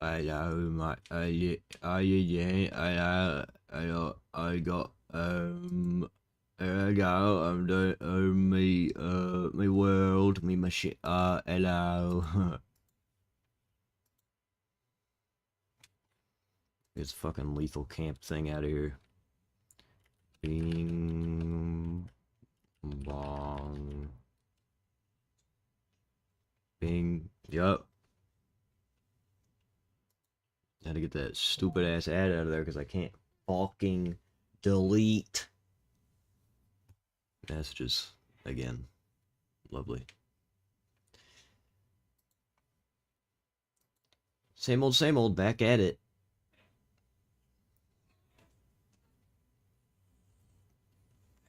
There I go. I'm doing me world, me machine. Hello. This fucking lethal camp thing out of here. Bing bong. Bing. Yup. Had to get that stupid ass ad out of there because I can't fucking delete messages again. Lovely. Same old, back at it.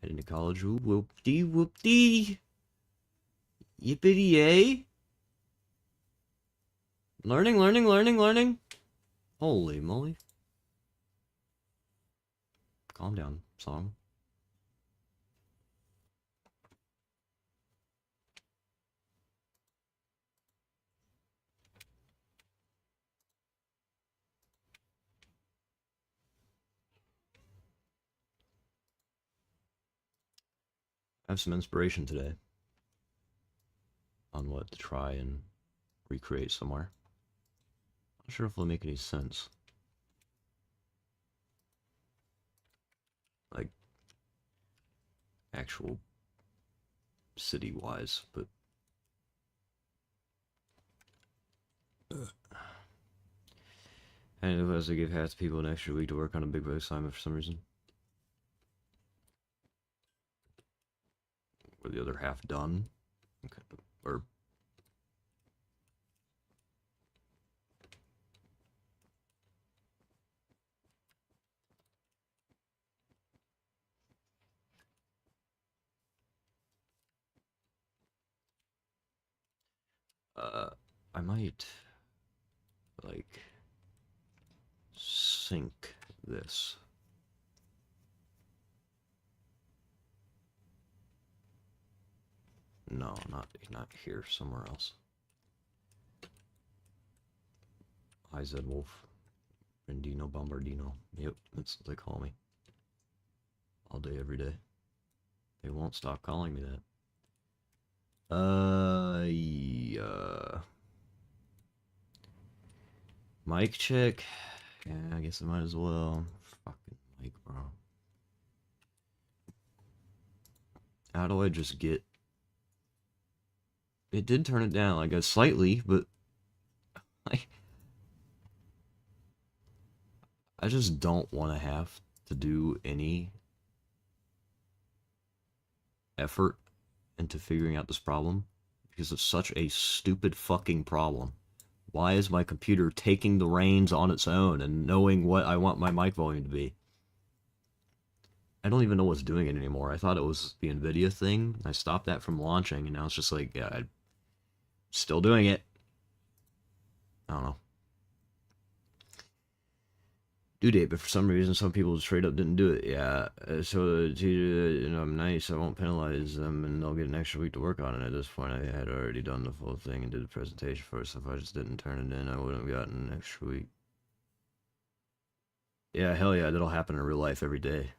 Heading to college. Whoop-dee, whoop-dee. Yippity-yay. Learning. Holy moly. Calm down, song. I have some inspiration today on what to try and recreate somewhere. Not sure if it'll make any sense. Like, actual city-wise, but... And it was to give half the people an extra week to work on a big assignment for some reason. Or the other half done. Okay. Or... I might... like... sync this. No, not here, somewhere else. Hi, Zed Wolf. Rendino Bombardino. Yep, that's what they call me. All day, every day. They won't stop calling me that. Yeah. Mic check. Yeah, I guess I might as well. Fucking mic, bro. How do I just get... It did turn it down, like, slightly, but... I just don't want to have to do any effort into figuring out this problem because it's such a stupid fucking problem. Why is my computer taking the reins on its own and knowing what I want my mic volume to be? I don't even know what's doing it anymore. I thought it was the NVIDIA thing. I stopped that from launching, and now it's just like, yeah, I'm still doing it. I don't know. Due date, but for some reason, some people straight up didn't do it. Yeah, so I'm nice. I won't penalize them, and they'll get an extra week to work on it. At this point, I had already done the full thing and did the presentation first. So if I just didn't turn it in, I wouldn't have gotten an extra week. Yeah, hell yeah, that'll happen in real life every day.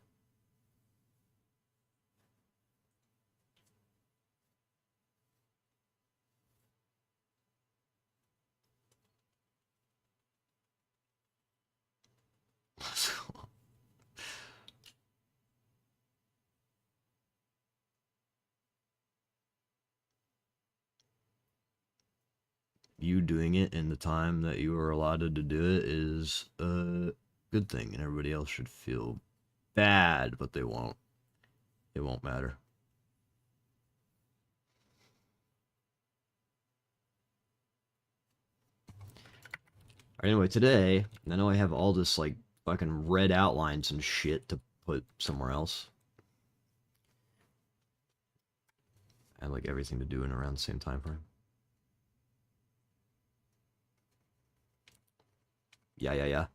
You doing it in the time that you were allotted to do it is a good thing, and everybody else should feel bad, but they won't. It won't matter. Anyway, today, I know I have all this, like, fucking red outlines and shit to put somewhere else. I had, like, everything to do in around the same time frame. Yeah.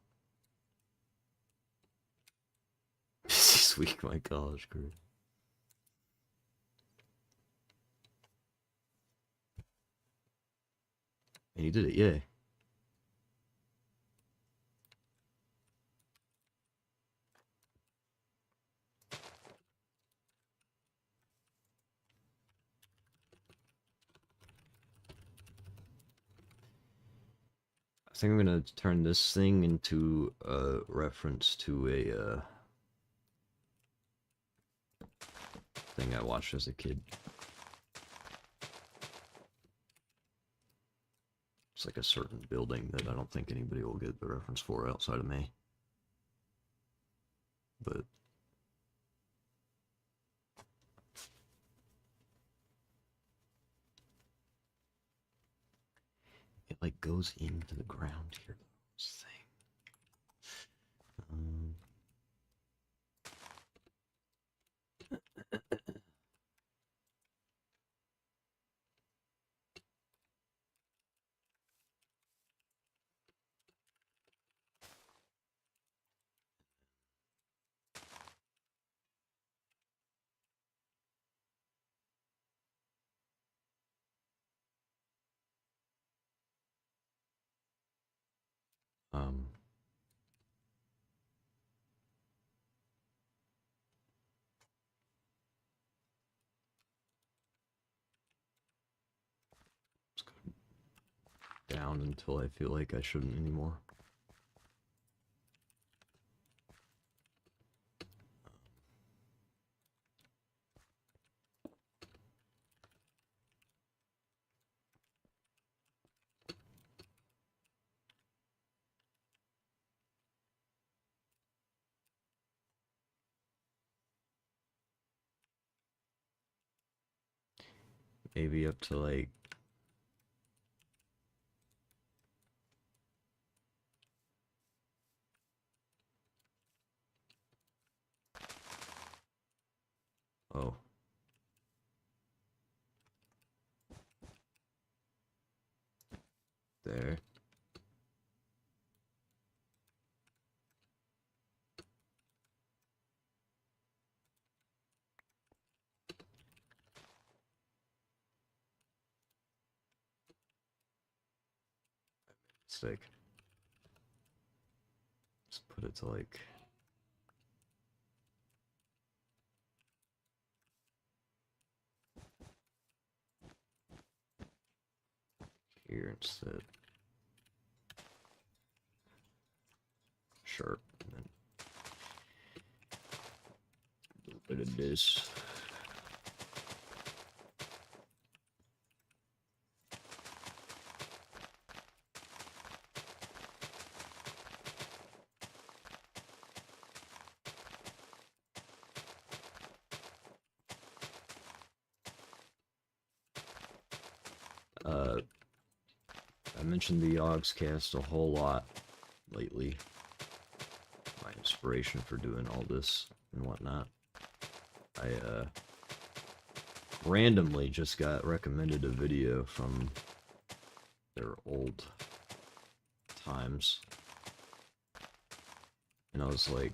This week, my college career. And you did it, yay. think I'm gonna turn this thing into a reference to a thing I watched as a kid. It's like a certain building that I don't think anybody will get the reference for outside of me. But it like goes into the ground here. This thing. Um, let's go down until I feel like I shouldn't anymore. Maybe up to like oh. There. Mistake. Just put it to like here instead. Sharp. And then a little bit of this. I mentioned the Yogscast a whole lot lately. My inspiration for doing all this and whatnot. I randomly just got recommended a video from their old times. And I was like,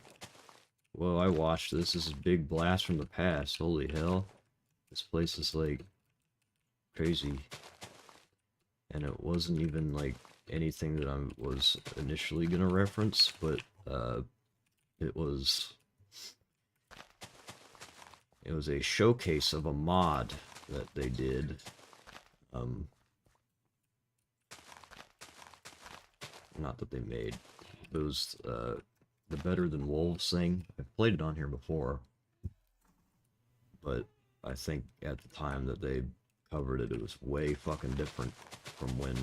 whoa, I watched this. This is a big blast from the past. Holy hell. This place is like crazy. And it wasn't even like anything that I was initially gonna reference, but it was a showcase of a mod that they did. Not that they made. It was the Better Than Wolves thing. I've played it on here before, but I think at the time that they covered it, it was way fucking different from when,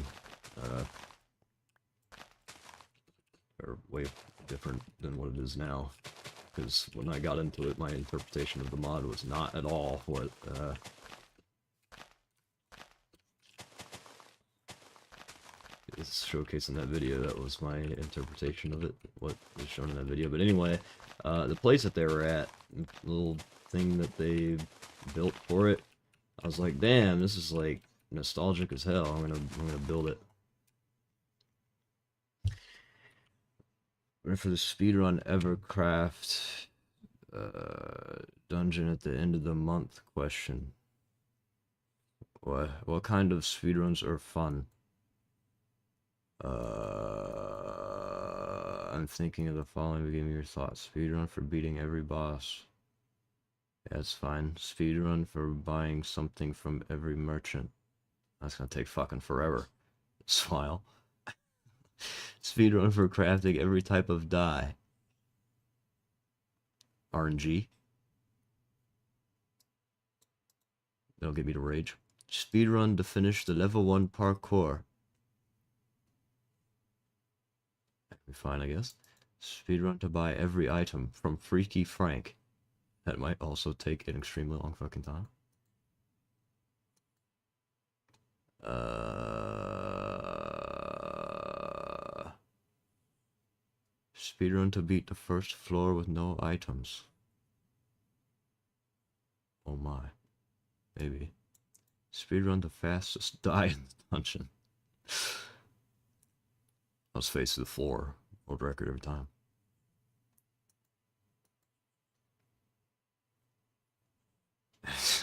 or way different than what it is now. Because when I got into it, my interpretation of the mod was not at all what, is showcased in that video. That was my interpretation of it, what was shown in that video. But anyway, the place that they were at, the little thing that they built for it, I was like, damn, this is like nostalgic as hell. I'm gonna build it. Ready for the speedrun Evercraft dungeon at the end of the month question. What kind of speedruns are fun? I'm thinking of the following. Give me your thoughts. Speedrun for beating every boss. Yeah, that's fine. Speedrun for buying something from every merchant. That's gonna take fucking forever. Smile. Speedrun for crafting every type of dye. RNG. That'll get me to rage. Speedrun to finish the level 1 parkour. That'd be fine, I guess. Speedrun to buy every item from Freaky Frank. That might also take an extremely long fucking time. Speedrun to beat the first floor with no items. Oh my. Maybe. Speedrun the fastest die in the dungeon. Let's face the floor. World record every time.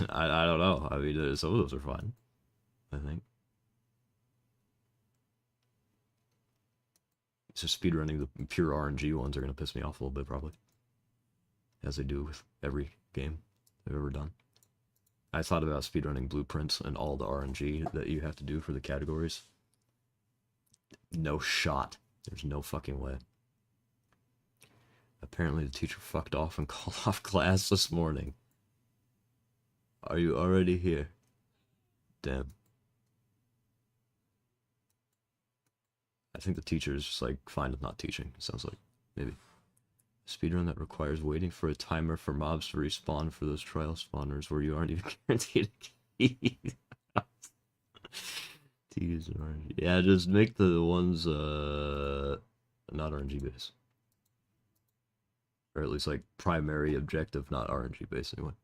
I don't know. I mean, some of those are fun, I think. It's just speedrunning the pure RNG ones are going to piss me off a little bit, probably. As they do with every game I've ever done. I thought about speedrunning blueprints and all the RNG that you have to do for the categories. No shot. There's no fucking way. Apparently the teacher fucked off and called off class this morning. Are you already here? Damn. I think the teacher is just like fine with not teaching, it sounds like. Maybe. Speedrun that requires waiting for a timer for mobs to respawn for those trial spawners where you aren't even guaranteed a key. Yeah, just make the ones not RNG based. Or at least like primary objective, not RNG based anyway.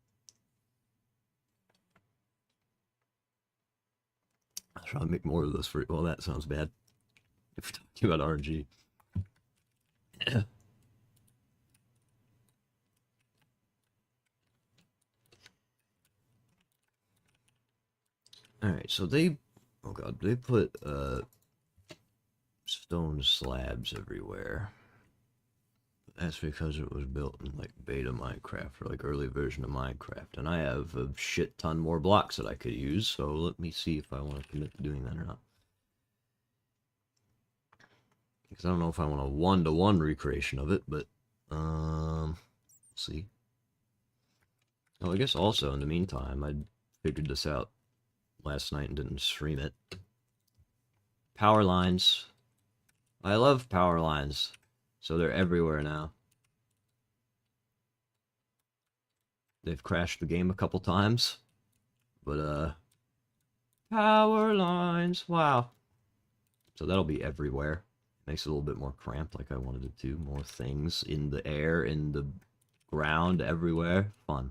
I'll try to make more of those for well, that sounds bad. If we're talking about RNG. Alright, so they oh god, they put stone slabs everywhere. That's because it was built in like beta Minecraft or like early version of Minecraft, and I have a shit ton more blocks that I could use, so let me see if I want to commit to doing that or not. Because I don't know if I want a one-to-one recreation of it, but let's see. Oh, I guess also in the meantime, I figured this out last night and didn't stream it. Power lines. I love power lines. So they're everywhere now. They've crashed the game a couple times. But, power lines. Wow. So that'll be everywhere. Makes it a little bit more cramped like I wanted it to. More things in the air, in the ground, everywhere. Fun.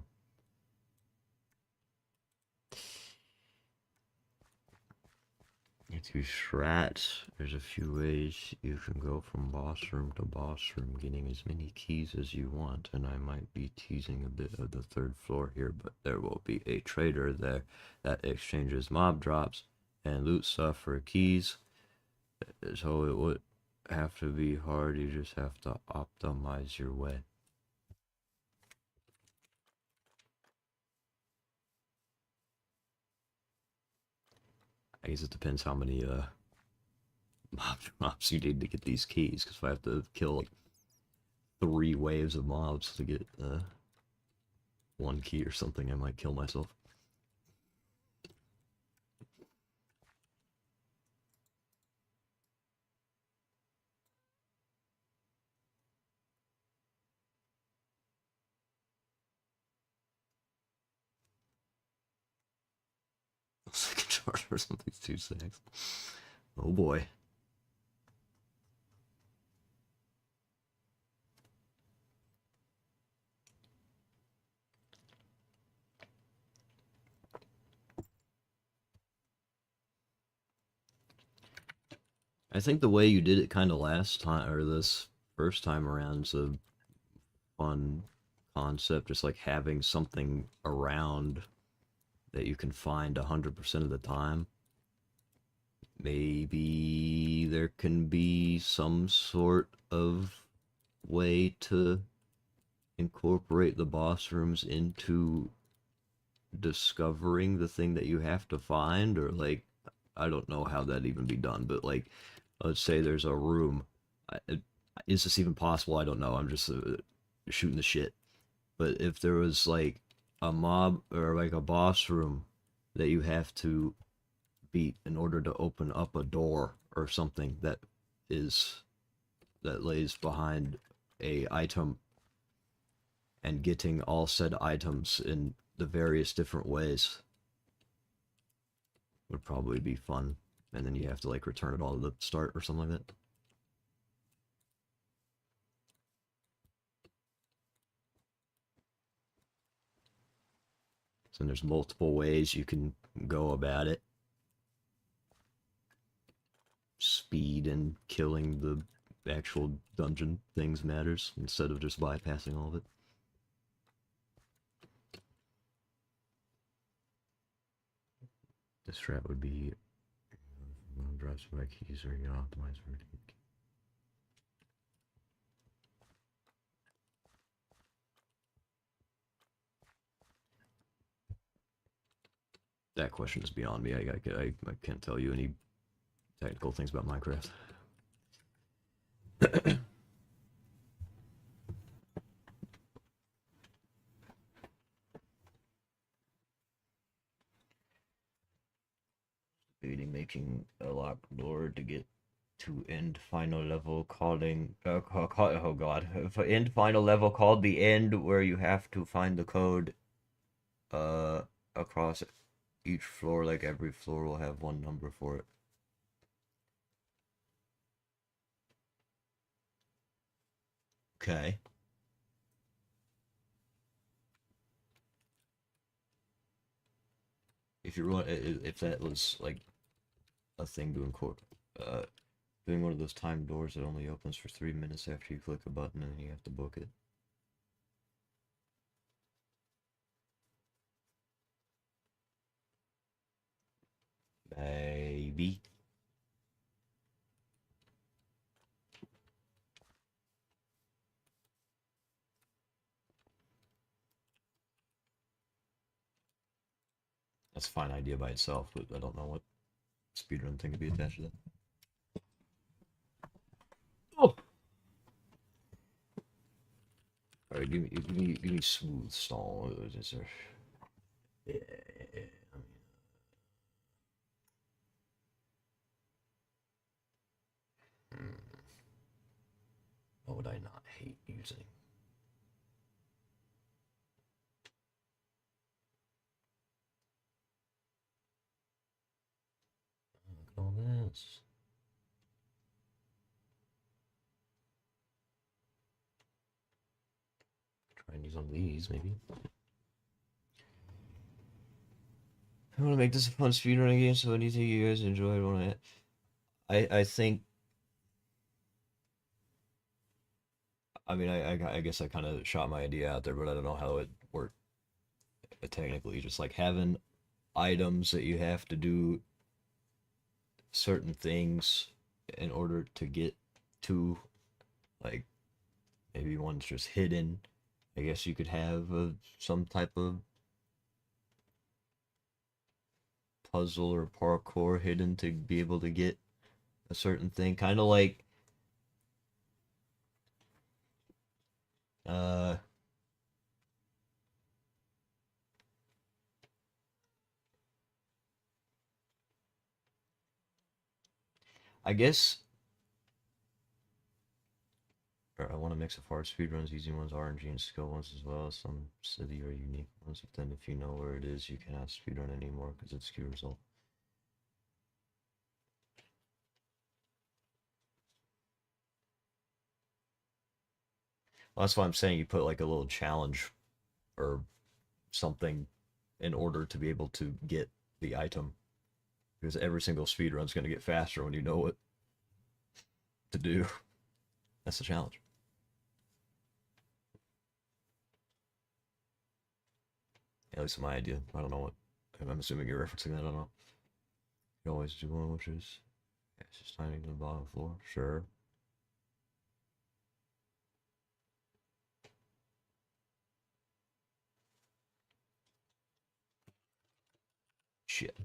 To strat, there's a few ways you can go from boss room to boss room, getting as many keys as you want, and I might be teasing a bit of the third floor here, but there will be a trader there that exchanges mob drops and loot stuff for keys, so it would have to be hard, you just have to optimize your way. I guess it depends how many mob drops you need to get these keys, because if I have to kill like 3 waves of mobs to get 1 key or something, I might kill myself. Second charge or something's 2 stacks. Oh boy. I think the way you did it kind of last time, or this first time around, is a fun concept. Just like having something around that you can find 100% of the time. Maybe there can be some sort of way to incorporate the boss rooms into discovering the thing that you have to find, or like, I don't know how that'd even be done, but like let's say there's a room. Is this even possible? I don't know. I'm just shooting the shit. But if there was like a mob or like a boss room that you have to beat in order to open up a door or something is that lays behind a item, and getting all said items in the various different ways would probably be fun. And then you have to like return it all to the start or something like that. So there's multiple ways you can go about it. Speed and killing the actual dungeon things matters instead of just bypassing all of it. This strat would be drives by keys or you optimize routine. That question is beyond me. I can't tell you any technical things about Minecraft. Making a locked door to get to end final level calling oh god, end final level called the end, where you have to find the code uh across each floor. Like every floor will have one number for it. Okay. If you want, if that was like a thing to incorporate, doing one of those timed doors that only opens for 3 minutes after you click a button and you have to book it. Baby. That's a fine idea by itself, but I don't know what speedrun thing could be attached to that. Oh! Alright, give me smooth stall. Is there... Yeah, I mean, what would I not hate using? Look at all this. Try and use one of these, maybe. I want to make this a fun speedrunning game, so anything you guys enjoy, I think... I mean, I guess I kind of shot my idea out there, but I don't know how it worked technically. Just like having items that you have to do certain things in order to get to, like, maybe one's just hidden. I guess you could have some type of puzzle or parkour hidden to be able to get a certain thing. Kind of like, uh, I guess, or I want to mix of hard speedruns, easy ones, RNG, and skill ones as well. Some silly or unique ones, but then if you know where it is, you cannot speedrun anymore because it's Q result. Well, that's why I'm saying you put like a little challenge or something in order to be able to get the item. Because every single speedrun's going to get faster when you know what to do. That's the challenge. At least my idea. I don't know what. I'm assuming you're referencing that. I don't know. You always do one, which is. Yeah, it's just landing to the bottom floor. Sure. Shit.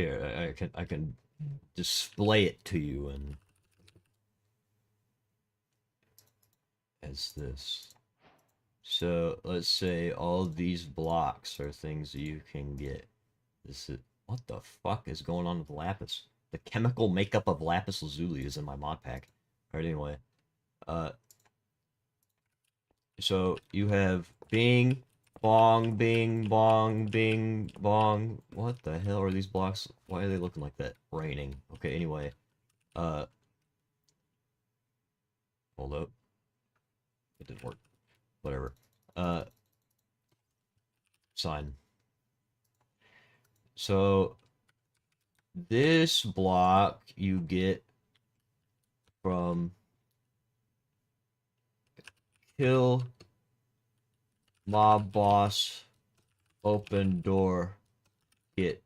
Here, I can display it to you and as this. So let's say all these blocks are things that you can get. This is what the fuck is going on with lapis? The chemical makeup of lapis lazuli is in my mod pack. Alright, anyway. Uh, so you have bing, bong, bing, bong, bing, bong. What the hell are these blocks? Why are they looking like that? Raining. Okay, anyway. Uh, hold up. It didn't work. Whatever. Uh, sign. So this block you get from kill mob boss, open door, get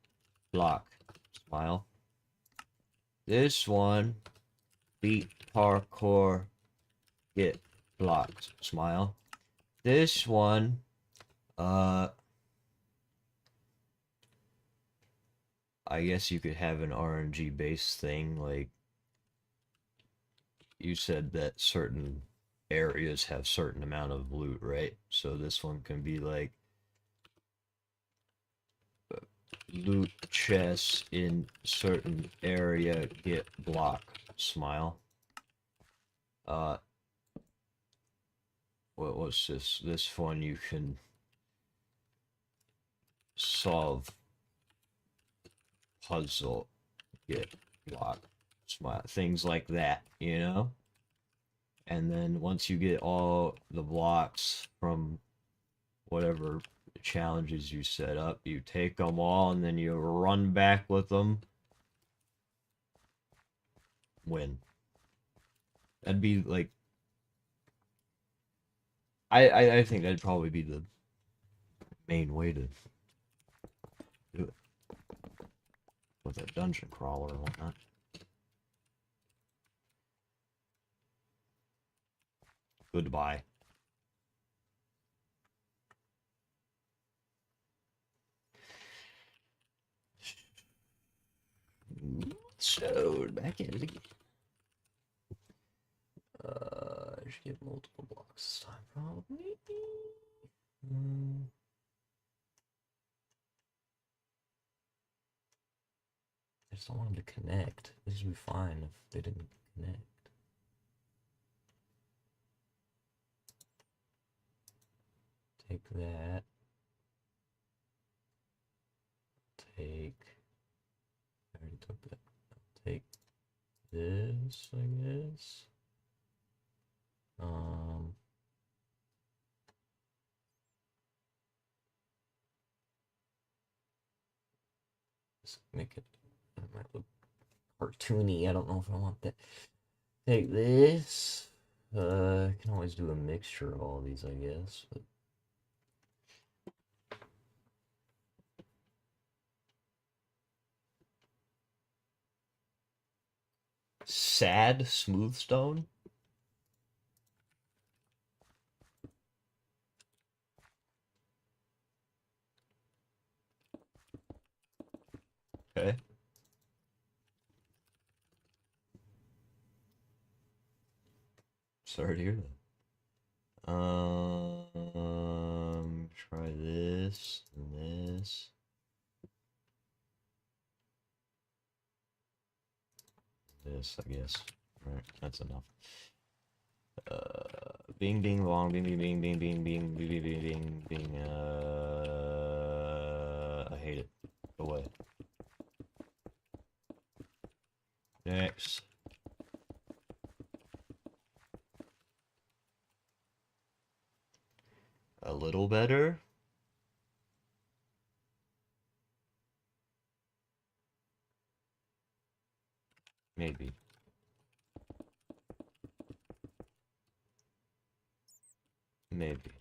block. Smile. This one, beat parkour, get blocked. Smile. This one, I guess you could have an RNG based thing, like you said that certain areas have certain amount of loot, right? So this one can be like loot chests in certain area get block. Smile. What was this? This one you can solve puzzle get block. Smile. Things like that, you know? And then once you get all the blocks from whatever challenges you set up, you take them all and then you run back with them. Win. That'd be like I think that'd probably be the main way to do it with a dungeon crawler and whatnot. Goodbye. So back in it again. I should get multiple blocks this time, probably. I just don't want them to connect. This would be fine if they didn't connect. Take that. Take. I already took that. Take this, I guess. Just make it. It might look cartoony. I don't know if I want that. Take this. I can always do a mixture of all these, I guess. But sad smooth stone. Okay. Sorry to hear that. Try this and this. This, I guess. Alright, that's enough. Bing, bing, bong, bing, bing, bing, bing, bing, bing, bing, bing, bing, bing, bing, I hate it. Go away. Next. A little better. Maybe. Maybe.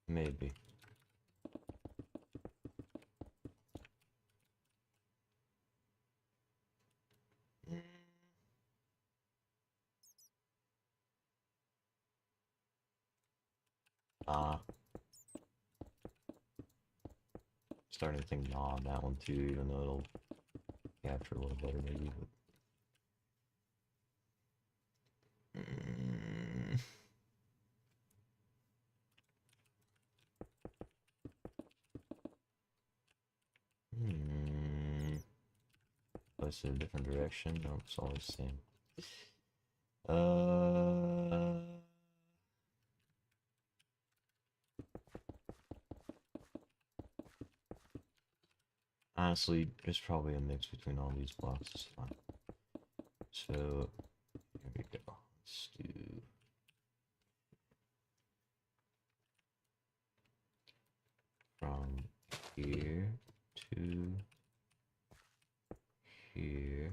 Maybe. Ah. starting to think nah on that one too, even though it'll capture a little better maybe. But... Place it in a different direction. No, it's always the same. Honestly, there's probably a mix between all these blocks. It's fine. So here we go. Let's do from here to here.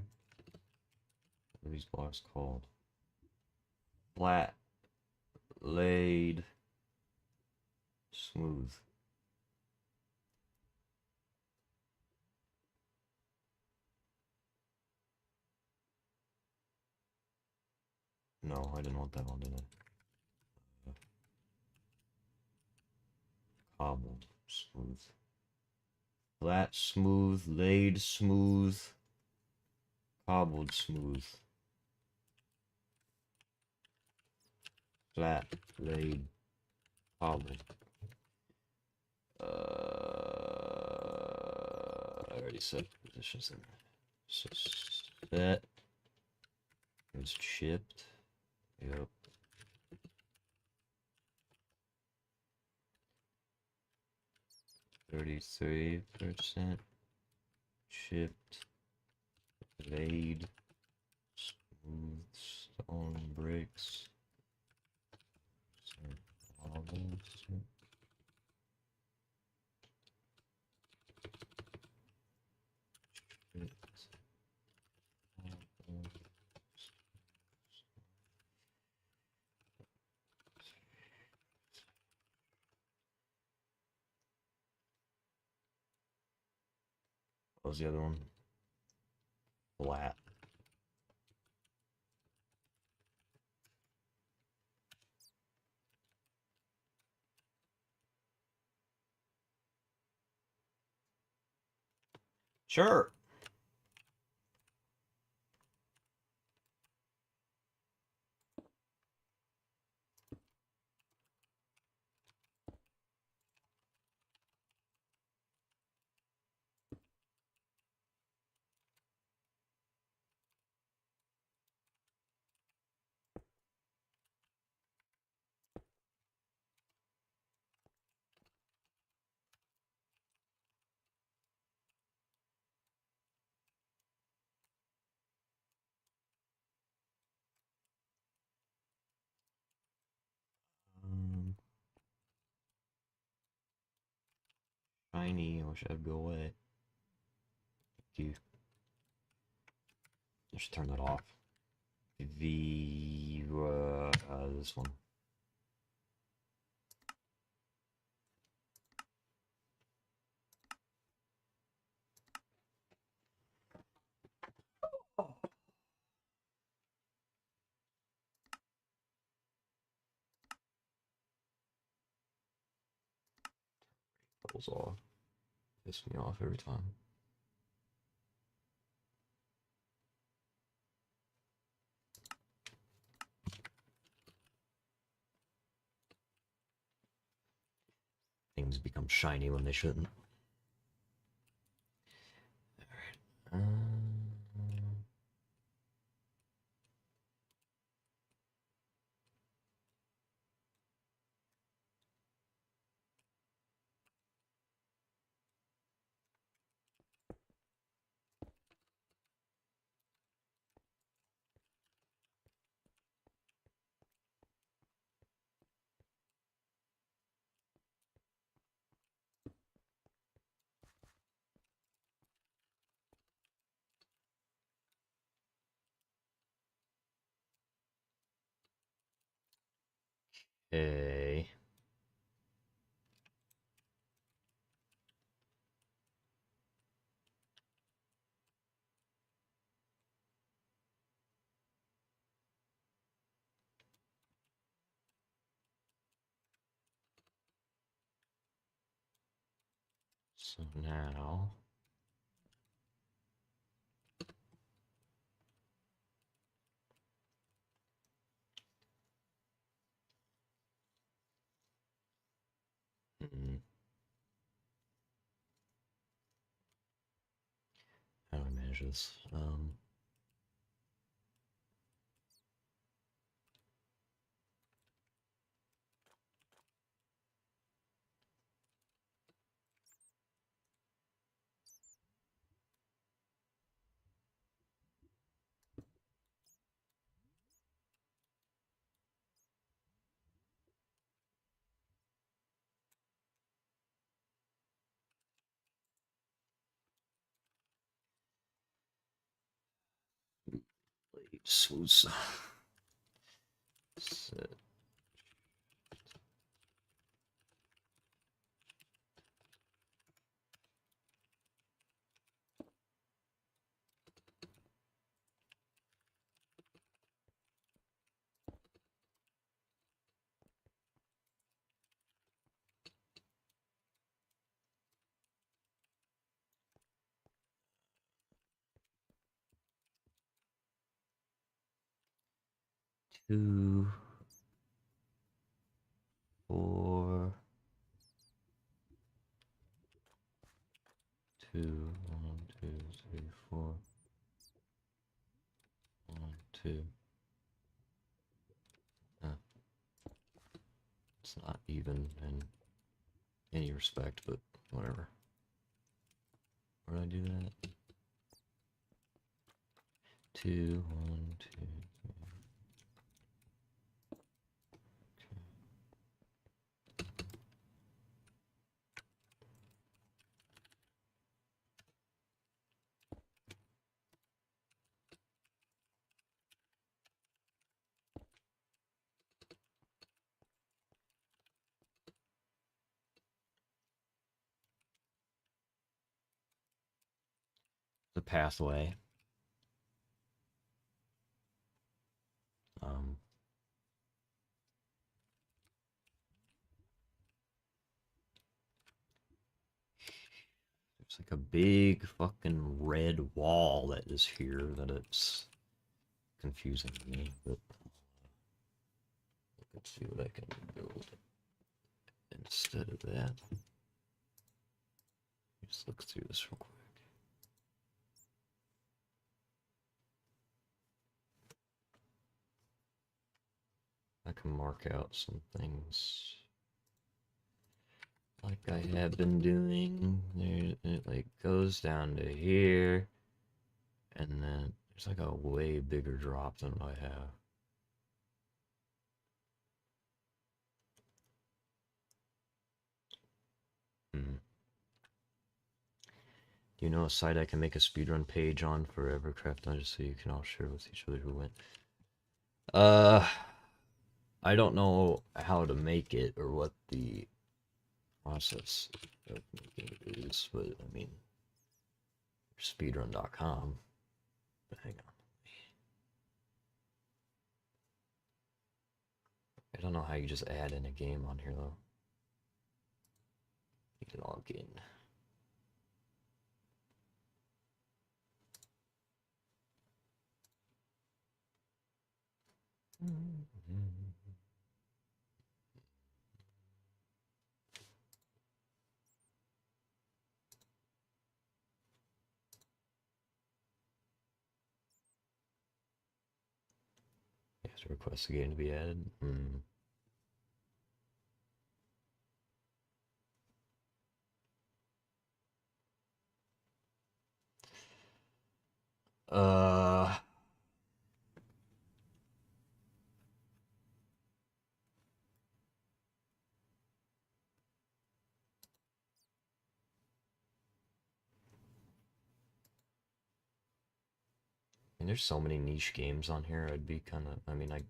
What are these blocks called? Flat, laid, smooth. No, I didn't want that one, did I? Cobbled, smooth. Flat, smooth, laid, smooth, cobbled, smooth. Flat, laid, cobbled. I already set positions in. So set is chipped. Yep. %33 chipped, laid, smooth stone bricks. What was the other one? Flat. Sure. Shiny. I wish I'd go away. Thank you. I should turn that off. This one. Bubbles off. Piss me off every time. Things become shiny when they shouldn't. Alright. Okay. So now... How do I manage this? 2, 4, 2, 1, 2, 3, 4, 1, 2. It's not even in any respect, but whatever. Where did I do that? 2, 1, 2, 3. The pathway. There's like a big fucking red wall that is here that it's confusing me, but let's see what I can build instead of that. Just look through this real quick. I can mark out some things like I have been doing. It like goes down to here, and then there's like a way bigger drop than what I have. Do you know a site I can make a speedrun page on for Evercraft Dungeon so you can all share with each other who went? I don't know how to make it or what the process of making it is, but I mean, speedrun.com. But hang on. I don't know how you just add in a game on here though. You can log in. You have to request a game to be added. And there's so many niche games on here. I'd be kind of, I mean, I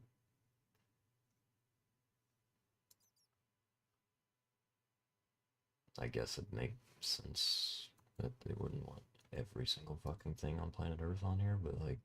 guess it'd make sense that they wouldn't want every single fucking thing on planet Earth on here, but like,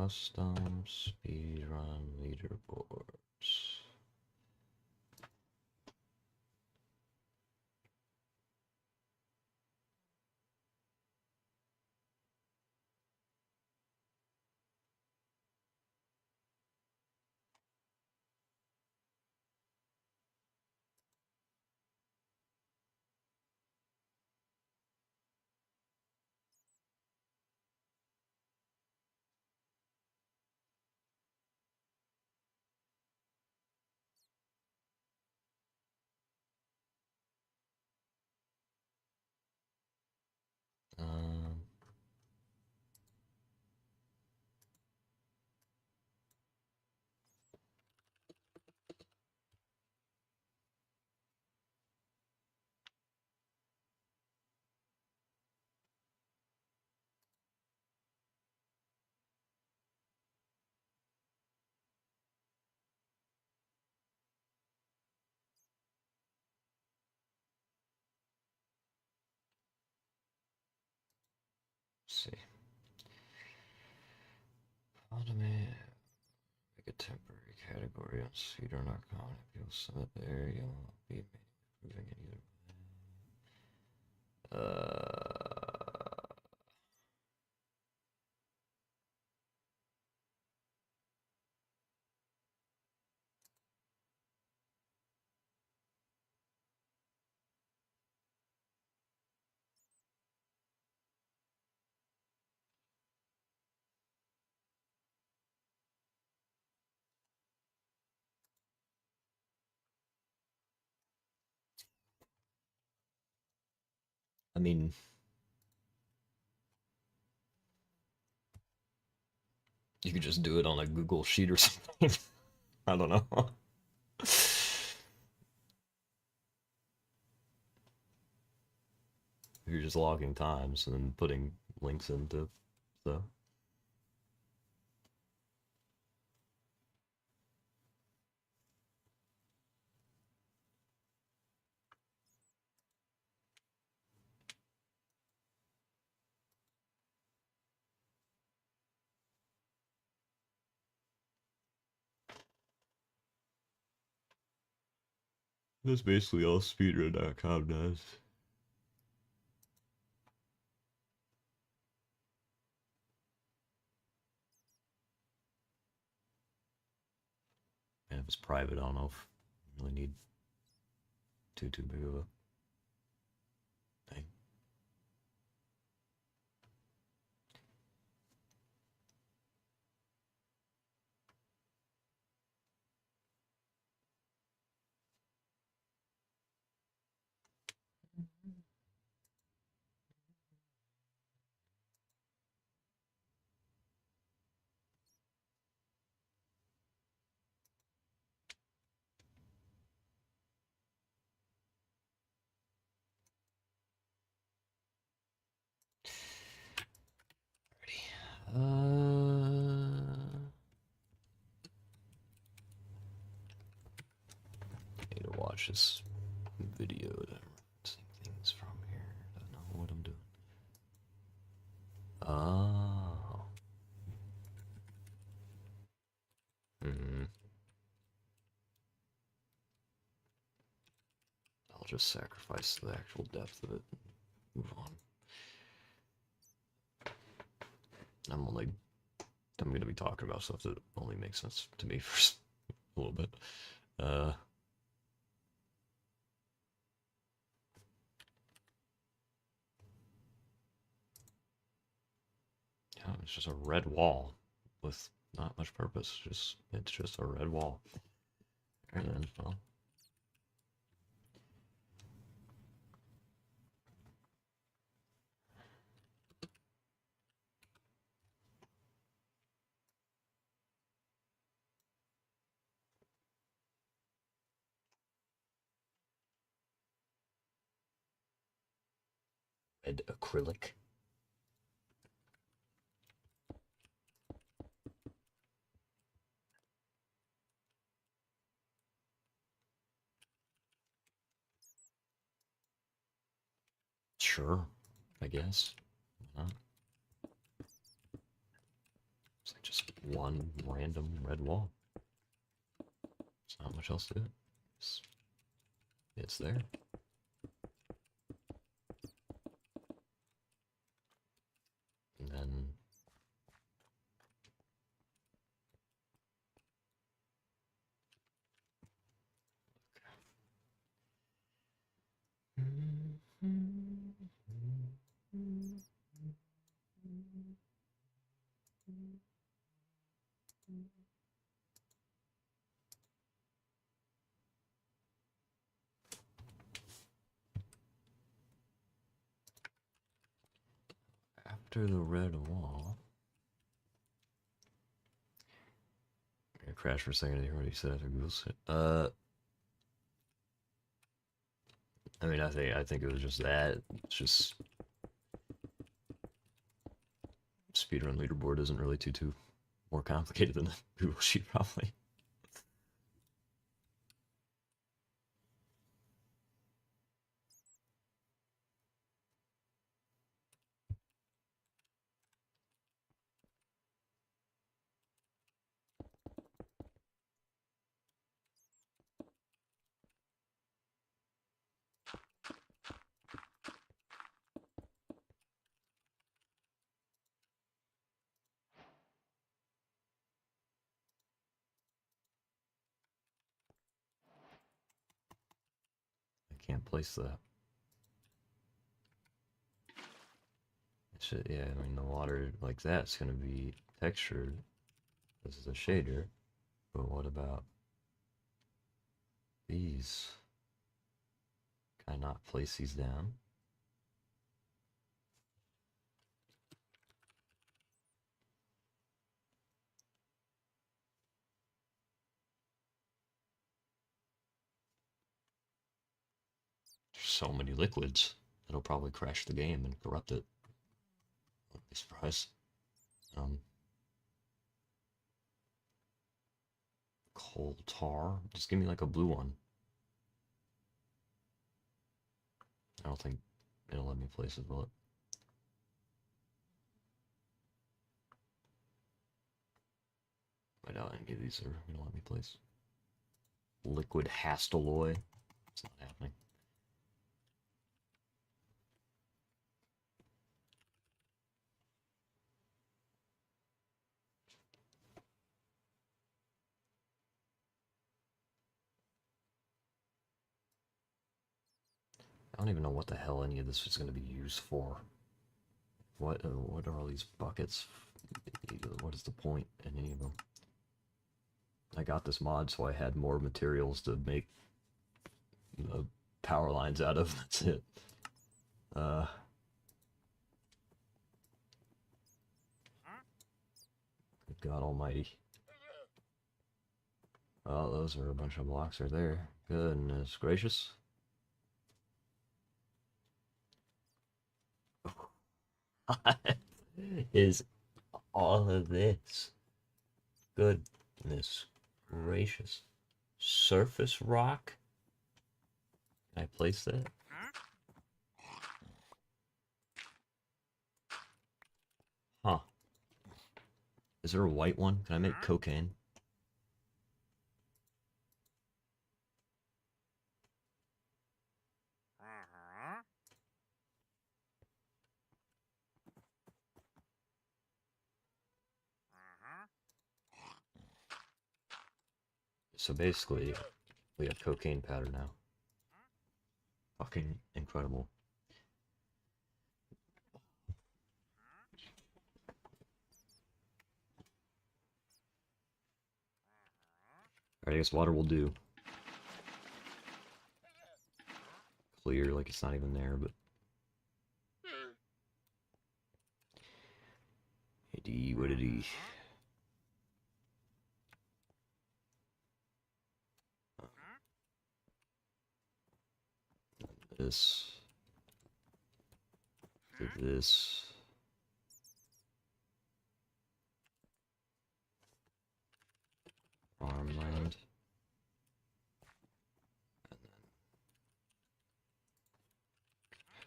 Custom speedrun leaderboards. Um, let's see. Automate. Make a temporary category on speedrun.com. If you'll submit there, you'll be improving it either way. I mean, you could just do it on a Google Sheet or something. I don't know. You're just logging times and then putting links into stuff. That's basically all speedrun.com does. And if it's private, I don't know if you really need too big of a thing. I need to watch this video that I'm referencing things from here. I don't know what I'm doing. Oh. I'll just sacrifice the actual depth of it and move on. I'm gonna be talking about stuff that only makes sense to me for a little bit. Yeah, it's just a red wall with not much purpose. It's just a red wall. And then, well, red acrylic. Sure, I guess. It's like Just one random red wall. There's not much else to it. It's there. And then after the red wall. I crashed for a second. I heard what he said after Google said. I mean, I think it was just that. It's just speedrun leaderboard isn't really too more complicated than the Google sheet, probably. I can't place that. Shit, yeah, I mean, the water like that's gonna be textured. This is a shader. But what about these? Can I not place these down? There's so many liquids. It'll probably crash the game and corrupt it. Wouldn't be surprised. Coal tar. Just give me like a blue one. I don't think it'll let me place it, will it? I doubt any of these are gonna let me place. Liquid Hastalloy. It's not happening. I don't even know what the hell any of this is going to be used for. What are all these buckets? What is the point in any of them? I got this mod so I had more materials to make power lines out of. That's it. Good God almighty. Oh, those are a bunch of blocks right there. Goodness gracious. What is all of this? Goodness gracious. Surface rock? Can I place that? Huh. Is there a white one? Can I make cocaine? So basically, we have cocaine powder now. Fucking incredible. Alright, I guess water will do. Clear, like it's not even there, but... Hey, what did he... This... To this... Farmland. And then...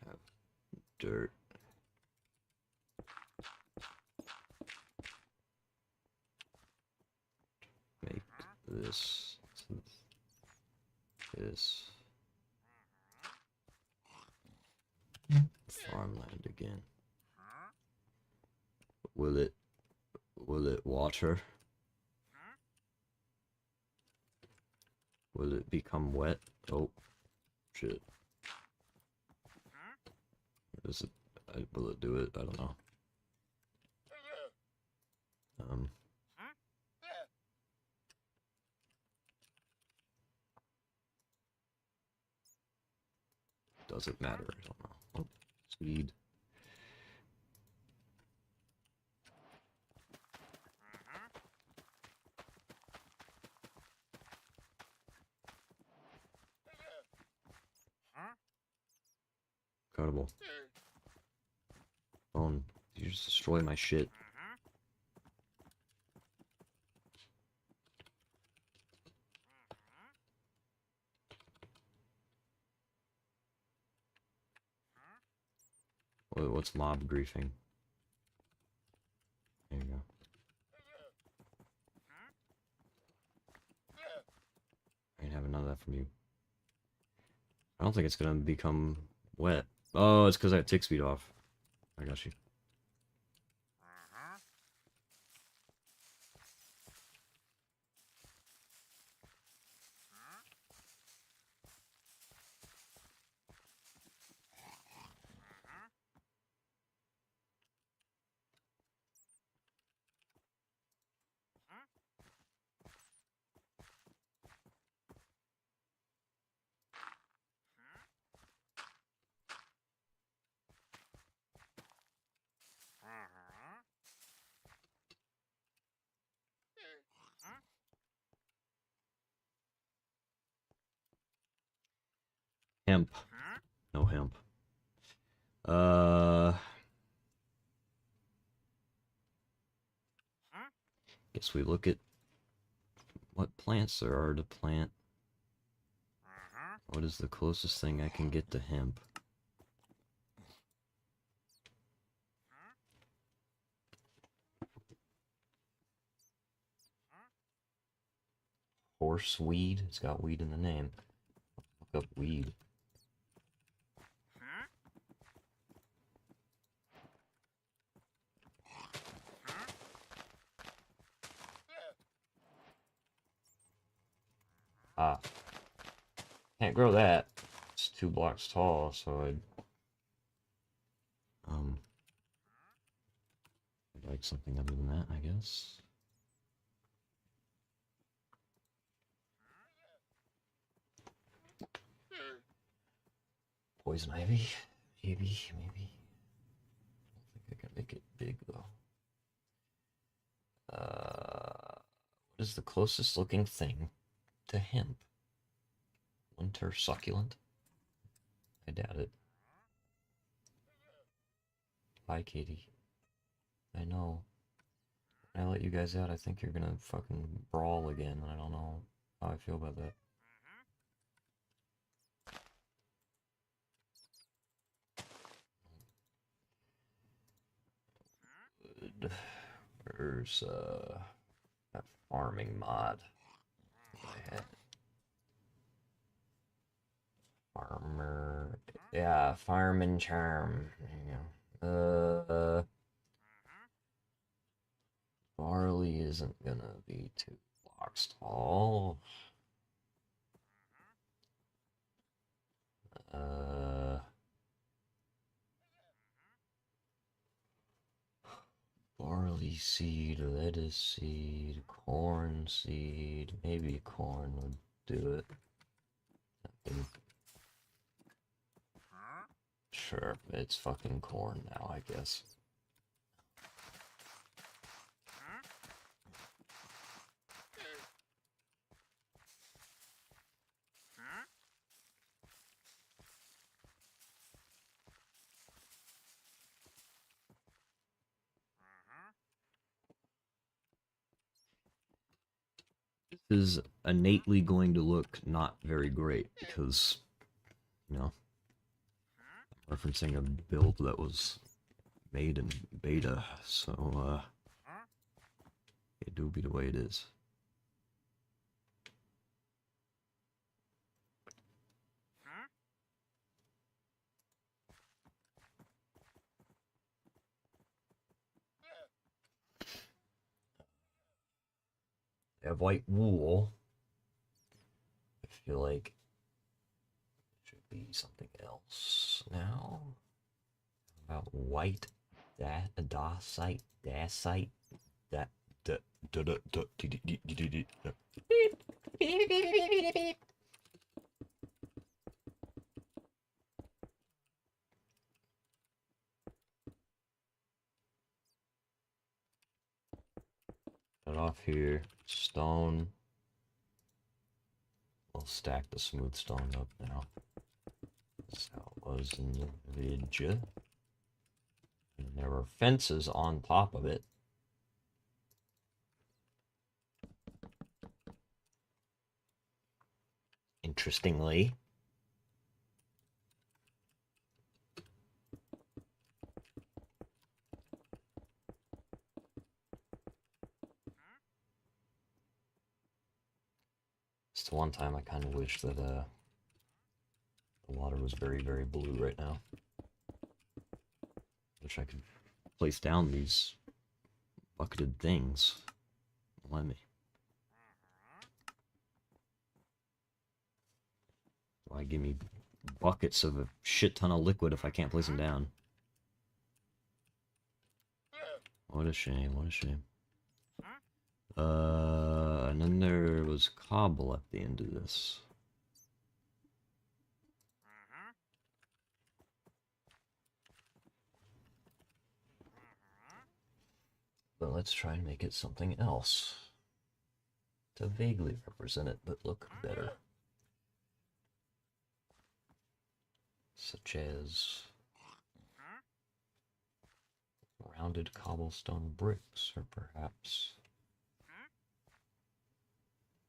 Have dirt. farmland again. Will it water? Will it become wet? Oh, shit. Is it, will it do it? I don't know. Does it matter? I don't know. Oh, speed. Incredible. Phone, you just destroy my shit. What's mob griefing? There you go. I ain't having none of that from you. I don't think it's gonna become wet. Oh, it's because I have tick speed off. I got you. Hemp. No hemp. Guess we look at what plants there are to plant. What is the closest thing I can get to hemp? Horseweed? It's got weed in the name. Look up weed. Ah. Can't grow that. It's 2 blocks tall, so I'd like something other than that, I guess. Poison ivy? Maybe. I don't think I can make it big, though. What is the closest looking thing to hemp? Winter succulent? I doubt it. Bye, Katie. I know. When I let you guys out, I think you're gonna fucking brawl again, and I don't know how I feel about that. Where's, that farming mod I had? Farmer... Yeah, farm and charm. There you go. Barley isn't gonna be 2 blocks tall. Barley seed, lettuce seed, corn seed. Maybe corn would do it. Sure, it's fucking corn now, I guess. This is innately going to look not very great because, you know, I'm referencing a build that was made in beta, so, it do be the way it is. have white wool. I feel like it should be something else now. How about white dacite, dacite, that Cut off here. Stone. We'll stack the smooth stone up now. That's how it was in the video. And there were fences on top of it. Interestingly. It's the one time I kind of wish that the water was very, very blue right now. Wish I could place down these bucketed things. Let me. Why give me buckets of a shit ton of liquid if I can't place them down? What a shame, what a shame. And then there was cobble at the end of this. But let's try and make it something else to vaguely represent it, but look better. Such as rounded cobblestone bricks, or perhaps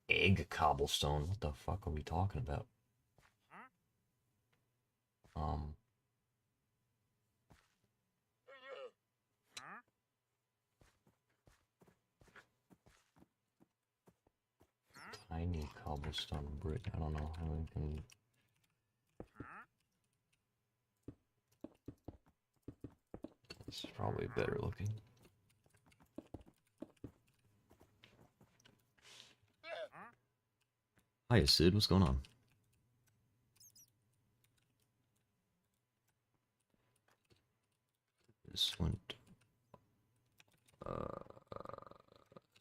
egg cobblestone. What the fuck are we talking about? Tiny cobblestone brick. I don't know how we can. This is probably better looking. Hi, Sid. What's going on? This went.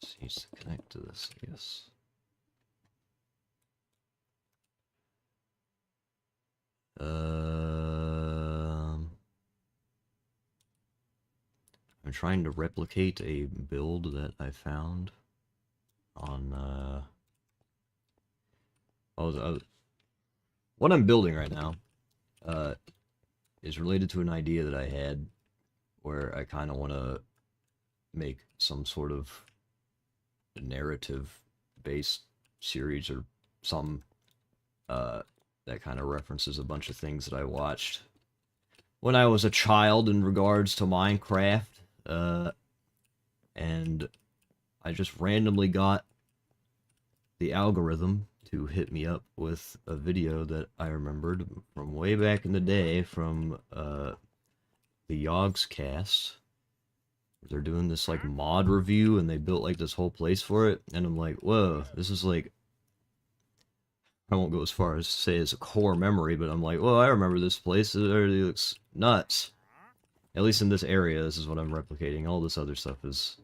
This needs to connect to this, I guess. I'm trying to replicate a build that I found on, what I'm building right now, is related to an idea that I had where I kind of want to make some sort of narrative-based series or some, that kind of references a bunch of things that I watched when I was a child in regards to Minecraft, and I just randomly got the algorithm to hit me up with a video that I remembered from way back in the day from, the Yogscast. They're doing this, like, mod review, and they built, like, this whole place for it, and I'm like, whoa, this is, like, I won't go as far as to say it's a core memory, but I'm like, well, I remember this place. It already looks nuts. At least in this area, this is what I'm replicating. All this other stuff is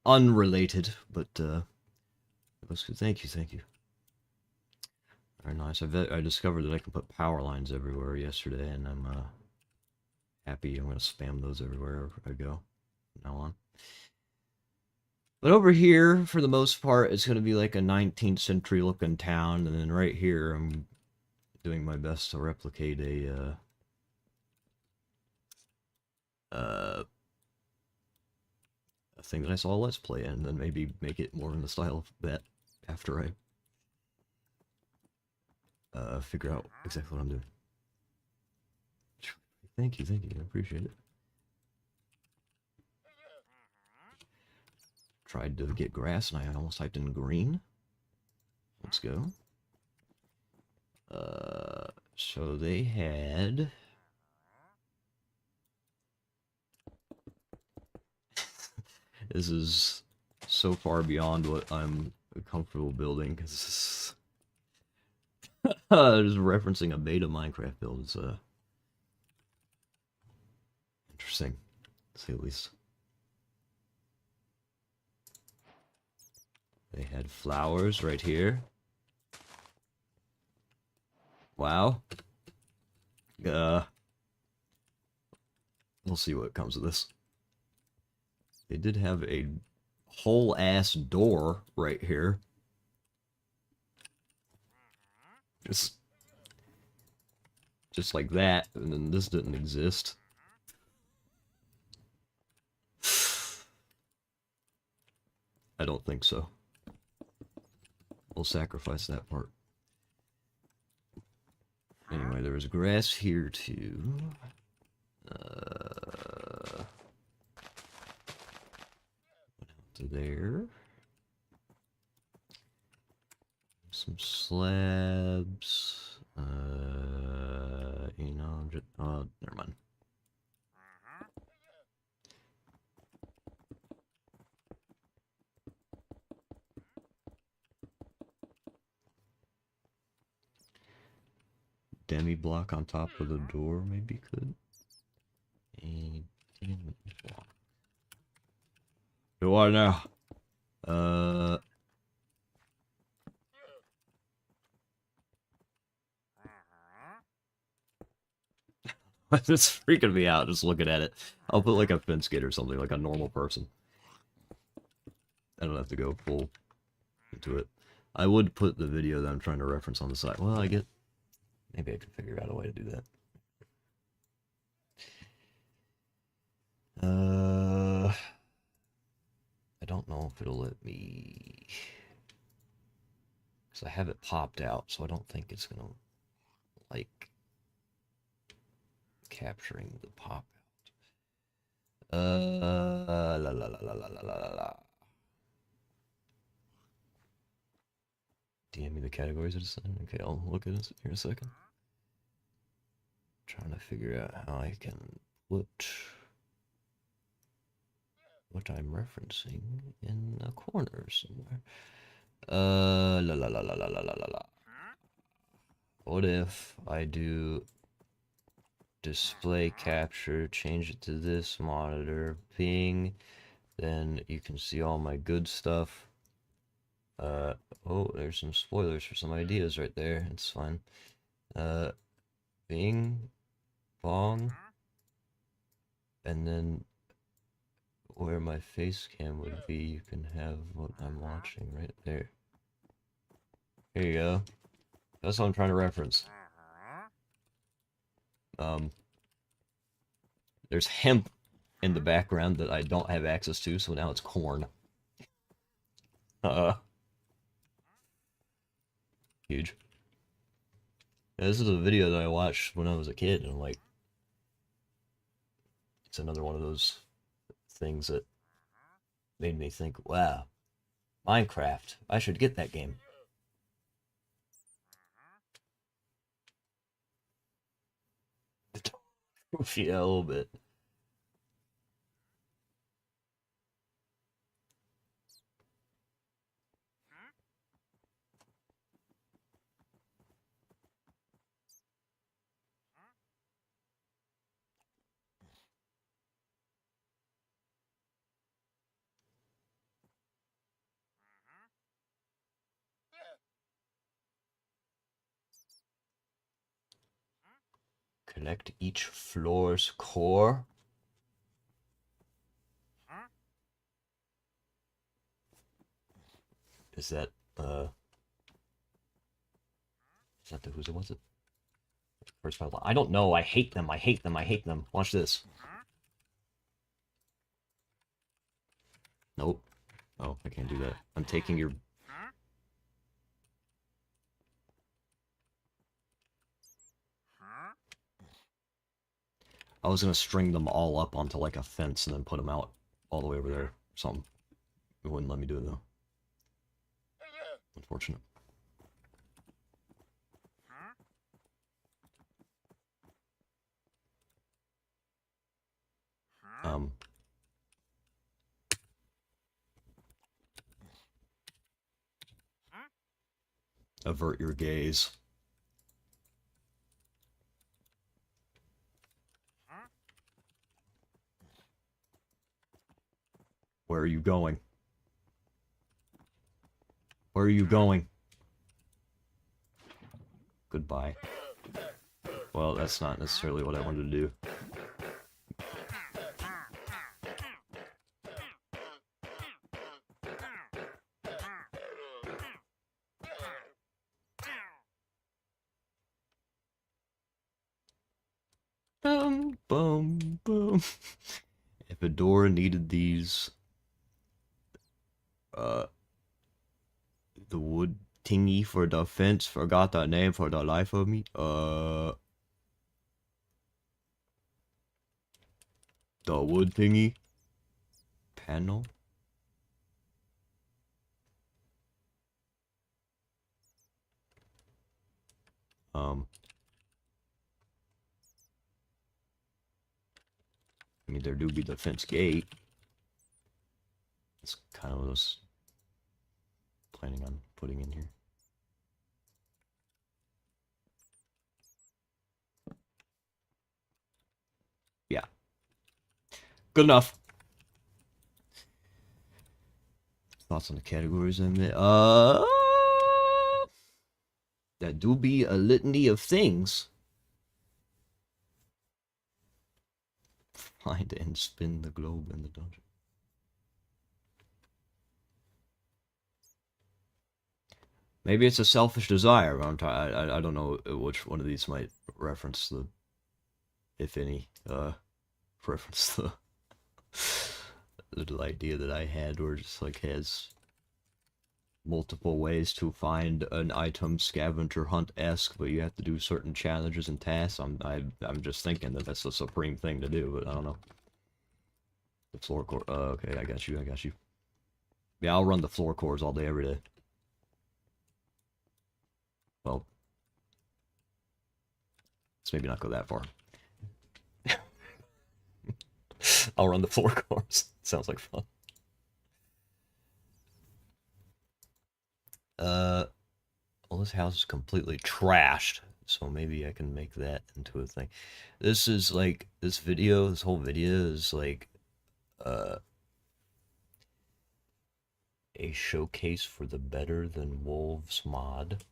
unrelated, but looks good. Thank you, thank you. Very nice. I discovered that I can put power lines everywhere yesterday, and I'm happy. I'm going to spam those everywhere I go from now on. But over here, for the most part, it's going to be like a 19th century looking town, and then right here, I'm doing my best to replicate a thing that I saw Let's Play, and then maybe make it more in the style of that after I figure out exactly what I'm doing. Thank you, I appreciate it. Tried to get grass, and I almost typed in green. Let's go. So they had... This is so far beyond what I'm comfortable building, because just referencing a beta Minecraft build is interesting, to say the least. They had flowers right here. Wow. We'll see what comes of this. They did have a whole ass door right here. Just like that, and then this didn't exist. I don't think so. We'll sacrifice that part. Anyway, there was grass here too. To there. Some slabs. You know, just, never mind. Demi block on top of the door maybe could. A demi block. Do I now? It's freaking me out just looking at it. I'll put like a fence gate or something, like a normal person. I don't have to go full into it. I would put the video that I'm trying to reference on the side. Well, maybe I could figure out a way to do that. I don't know if it'll let me, because I have it popped out, so I don't think it's gonna like capturing the pop out. La la la la la la la la. DM me the categories of the Okay, I'll look at this here in a second. Trying to figure out how I can put what I'm referencing in a corner somewhere. La la la la la la la la. What if I do display capture, change it to this monitor, ping, then you can see all my good stuff. Oh, there's some spoilers for some ideas right there. It's fine. Bing, bong, and then where my face cam would be, you can have what I'm watching right there. Here you go. That's what I'm trying to reference. There's hemp in the background that I don't have access to, so now it's corn. Huge. Yeah, this is a video that I watched when I was a kid, and I'm like, it's another one of those things that made me think, wow, Minecraft, I should get that game. Yeah, a little bit. Collect each floor's core. Is that the who's it? What's it? First battle. I don't know. I hate them. I hate them. I hate them. Watch this. Nope. Oh, I can't do that. I'm taking your... I was gonna string them all up onto like a fence and then put them out all the way over there or something. It wouldn't let me do it though. Unfortunate. avert your gaze. Where are you going? Where are you going? Goodbye. Well, that's not necessarily what I wanted to do. Boom, boom, boom. If a door needed these, the wood thingy for the fence, forgot that name for the life of me. The wood thingy? Panel? I mean, there do be the fence gate. That's kind of what I was planning on putting in here. Yeah. Good enough. Thoughts on the categories I made? That do be a litany of things. Find and spin the globe in the dungeon. Maybe it's a selfish desire. I don't know which one of these might reference the, if any, reference the little idea that I had, where it just like has multiple ways to find an item scavenger hunt-esque, but you have to do certain challenges and tasks. I'm just thinking that that's the supreme thing to do, but I don't know. The floor core. Okay, I got you. Yeah, I'll run the floor cores all day, every day. Well, let's maybe not go that far. I'll run the floor cores. Sounds like fun. Well, this house is completely trashed, so maybe I can make that into a thing. This is like, this whole video is like, a showcase for the Better Than Wolves mod.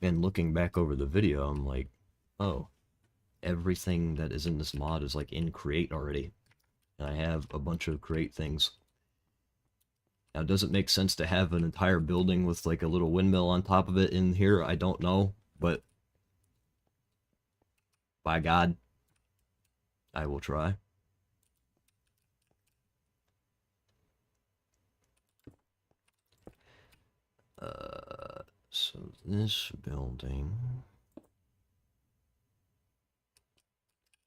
And looking back over the video, I'm like, oh, everything that is in this mod is like in Create already. And I have a bunch of Create things. Now, does it make sense to have an entire building with like a little windmill on top of it in here? I don't know, but by God, I will try. So this building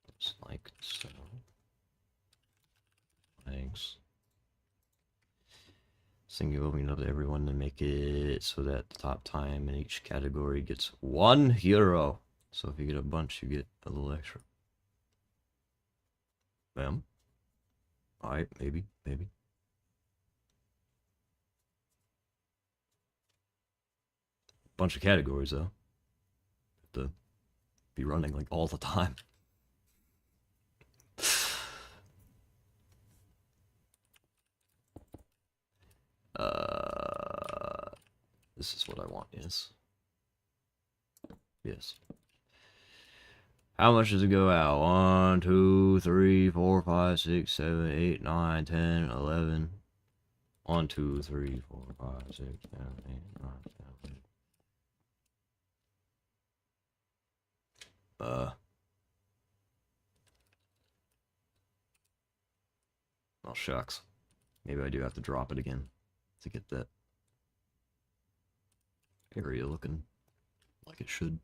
looks like so. Thanks. Single opening up to everyone to make it so that the top time in each category gets €1. So if you get a bunch, you get a little extra. Bam. Alright, maybe. Bunch of categories though. Have to be running like all the time. This is what I want, yes. Yes. How much does it go out? 1, 2, 3, 4, 5, 6, 7, 8, 9, 10, 11. 1, 2, 3, 4, 5, 6, 7, 8, 9, 10. Oh, shucks. Maybe I do have to drop it again to get that area looking like it should.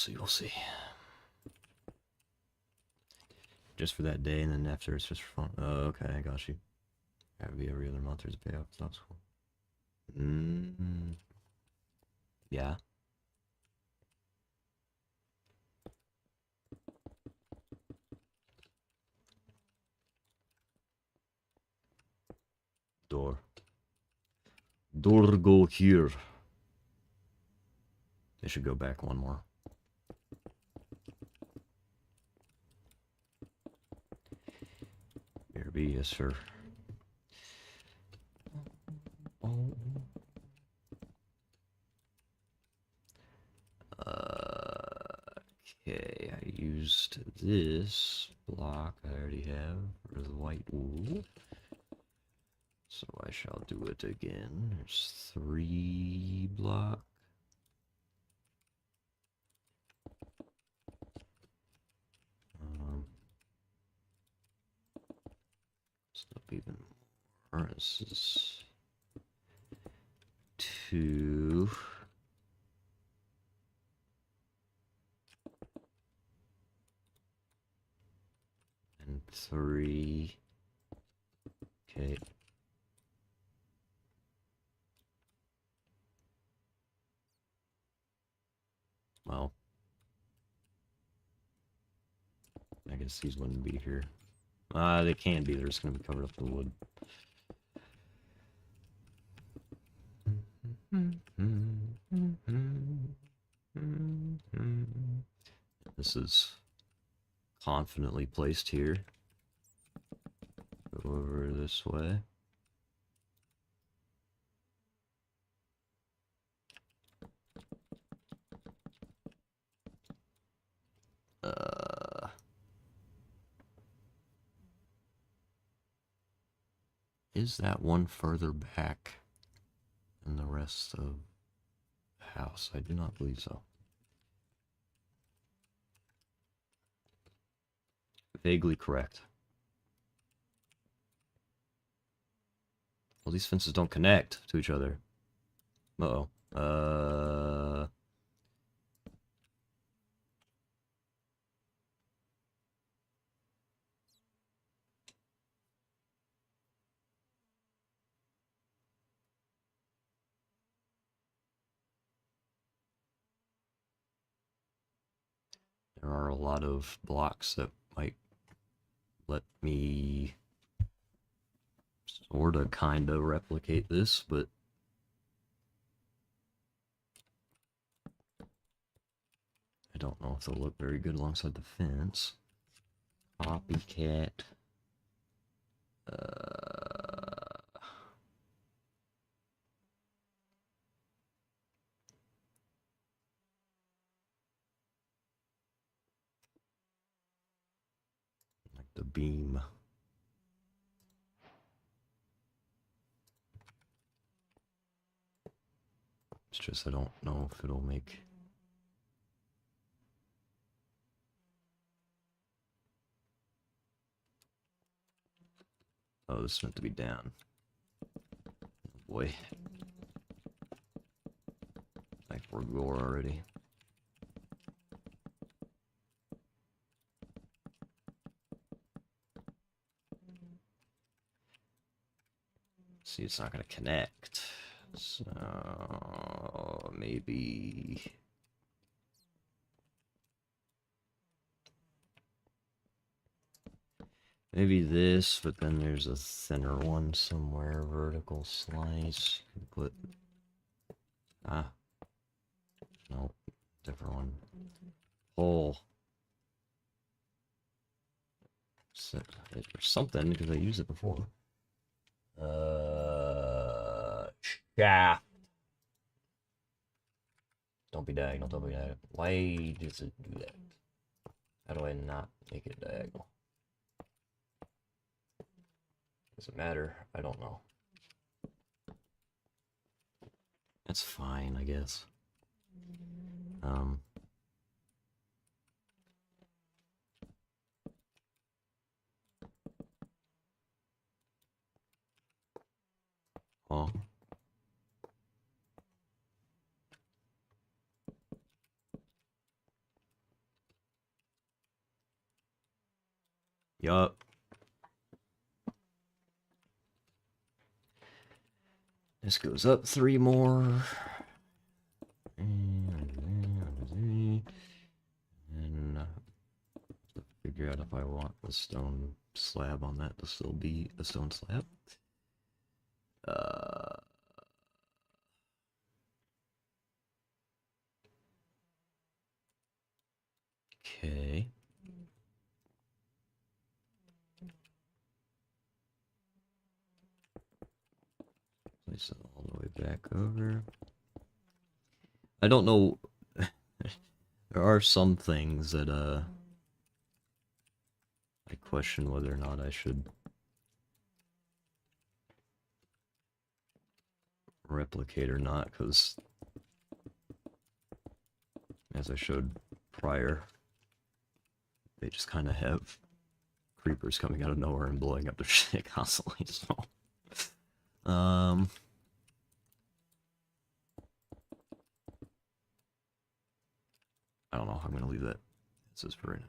We'll see. Just for that day, and then after it's just for fun. Oh, okay, I got you. That would be every other month. There's a payout. That's cool. Yeah. door go here? They should go back one more. BRB, yes sir. Okay, I used this block I already have for the white wool. So I shall do it again. There's 3 blocks. Stop even more. This is 2. And 3. Okay. Well, I guess these wouldn't be here. They can be. They're just going to be covered up with wood. This is confidently placed here. Go over this way. Is that one further back than the rest of the house? I do not believe so. Vaguely correct. Well, these fences don't connect to each other. Uh-oh. There are a lot of blocks that might let me sorta kinda replicate this, but I don't know if they'll look very good alongside the fence. Copycat. Like the beam. It's just I don't know if it'll make... Oh, this is meant to be down. Oh boy. Like we're gore already. See, it's not gonna connect. So maybe... Maybe this, but then there's a thinner one somewhere. Vertical slice. Put... Ah. Nope. Different one. Hole. Or something, because I used it before. Shaft. Don't be diagonal, don't be diagonal. Why does it do that? How do I not make it diagonal? Does it matter? I don't know. That's fine, I guess. Oh. Yup. This goes up 3 more. And figure out if I want the stone slab on that to still be a stone slab. Okay. Place it all the way back over. I don't know. There are some things that I question whether or not I should replicate or not, because as I showed prior, they just kind of have creepers coming out of nowhere and blowing up their shit constantly. So, I don't know. I'm gonna leave that. This is for right now.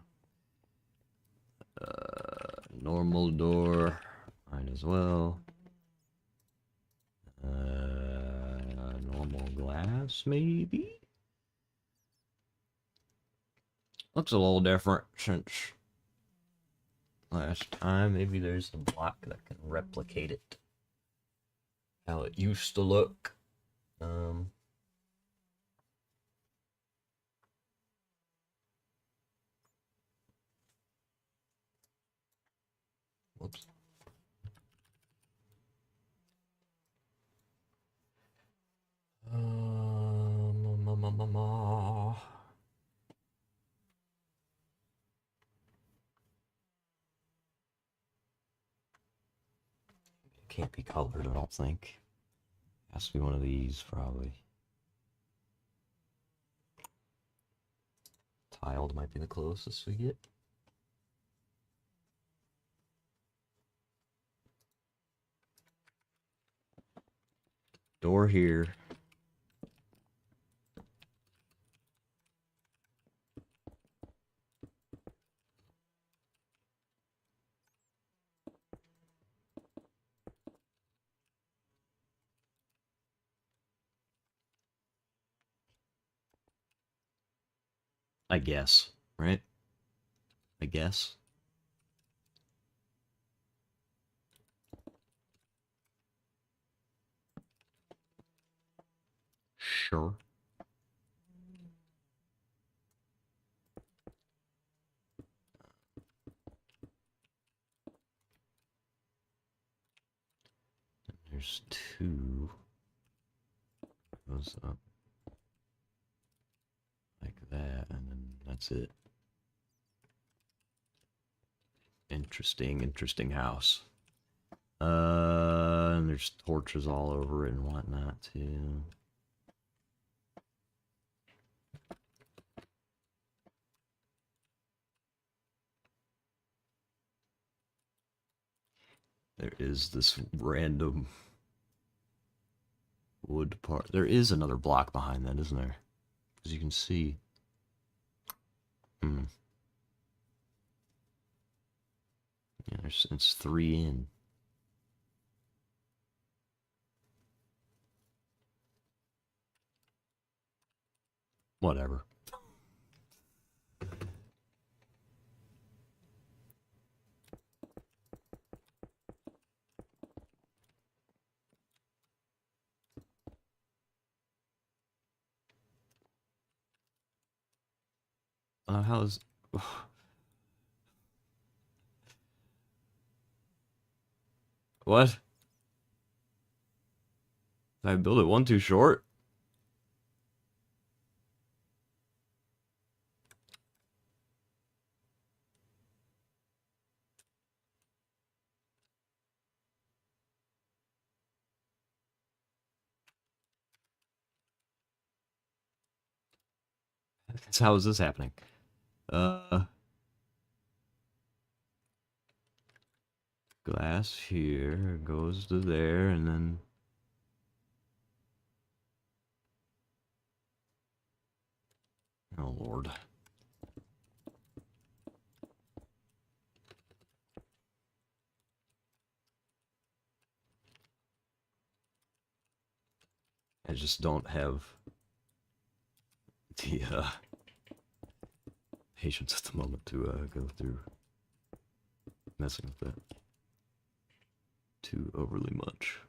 Normal door, might as well. Normal glass, maybe. Looks a little different since last time. Maybe there's a block that can replicate it. How it used to look. Whoops. Can't be colored, I don't think. Has to be one of these, probably. Tiled might be the closest we get. Door here. I guess, right? I guess. Sure. There's two. Goes up like that, and then that's it. Interesting house. And there's torches all over it and whatnot too. There is this random wood part. There is another block behind that, isn't there? As you can see. Yeah, it's 3 in. Whatever. How's... What? Did I build it one too short? How is this happening? Glass here goes to there, and then... Oh, Lord. I just don't have the patience at the moment to go through messing with that too overly much.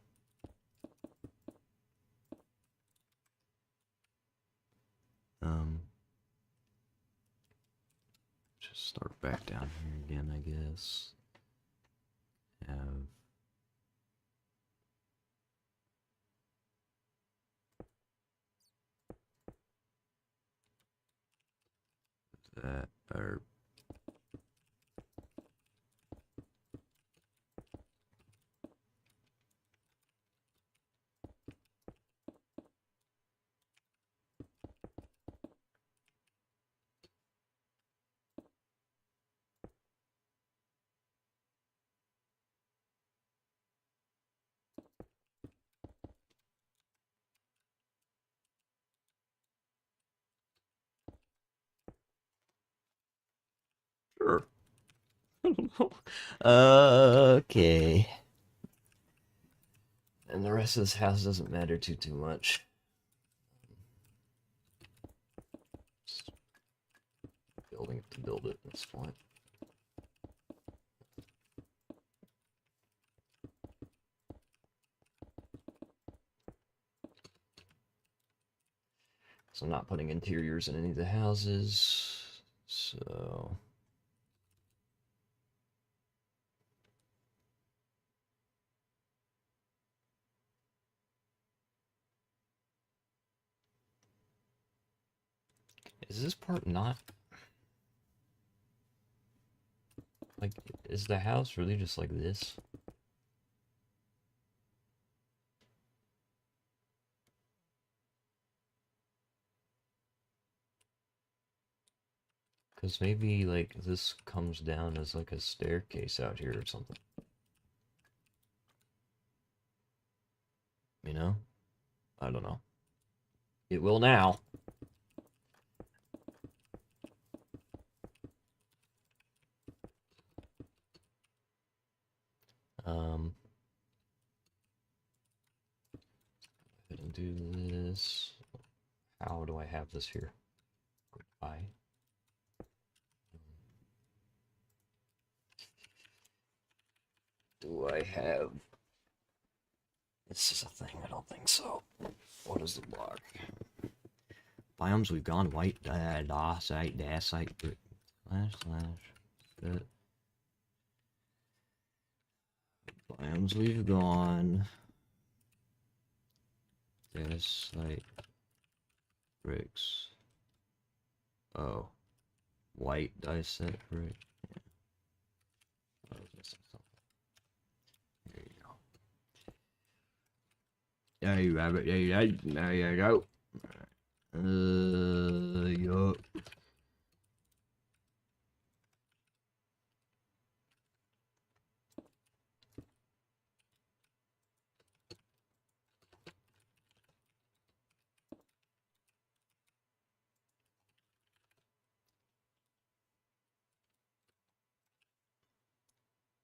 Start back down here again, I guess. Have that, or sure. I don't know. Okay. And the rest of this house doesn't matter too much. Just building it to build it at this point. So I'm not putting interiors in any of the houses. So is this part not like, is the house really just like this? Because maybe like this comes down as like a staircase out here or something. You know? I don't know. It will now. Go ahead and do this. How do I have this here? Goodbye. Do I have... This is a thing, I don't think so. What is the block? Biomes we've gone white, dacite, brick, // biomes we've gone dacite, bricks. Oh, white dacite brick. Yeah. I was missing something. There you go. There you have it. There you go. Yup.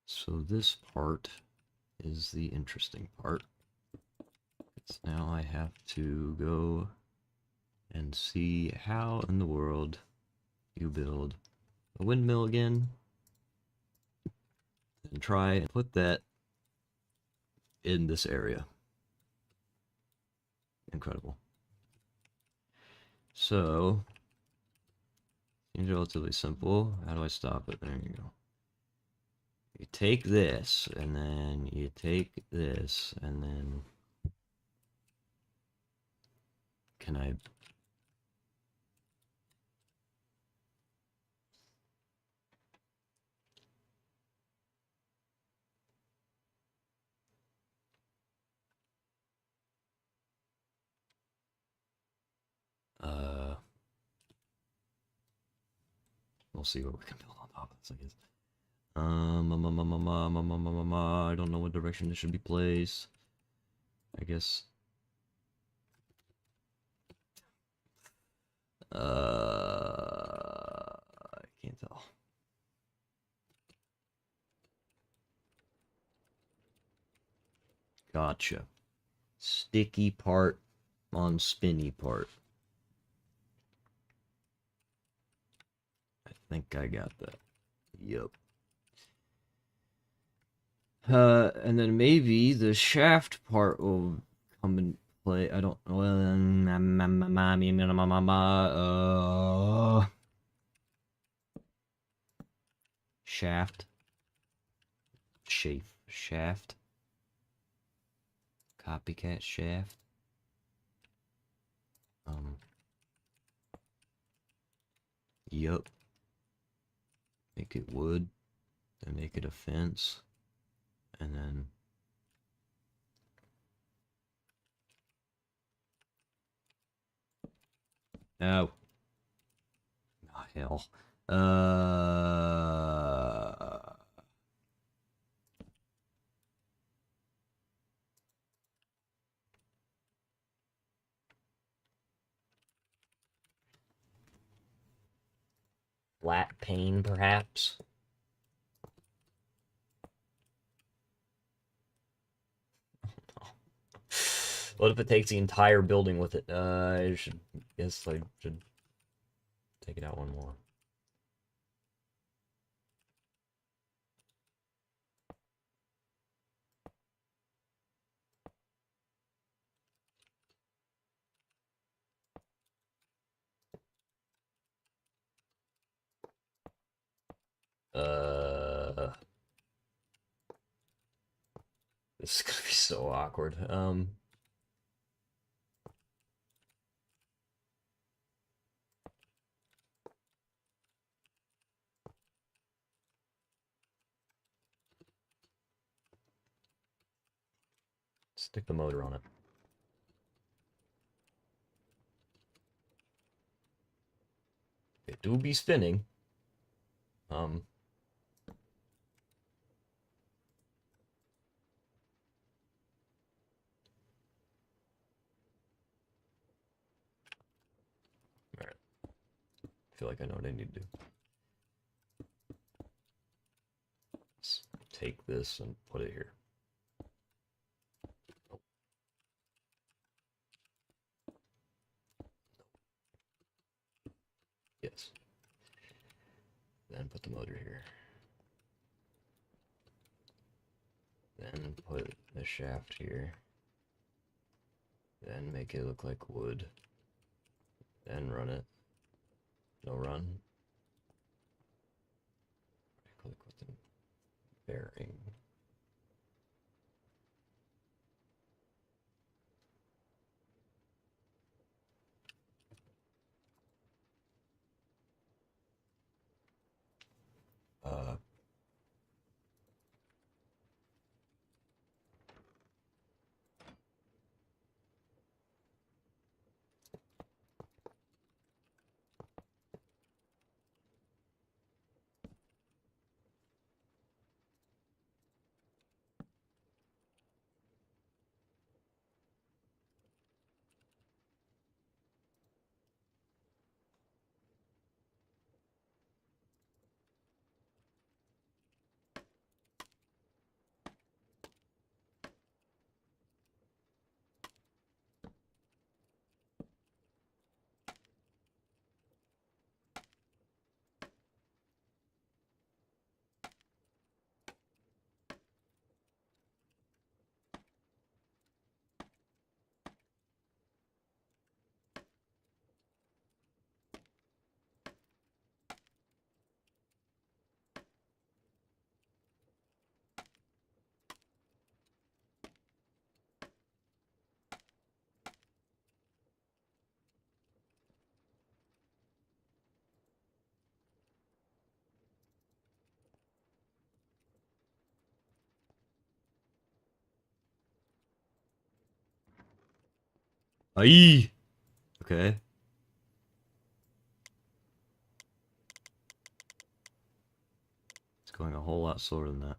So this part is the interesting part. It's now I have to go and see how in the world you build a windmill again, and try and put that in this area. Incredible. So, seems relatively simple. How do I stop it? There you go. You take this, and then you take this, and then... Can I... We'll see what we can build on top of this, I guess. I don't know what direction this should be placed. I guess. I can't tell. Gotcha. Sticky part on spinny part. I think I got that. Yep. And then maybe the shaft part will come in play. I don't know. shaft. Shaft. Copycat shaft. Yup. Make it wood. Then make it a fence. And then... No. Oh, hell. Flat pane, perhaps? What if it takes the entire building with it? I should... Guess I should take it out one more. This is gonna be so awkward. Stick the motor on it. It do be spinning. Alright. I feel like I know what I need to do. Let's take this and put it here. Oh. Yes. Then put the motor here. Then put the shaft here. Then make it look like wood. Then run it. No run. Click with the bearing. Aye. Okay. It's going a whole lot slower than that.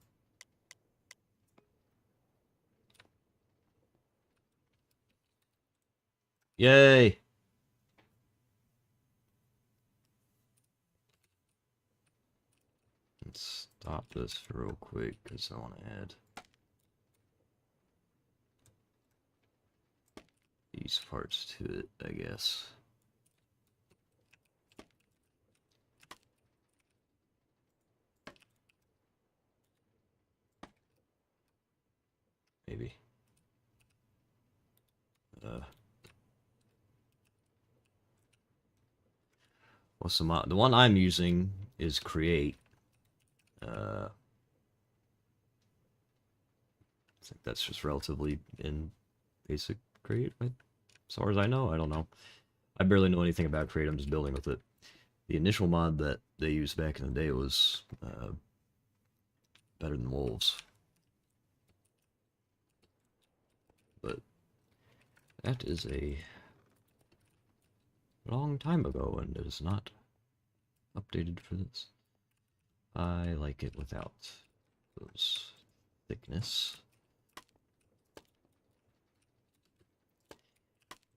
Yay! Let's stop this real quick because I want to add these parts to it, I guess. Maybe. What's the one I'm using is create, I think that's just relatively in basic Create, as far as I know. I don't know. I barely know anything about Create. I'm just building with it. The initial mod that they used back in the day was better than Wolves. But that is a long time ago, and it is not updated for this. I like it without those thickness.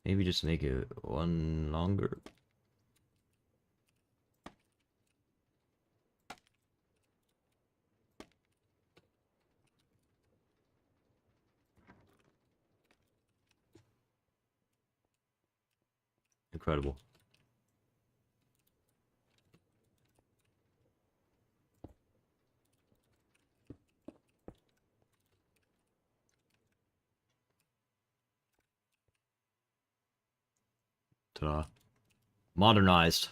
Maybe just make it one longer. Incredible. Ta-da. Modernized.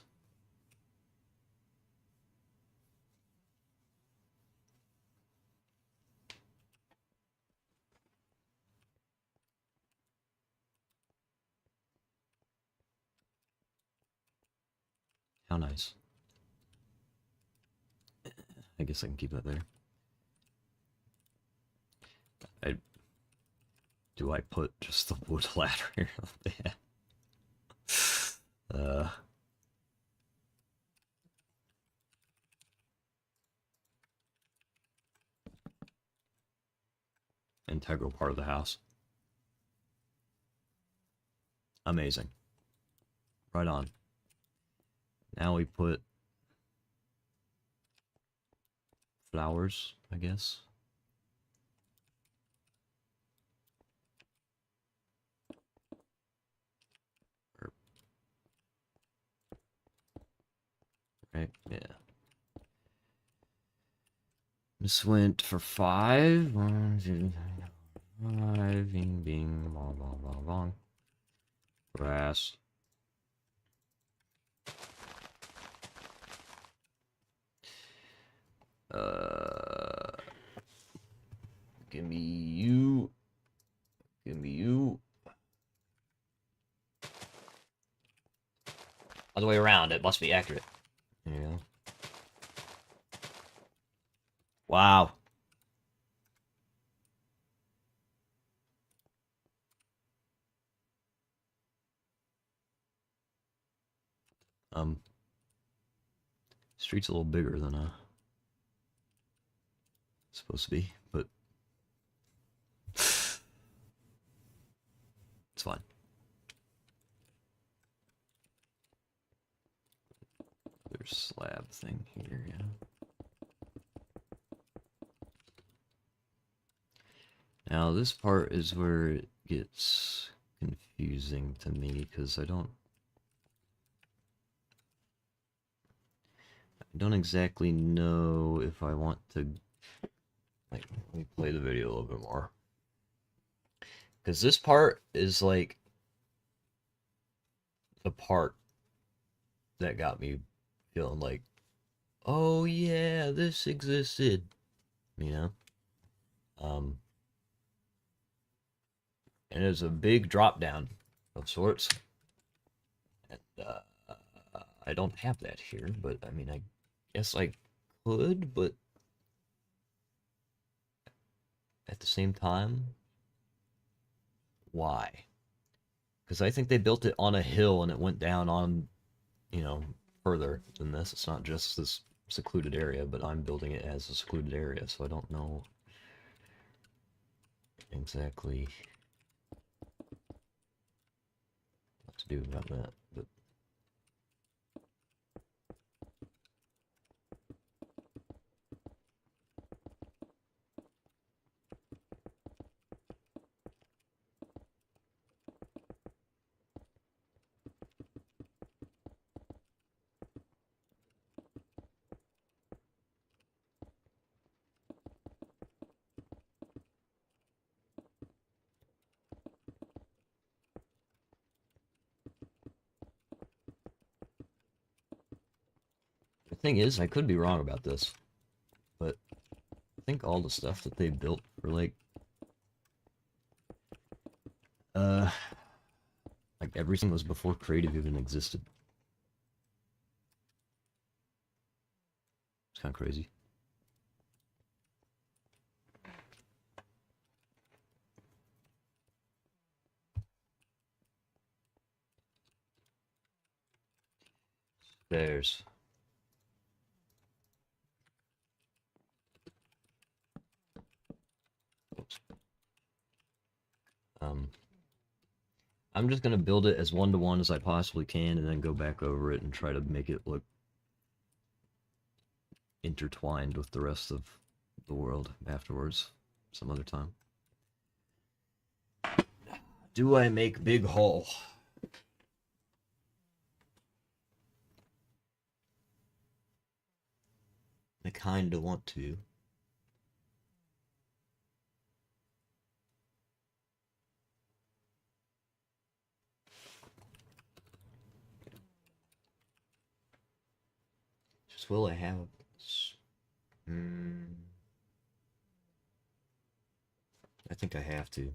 How nice. I guess I can keep that there. Do I put just the wood ladder here? uh, Integral part of the house. Amazing. Right on. Now we put flowers, I guess. Right, yeah. This went for 5. 1, 2, 3, 4, 5. Bing, bing, bong, bong, bong, bong. Grass. Give me you. Give me you. Other way around, it must be accurate. There you go. Wow. Street's a little bigger than it's supposed to be, but it's fine. There's slab thing here, yeah. Now this part is where it gets confusing to me because I don't exactly know if I want to, like, let me play the video a little bit more. Because this part is like the part that got me feeling like, oh yeah, this existed, you know? And it was a big drop down of sorts. And I don't have that here, but I mean, I guess I could, but at the same time, why? Because I think they built it on a hill and it went down on, you know, further than this. It's not just this secluded area, but I'm building it as a secluded area, so I don't know exactly what to do about that. But the thing is, I could be wrong about this, but think all the stuff that they built for like everything was before creative even existed. It's kind of crazy. There's. Oops. I'm just gonna build it as one-to-one as I possibly can and then go back over it and try to make it look intertwined with the rest of the world afterwards, some other time. Do I make big hole? I kinda want to. Just will I have this? I think I have to.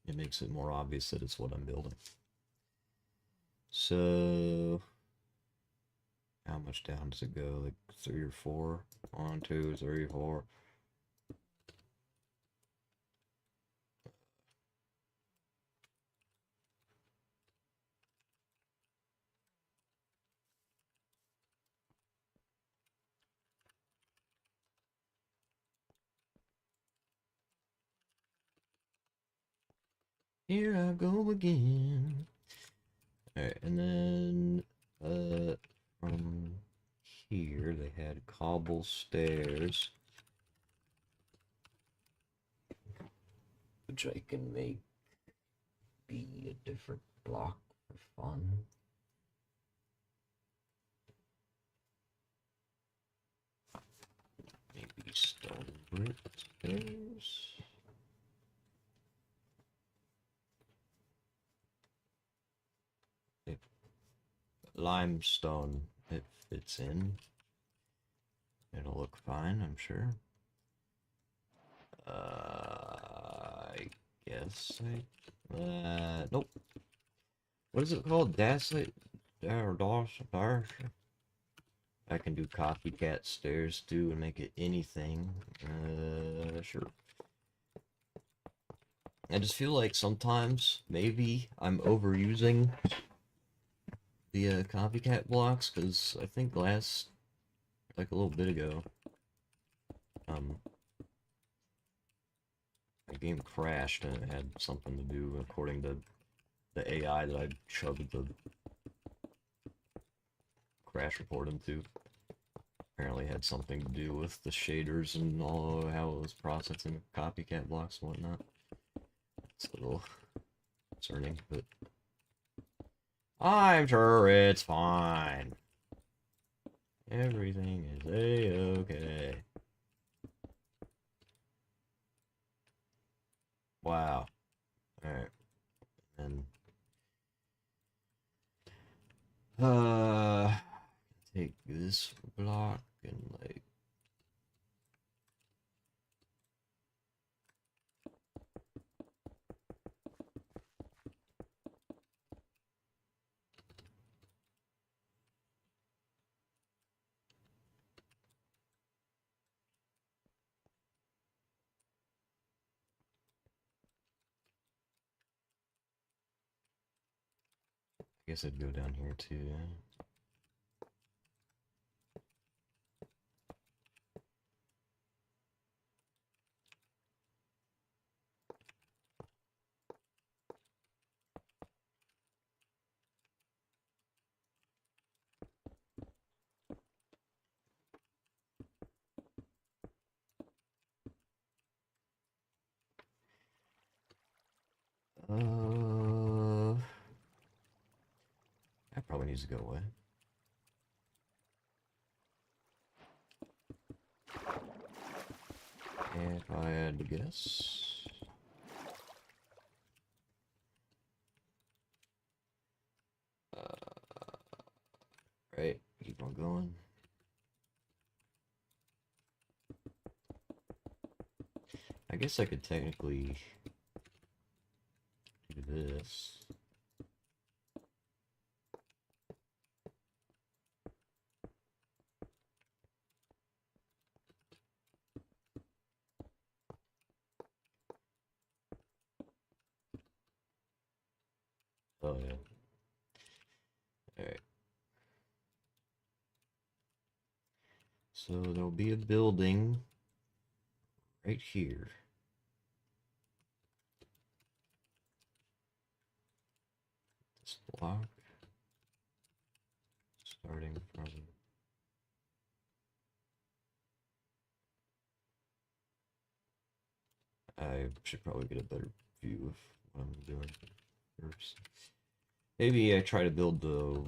It makes it more obvious that it's what I'm building. So, how much down does it go? Like 3 or 4? 1, 2, 3, 4. Here I go again. Alright, and then from here they had cobble stairs, which I can make be a different block for fun. Maybe stone brick stairs. If limestone, it fits in. It'll look fine, I'm sure. I guess nope. What is it called? Daslight? I can do copycat stairs too and make it anything. Sure. I just feel like sometimes maybe I'm overusing the copycat blocks, because I think last, like a little bit ago, the game crashed and it had something to do, according to the AI that I shoved the crash report into. Apparently had something to do with the shaders and all how it was processing copycat blocks and whatnot. It's a little concerning, but I'm sure it's fine. Everything is a-okay. Wow. Alright. And take this block and like I guess I'd go down here too. That probably needs to go away. If I had to guess. Right, keep on going. I guess I could technically do this. Oh yeah. Alright. So there'll be a building right here. This block. Starting from... I should probably get a better view of what I'm doing first. Maybe I try to build the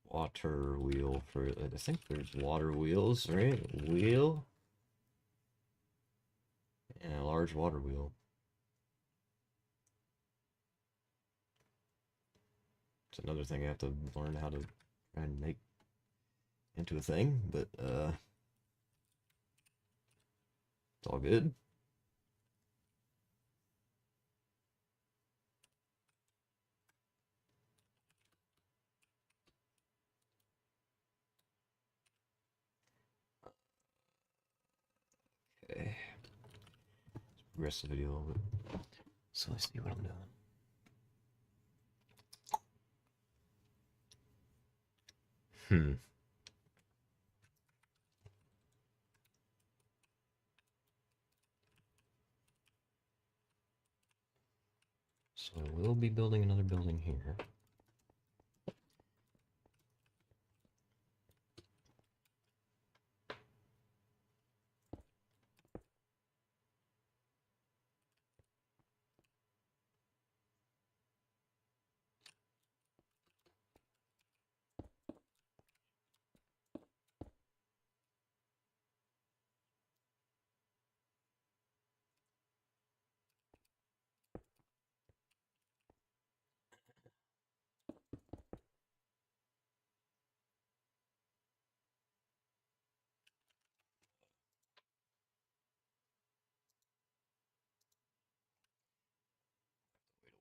water wheel for... I think there's water wheels, right? Wheel? Yeah, a large water wheel. It's another thing I have to learn how to try and make into a thing, but it's all good. Okay. Let's progress the video a little bit. So I see what I'm doing. Hmm. So we'll be building another building here.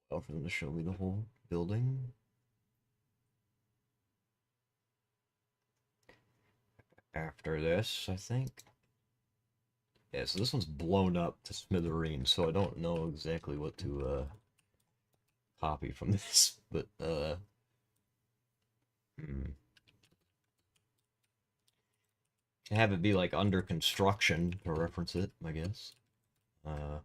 Wait for them to show me the whole building. After this, I think. Yeah, so this one's blown up to smithereens, so I don't know exactly what to copy from this, but have it be like under construction to reference it, I guess. Uh,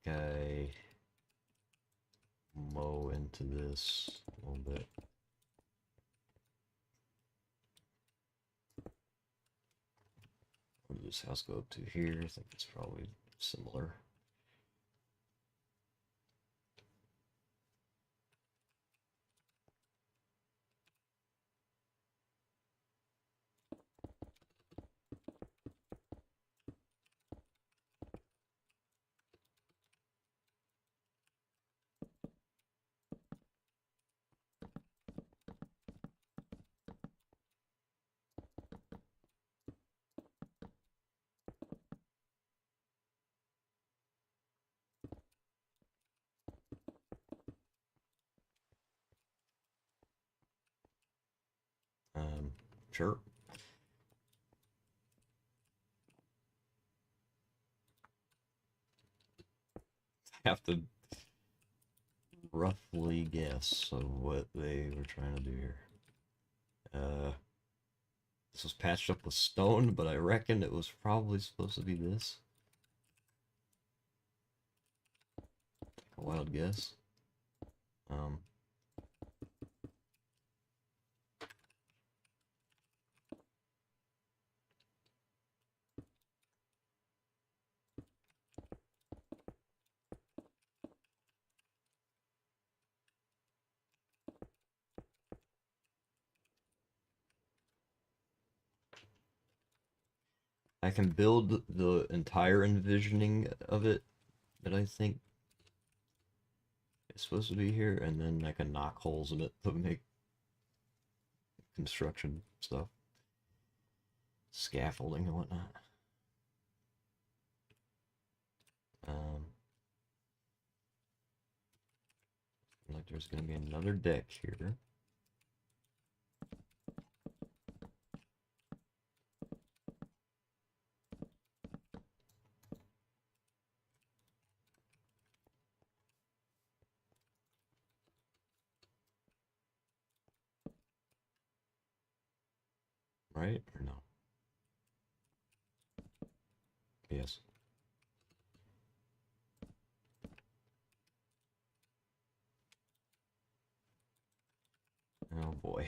okay, mow into this a little bit. Where does this house go up to here? I think it's probably similar. Sure. Have to roughly guess of what they were trying to do here. This was patched up with stone, but I reckon it was probably supposed to be this. Take a wild guess. I can build the entire envisioning of it that I think is supposed to be here, and then I can knock holes in it to make construction stuff, scaffolding and whatnot. Like there's gonna be another deck here. Right or no? Yes. Oh boy.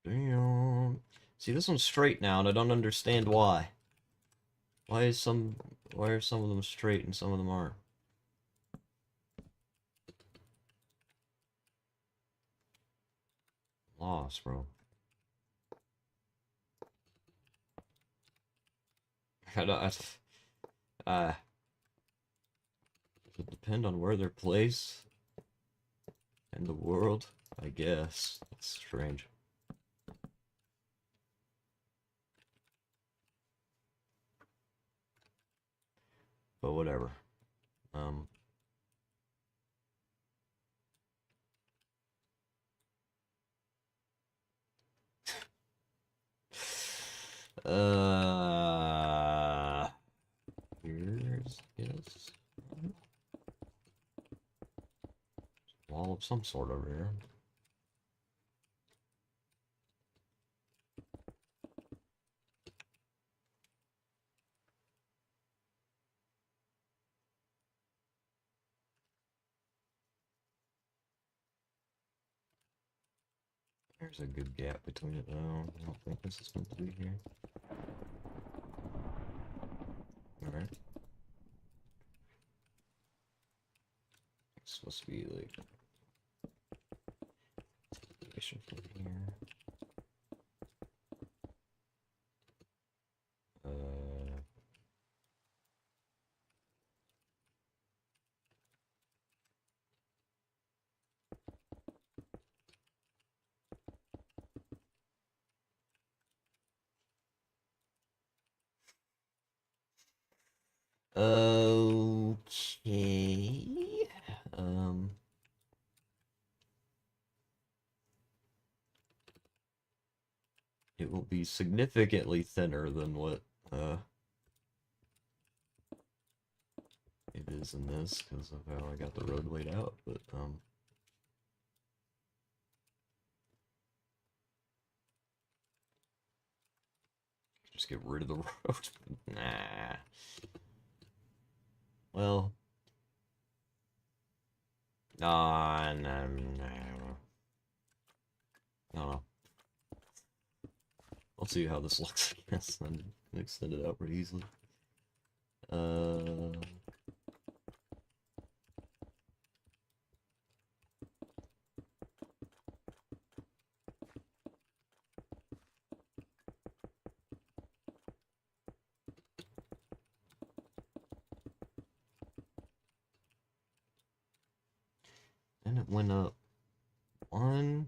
Damn. See, this one's straight now, and I don't understand why. Why are some of them straight and some of them aren't? Lost, bro. I don't, does it depend on where they're placed in the world? I guess. That's strange. But whatever. Here's, yes. Wall of some sort over here. There's a good gap between it though. I don't think this is going to be here. Alright. It's supposed to be like from here. Okay. It will be significantly thinner than what it is in this because of how I got the road laid out, but just get rid of the road. Nah. Well, no, no, no. No. I'll see how this looks. Yes, I can extend it out pretty easily. And it went up one,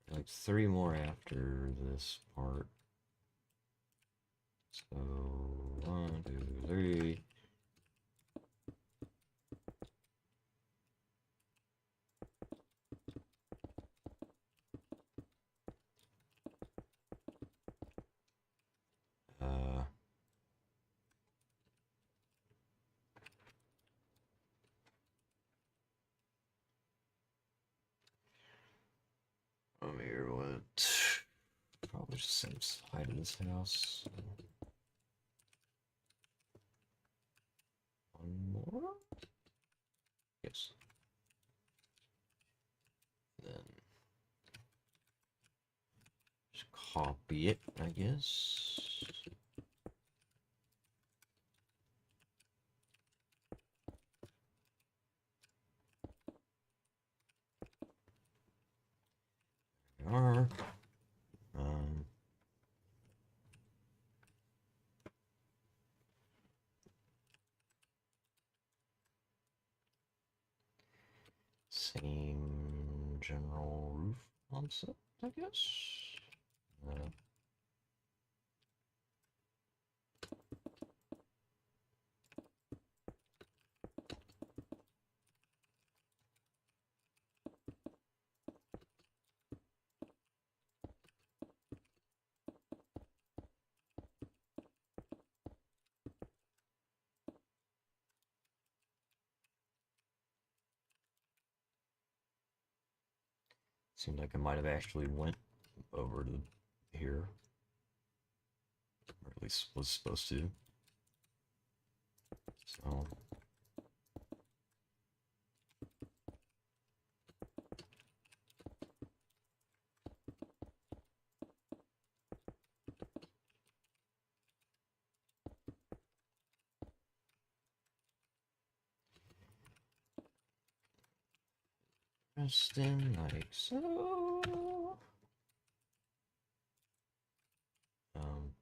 like 3 more after this part. So 1, 2, 3. Here, what? Probably just same side of this house. One more? Yes. Then just copy it, I guess. Same general roof concept, I guess. Seemed like I might have actually went over to here, or at least was supposed to. So just in like so. Um,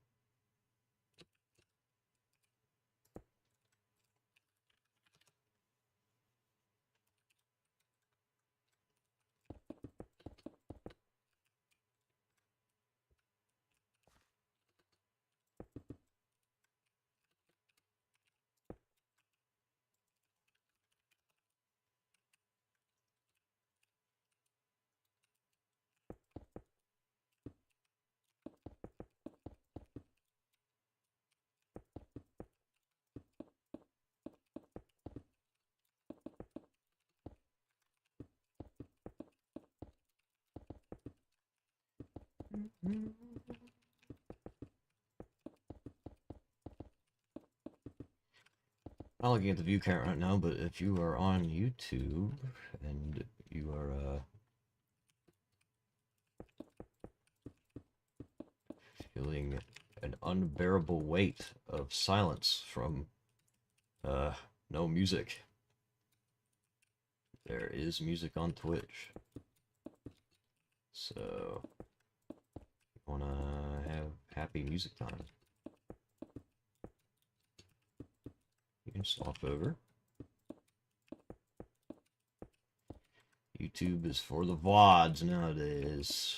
I'm looking at the view count right now, but if you are on YouTube and you are feeling an unbearable weight of silence from no music, there is music on Twitch. So, you wanna have happy music time, you can swap over. YouTube is for the VODs nowadays.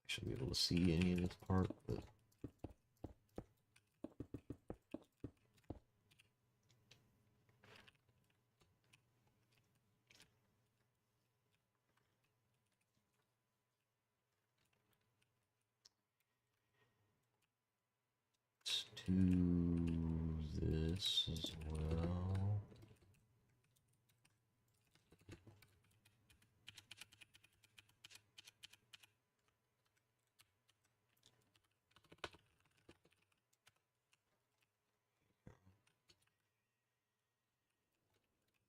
Should be able to see any of this part, but let's do this as well.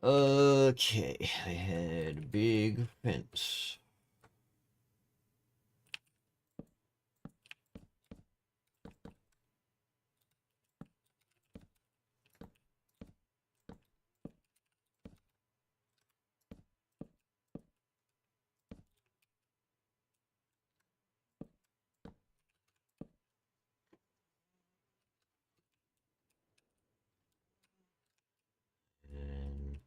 Okay, I had a big fence. And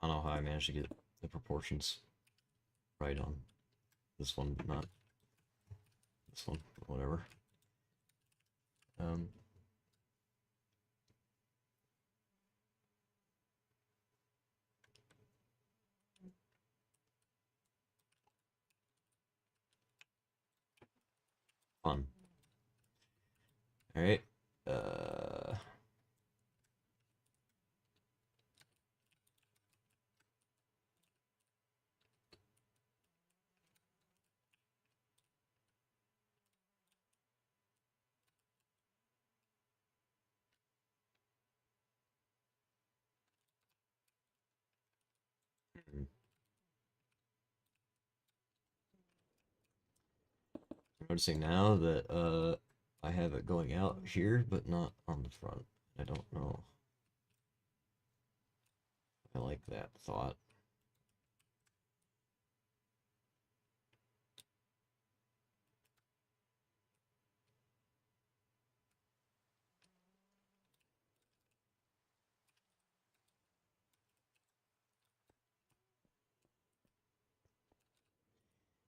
I don't know how I managed to get the proportions right on this one, but not this one, whatever. Fun. Alright. Uh... I'm noticing now that I have it going out here, but not on the front. I don't know. I like that thought.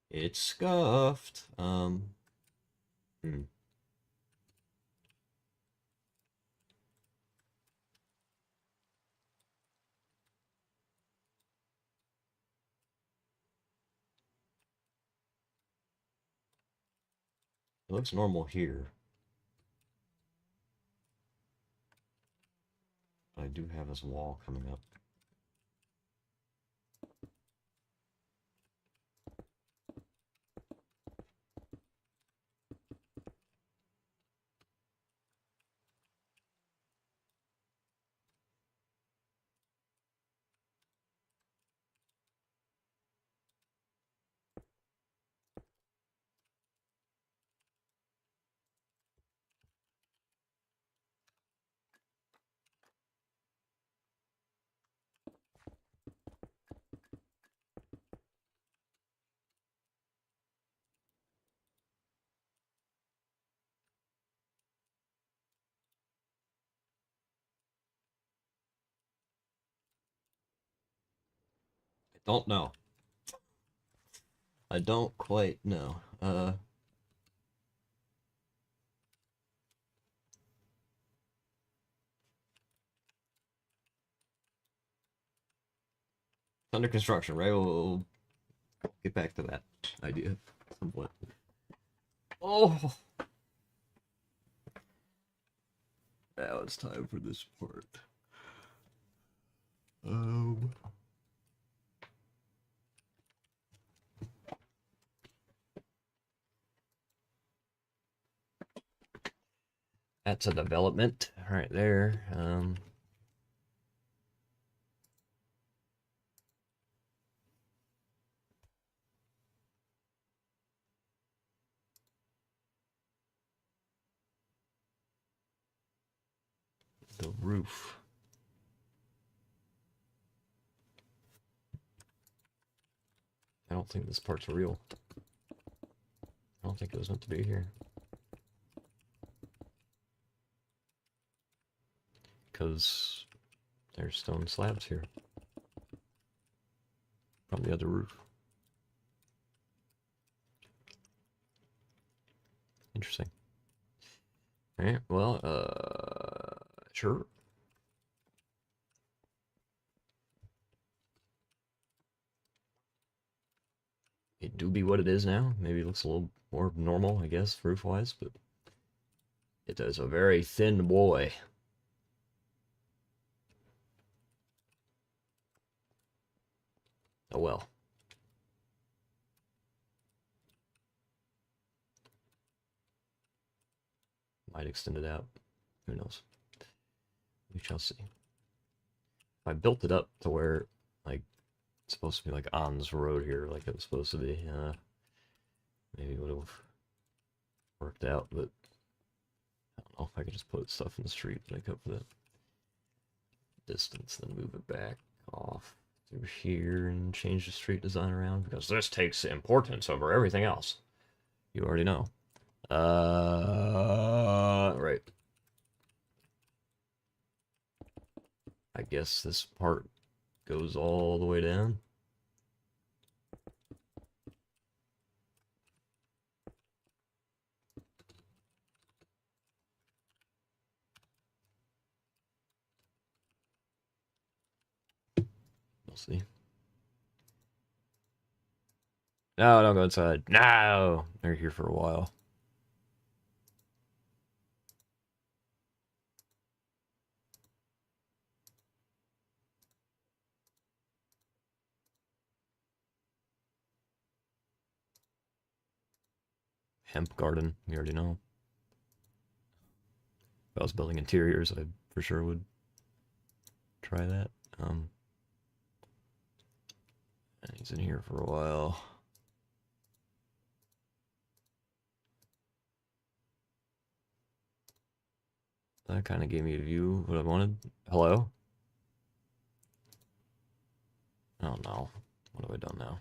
It's scuffed. Hmm. It looks normal here. I do have this wall coming up. I don't know. I don't quite know. Under construction, right? We'll get back to that idea somewhat. Oh, now it's time for this part. Um, that's a development right there. The roof. I don't think this part's real. I don't think it was meant to be here. Because there's stone slabs here. From the other roof. Interesting. Alright, well, sure. It do be what it is now. Maybe it looks a little more normal, I guess, roof-wise, but it is a very thin boy. Oh well. Might extend it out. Who knows? We shall see. If I built it up to where, like, it's supposed to be like on this road here, like it was supposed to be, maybe it would have worked out, but I don't know if I could just put stuff in the street to make up for that distance, then move it back off through here and change the street design around, because this takes importance over everything else. You already know. Right. I guess this part goes all the way down. We'll see. No, don't go inside. No! They're here for a while. Hemp garden, you already know. If I was building interiors, I for sure would try that. He's in here for a while. That kind of gave me a view of what I wanted. Hello? Oh no. What have I done now?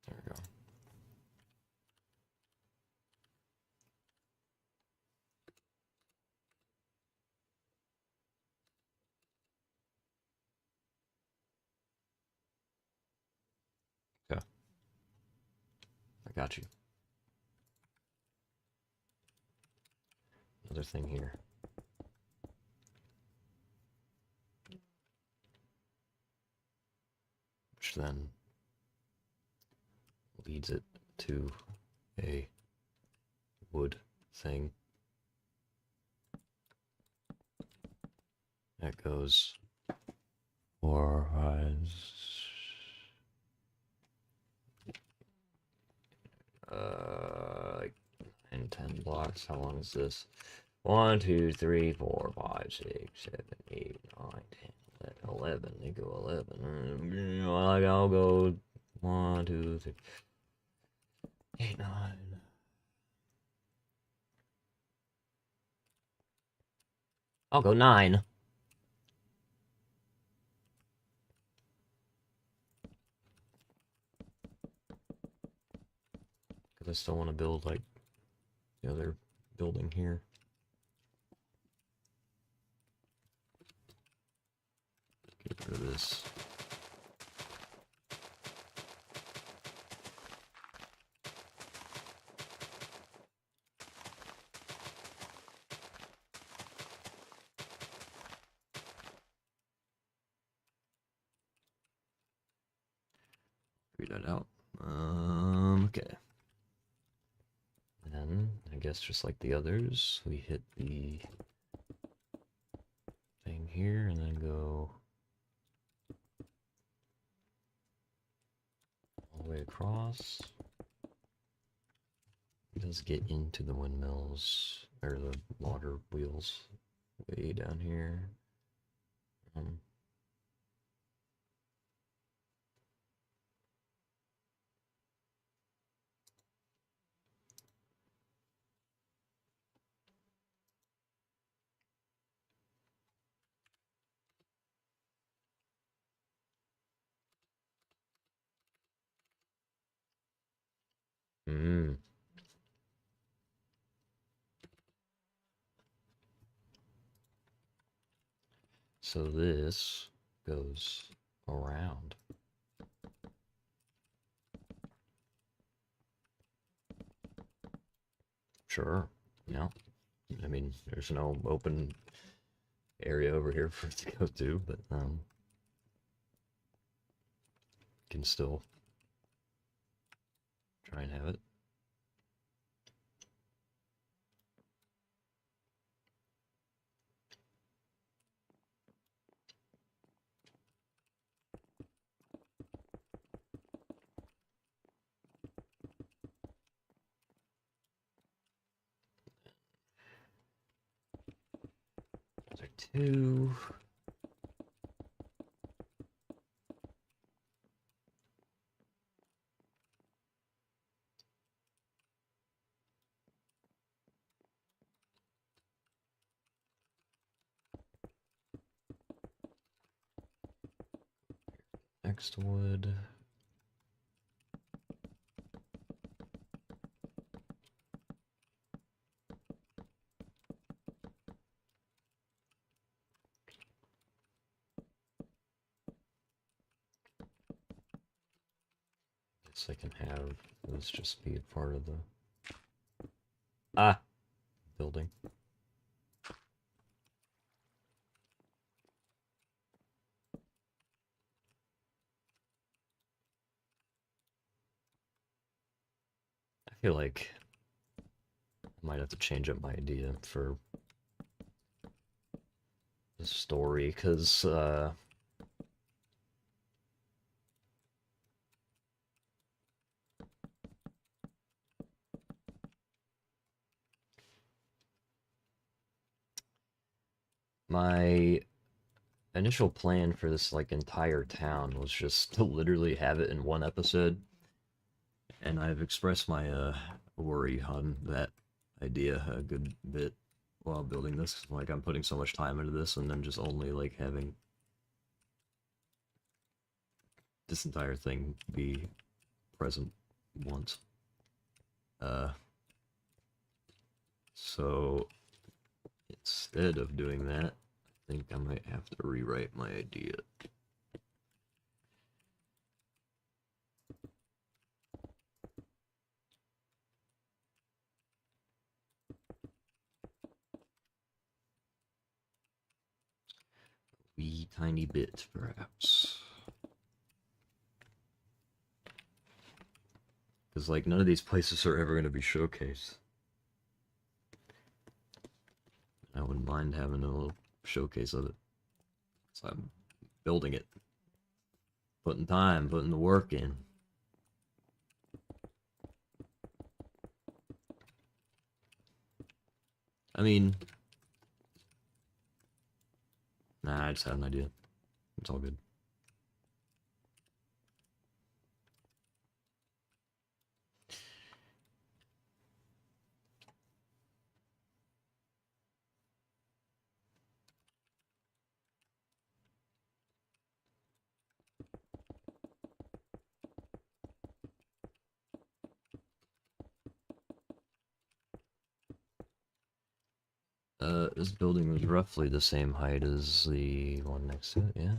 There we go. Okay. I got you. Another thing here. Which then leads it to a wood thing that goes 4, 5, like 9, 10 blocks. How long is this? 1, 2, 3, 4, 5, 6, 7, 8, 9, 10, 11. They go 11. I'll go 1, 2, 3, 8, 9. I'll go 9. Because I still want to build like the other building here. Get rid of this. Figure that out. Okay. Then, I guess just like the others, we hit the thing here and then go all the way across. It does get into the windmills, or the water wheels way down here. So this goes around. Sure. Yeah. I mean, there's no open area over here for it to go to, but can still try and have it. Those are 2. Next wood. Guess I can have this just be a part of the building. feel like I might have to change up my idea for the story, because, my initial plan for this, like, entire town was just to literally have it in one episode, and I've expressed my, worry on that idea a good bit while building this. Like, I'm putting so much time into this, and then just only, like, having this entire thing be present once. So instead of doing that, I think I might have to rewrite my idea. Wee tiny bit, perhaps. Because, like, none of these places are ever going to be showcased. I wouldn't mind having a little showcase of it. So I'm building it. Putting time, putting the work in. I mean... Nah, I just had an idea. It's all good. This building was roughly the same height as the one next to it, yeah?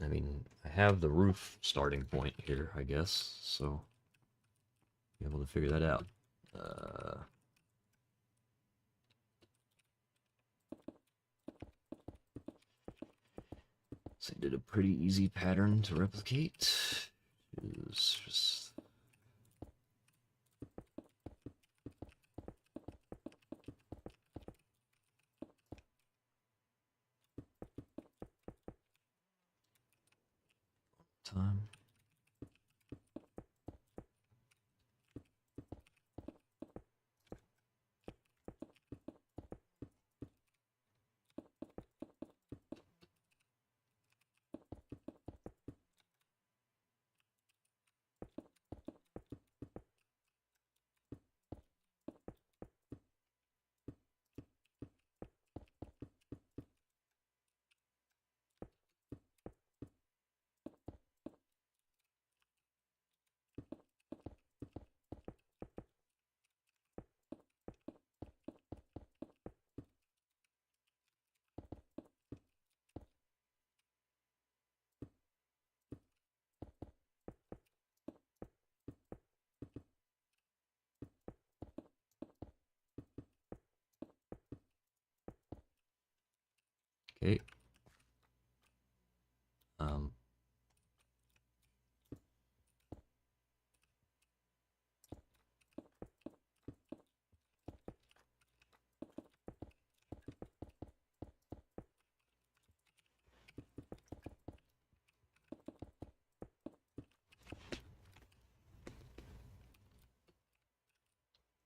I mean, I have the roof starting point here, I guess, so... be able to figure that out. So I did a pretty easy pattern to replicate. It's just... time. Okay. Um...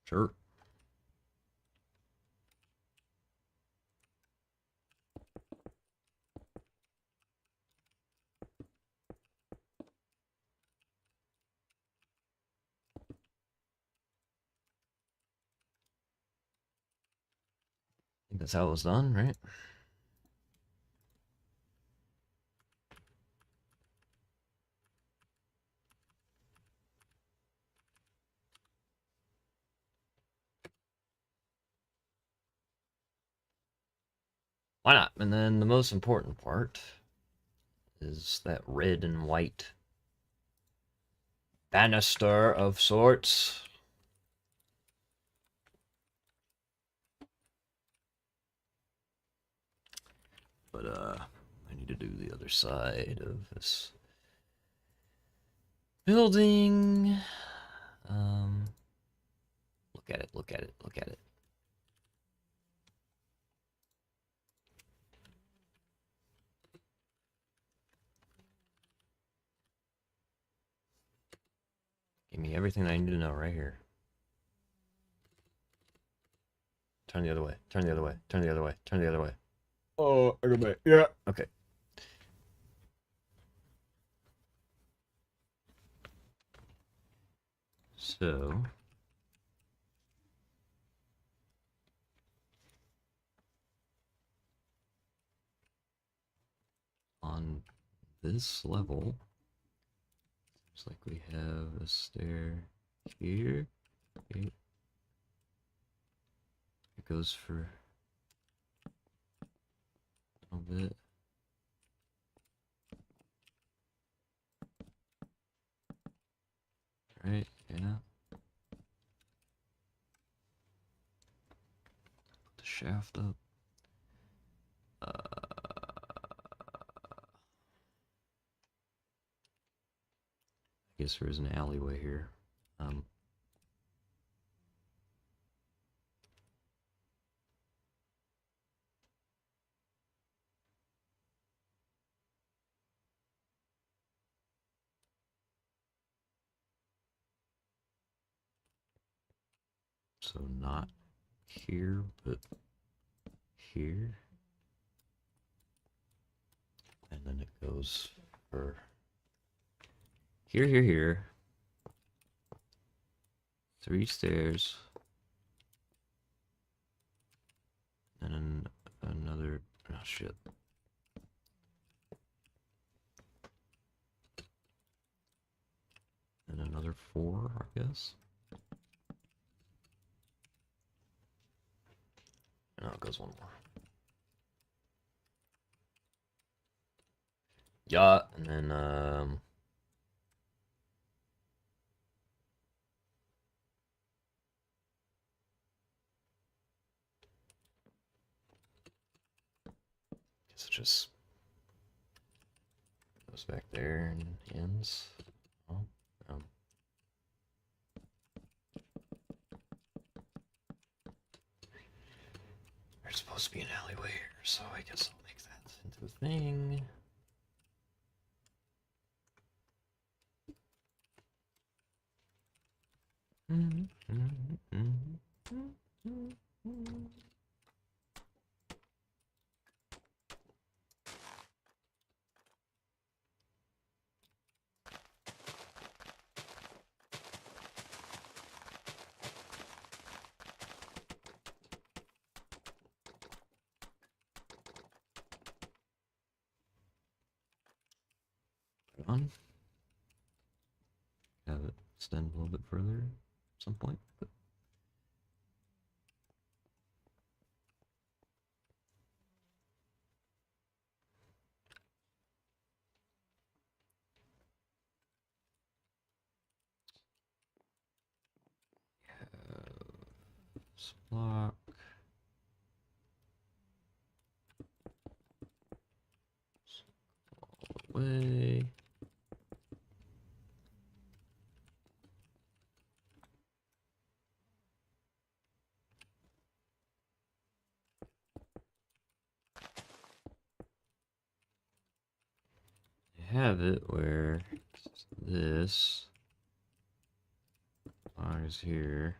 Sure. I think that's how it was done, right? Why not? And then the most important part is that red and white banister of sorts. But, I need to do the other side of this building. Look at it, look at it, look at it. Give me everything I need to know right here. Turn the other way, turn the other way, turn the other way, turn the other way. Oh, I go back. Yeah. Okay. So, on this level, looks like we have a stair here. Okay. It goes for a little bit. Right, yeah. Put the shaft up. I guess there is an alleyway here. So not here, but here. And then it goes for here, here, here. 3 stairs. And another, oh shit. And another 4, I guess. No, it goes one more. Yeah, and then guess it just goes back there and ends. Oh, there's supposed to be an alleyway here, so I guess I'll make that into a thing. On. Have it extend a little bit further at some point. But block. All the way. Have it where this is here.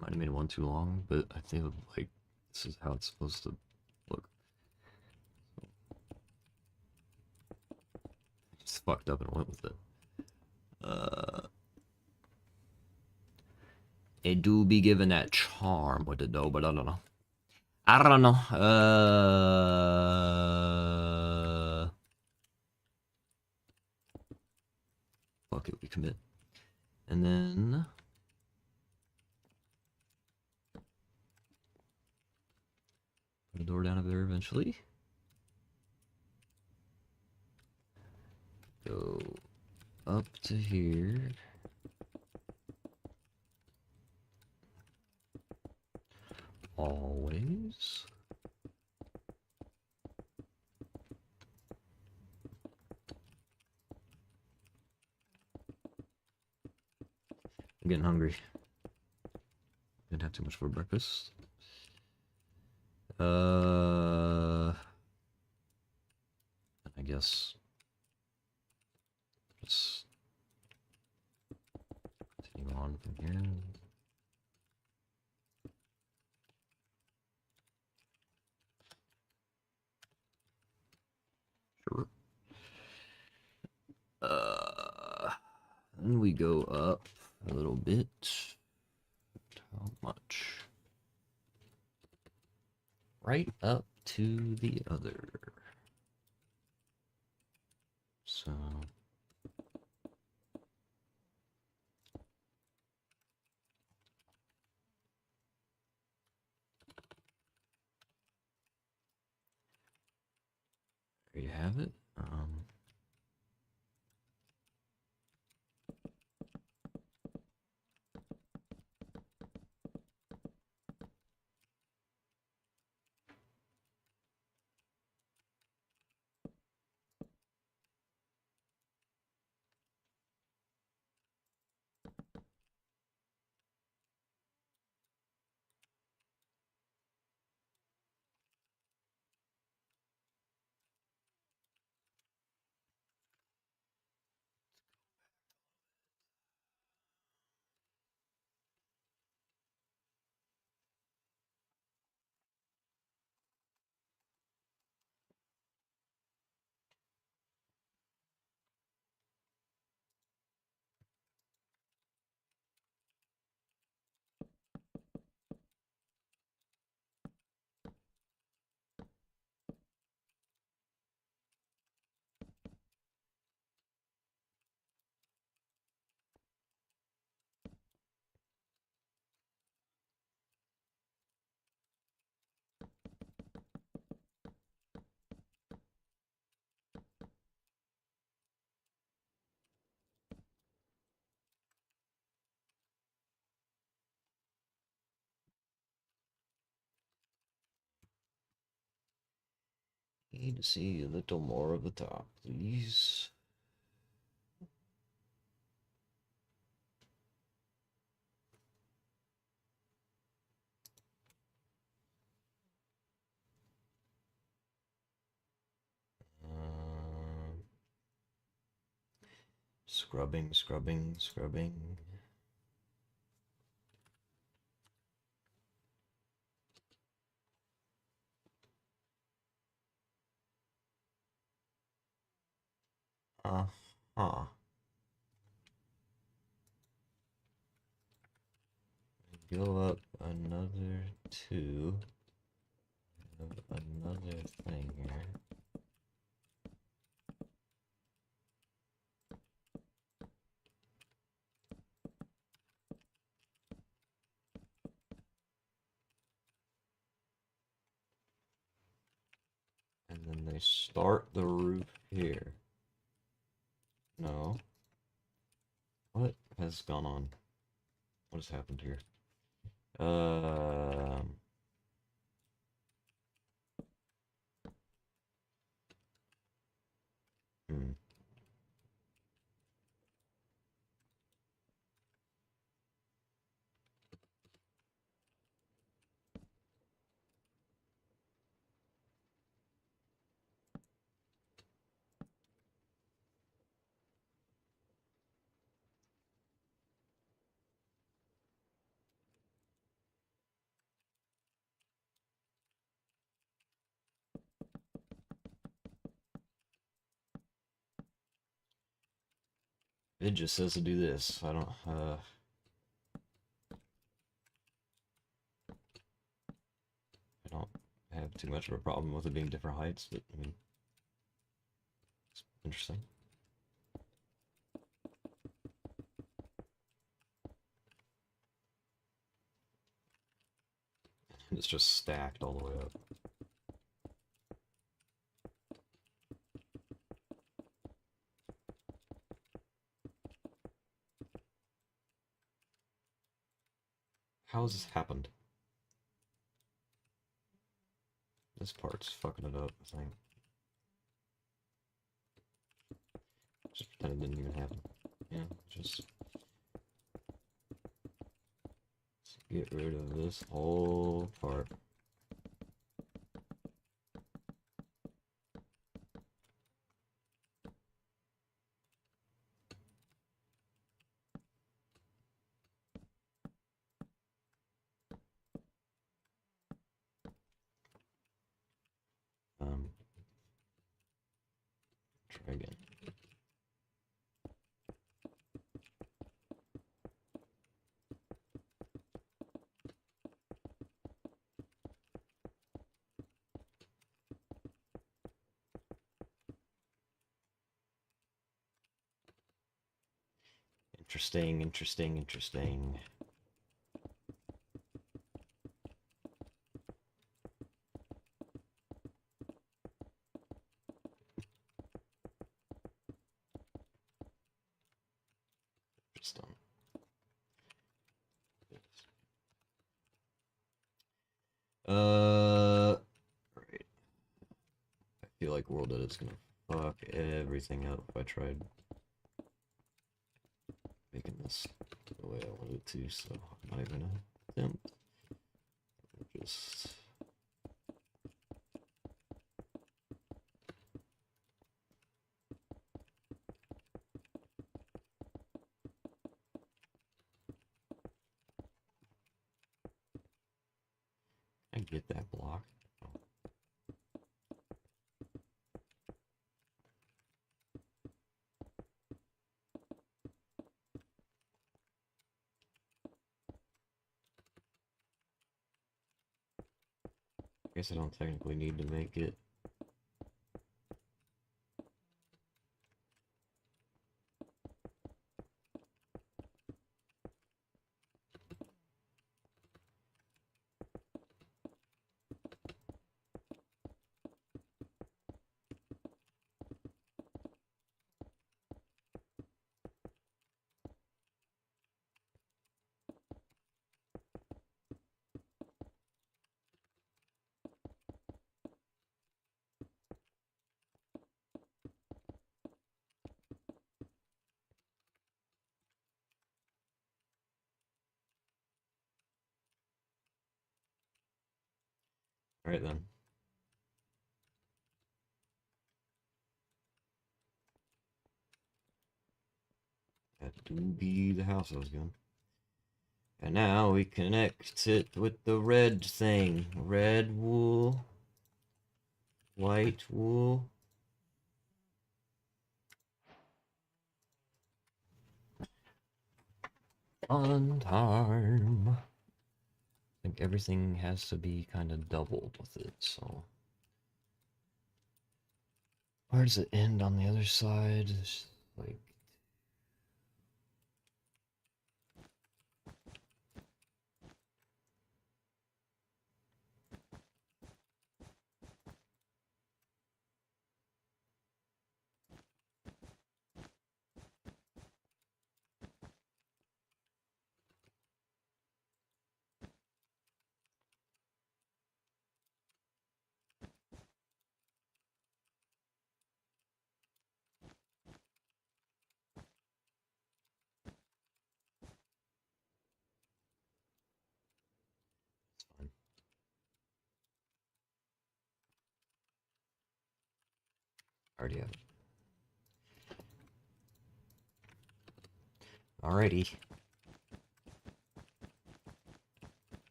Might have made one too long, but I think like this is how it's supposed to look. Just fucked up and went with it. It do be given that charm with it though, but I don't know. I don't know. Fuck it, we commit. And then put a door down over there eventually. Go up to here. Always. I'm getting hungry. Didn't have too much for breakfast. I guess just continue on from here. Sure. Then we go up a little bit. How much? Right up to the other. So there you have it. Need to see a little more of the top, please. Scrubbing, scrubbing, scrubbing. Uh-huh. Go up another 2. Have another thing here. And then they start the roof here. No. What has gone on? What has happened here? Hmm. It just says to do this. I don't have too much of a problem with it being different heights, but I mean, it's interesting. It's just stacked all the way up. How has this happened? This part's fucking it up, I think. Just pretend it didn't even happen. Yeah, just get rid of this whole part. Try again. Interesting, interesting, interesting. Just done. Right. I feel like World Edit's gonna fuck everything up if I tried making this the way I wanted it to, so I'm not even gonna attempt. Just I get that block. I guess I don't technically need to make it. Alright then. That do be the house I was going. And now we connect it with the red thing. Red wool. White wool. On time. I think everything has to be kind of doubled with it, so. Where does it end on the other side? It's like. It's fine. Already have it. Alrighty.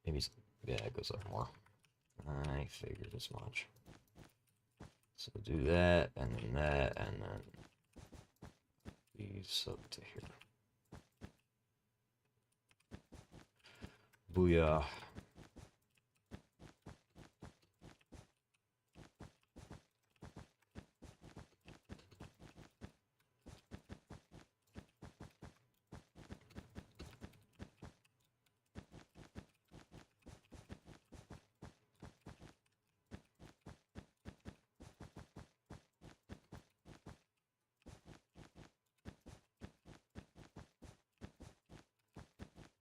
Maybe, yeah, it goes up more. I figured as much. So do that, and then these up to here. Booyah.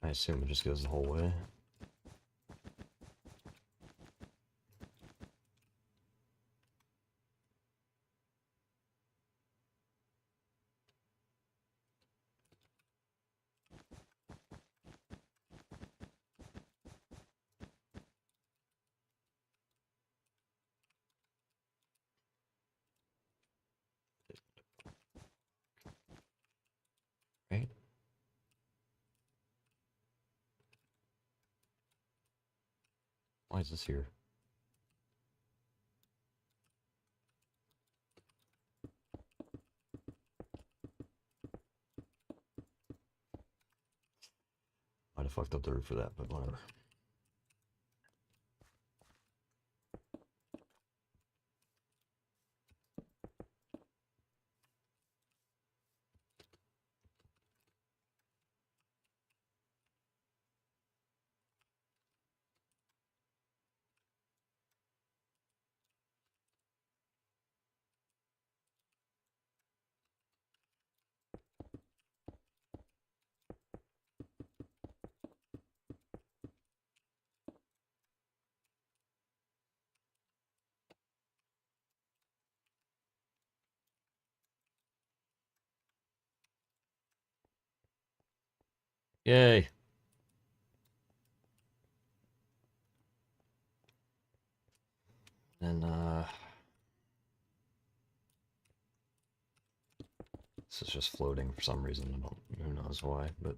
I assume it just goes the whole way. is this here? Might have fucked up the roof for that, but whatever. Yay! And, this is just floating for some reason. Who knows why, but...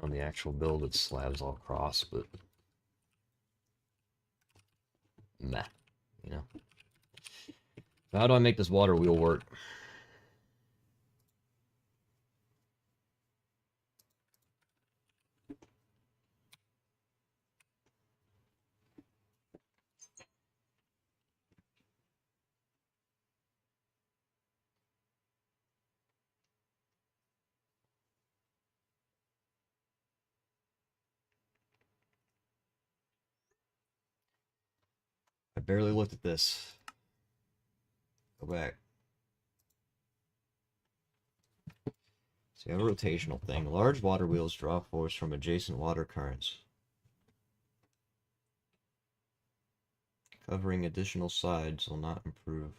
On the actual build, it's slabs all across, but meh, you know. So how do I make this water wheel work? I barely looked at this. Go back. So you have a rotational thing. Large water wheels draw force from adjacent water currents, covering additional sides will not improve.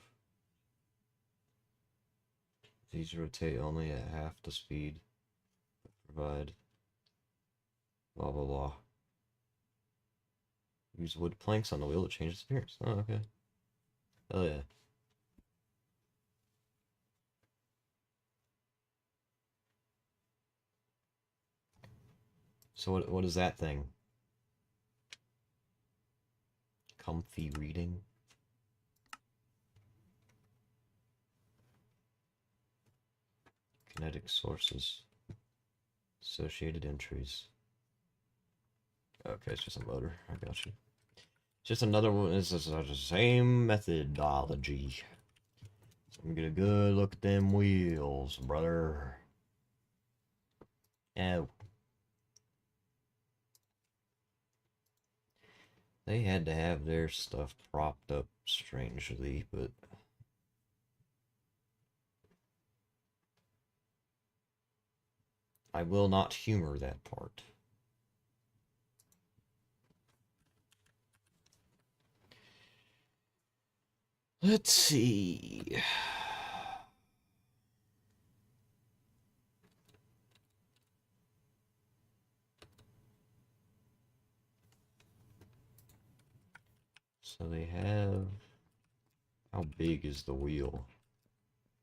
These rotate only at half the speed. Provide blah blah blah. Use wood planks on the wheel to change its appearance. Oh, okay. Hell yeah. So what is that thing? Comfy reading? Kinetic sources. Associated entries. Okay, it's just a motor. I got you. Just another one. It's the same methodology. So I'm gonna get a good look at them wheels, brother. Oh. They had to have their stuff propped up strangely, but... I will not humor that part. Let's see. So they have... How big is the wheel?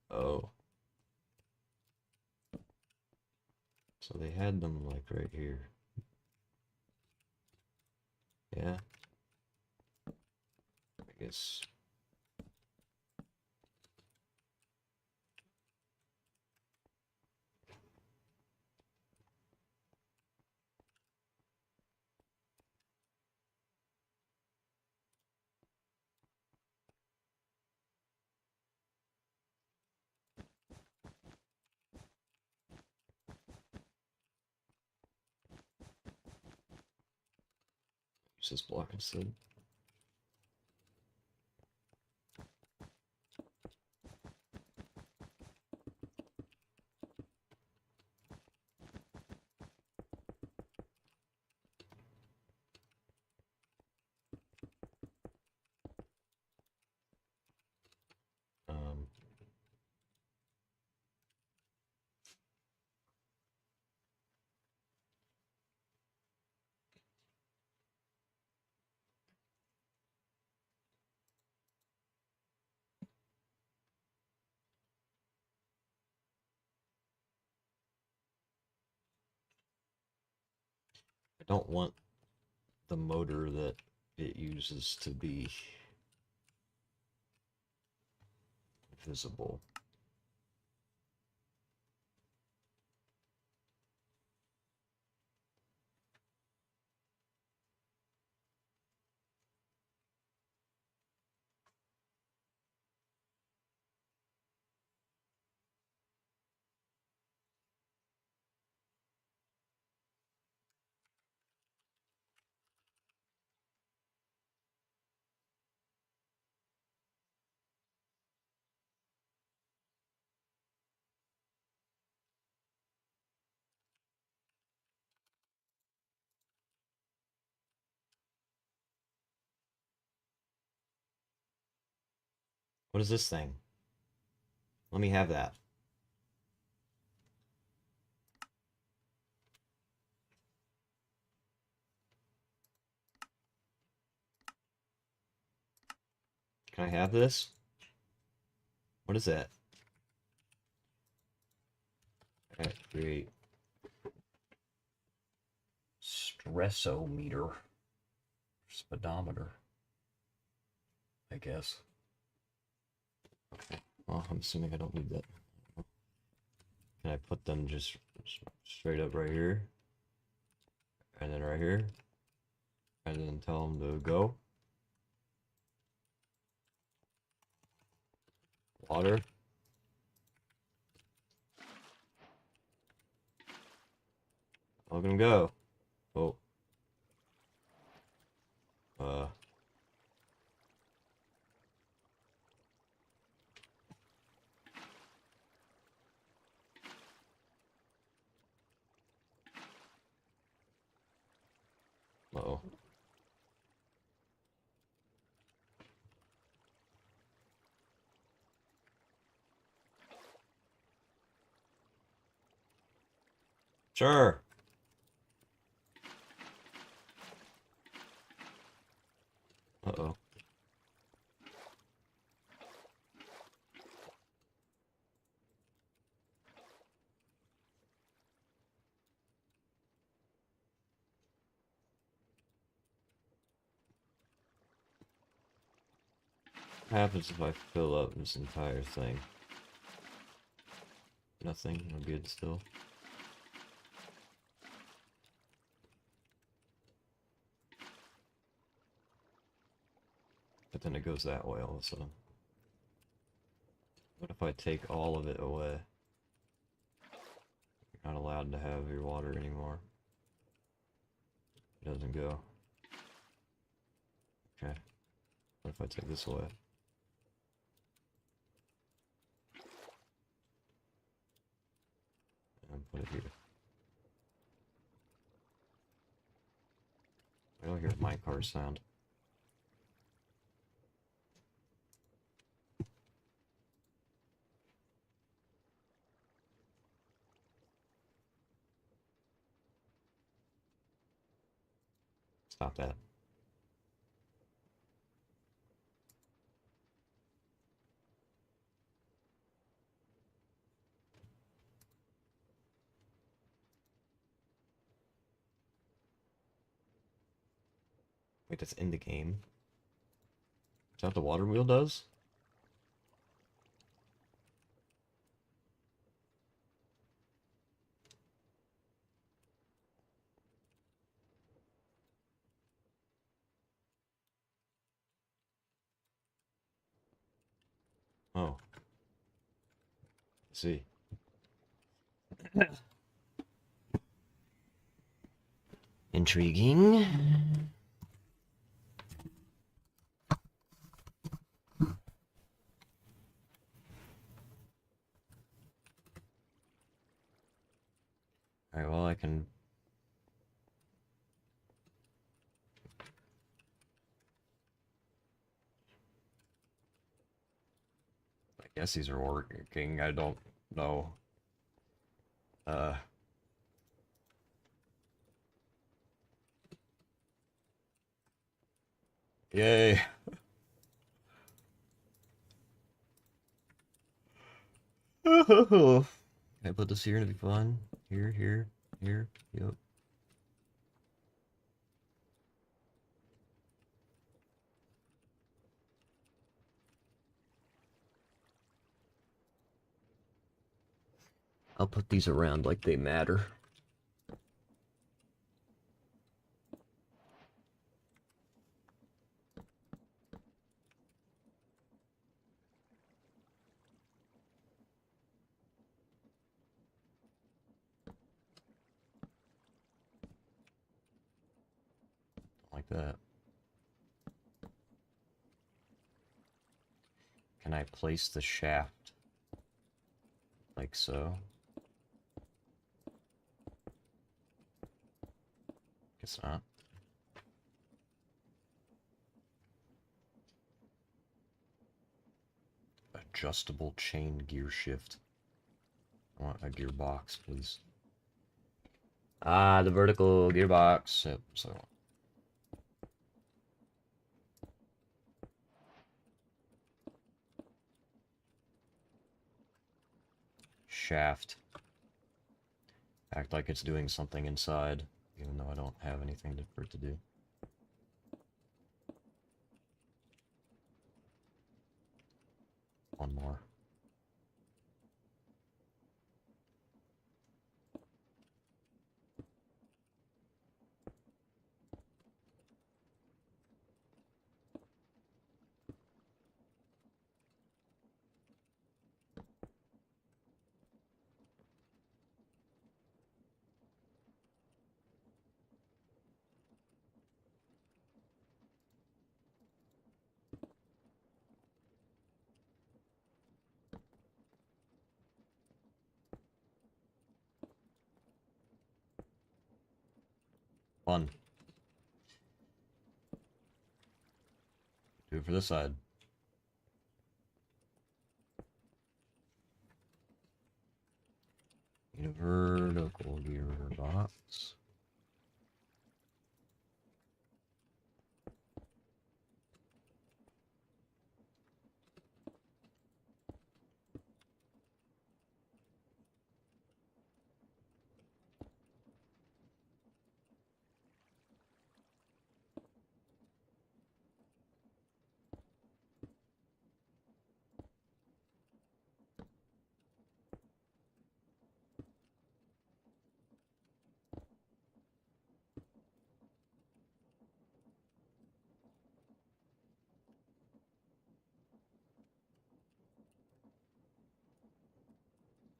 Oh. So they had them like right here. Yeah. I guess. Use this block instead. I don't want the motor that it uses to be visible. What is this thing? Let me have that. Can I have this? What is that? Alright, create stressometer. Speedometer, I guess. Okay. Well, I'm assuming I don't need that. Can I put them just straight up right here? And then right here? And then tell them to go? Water? Look at them go. Oh. Uh. Uh-oh. Sure. Uh-oh. What happens if I fill up this entire thing? Nothing. I'm good still. But then it goes that way all of a sudden. What if I take all of it away? You're not allowed to have your water anymore. It doesn't go. Okay. What if I take this away? And put it here. I don't hear my car sound. Stop that. Wait, that's in the game? Is that what the water wheel does? Oh. I see. Intriguing. Alright, well, I can... I guess these are working. I don't know. Yay. Can I put this here to be fun? Here, here, here. Yep. I'll put these around like they matter. Like that. Can I place the shaft like so? Guess not. Adjustable chain gear shift. I want a gearbox, please. Ah, the vertical gearbox. Yep, so. Shaft. Act like it's doing something inside, even though I don't have anything for it to do. One more. One. Do it for this side. Need a vertical gearbox.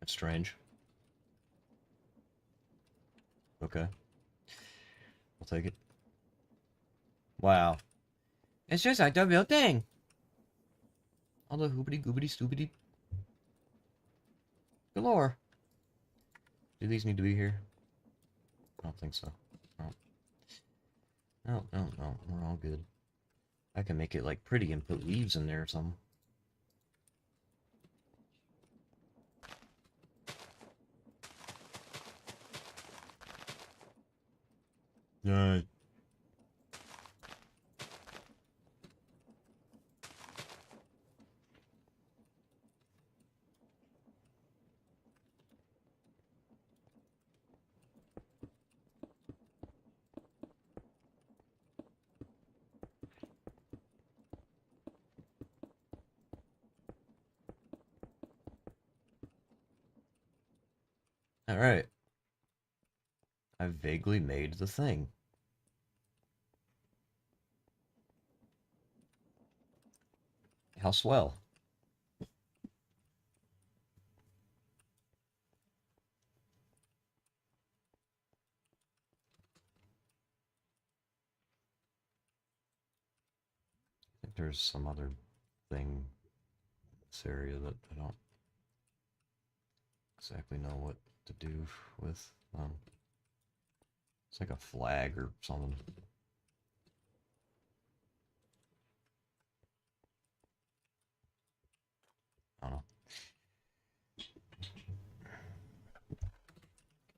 That's strange. Okay. I'll take it. Wow. It's just like the real thing. All the hoobity goobity stoopity galore. Do these need to be here? I don't think so. No. No, no, no. We're all good. I can make it like pretty and put leaves in there or something. Yeah. Alright. I've vaguely made the thing. How swell. I think there's some other thing in this area that I don't exactly know what to do with. It's like a flag or something. I don't know.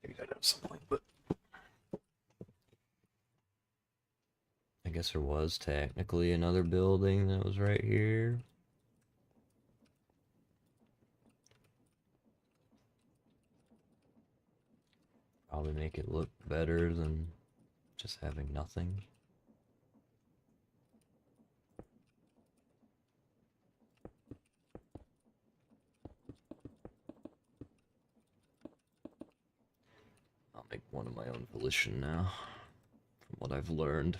Maybe that at some point, but I guess there was technically another building that was right here. Probably make it look better than just having nothing. make one of my own volition now, from what I've learned.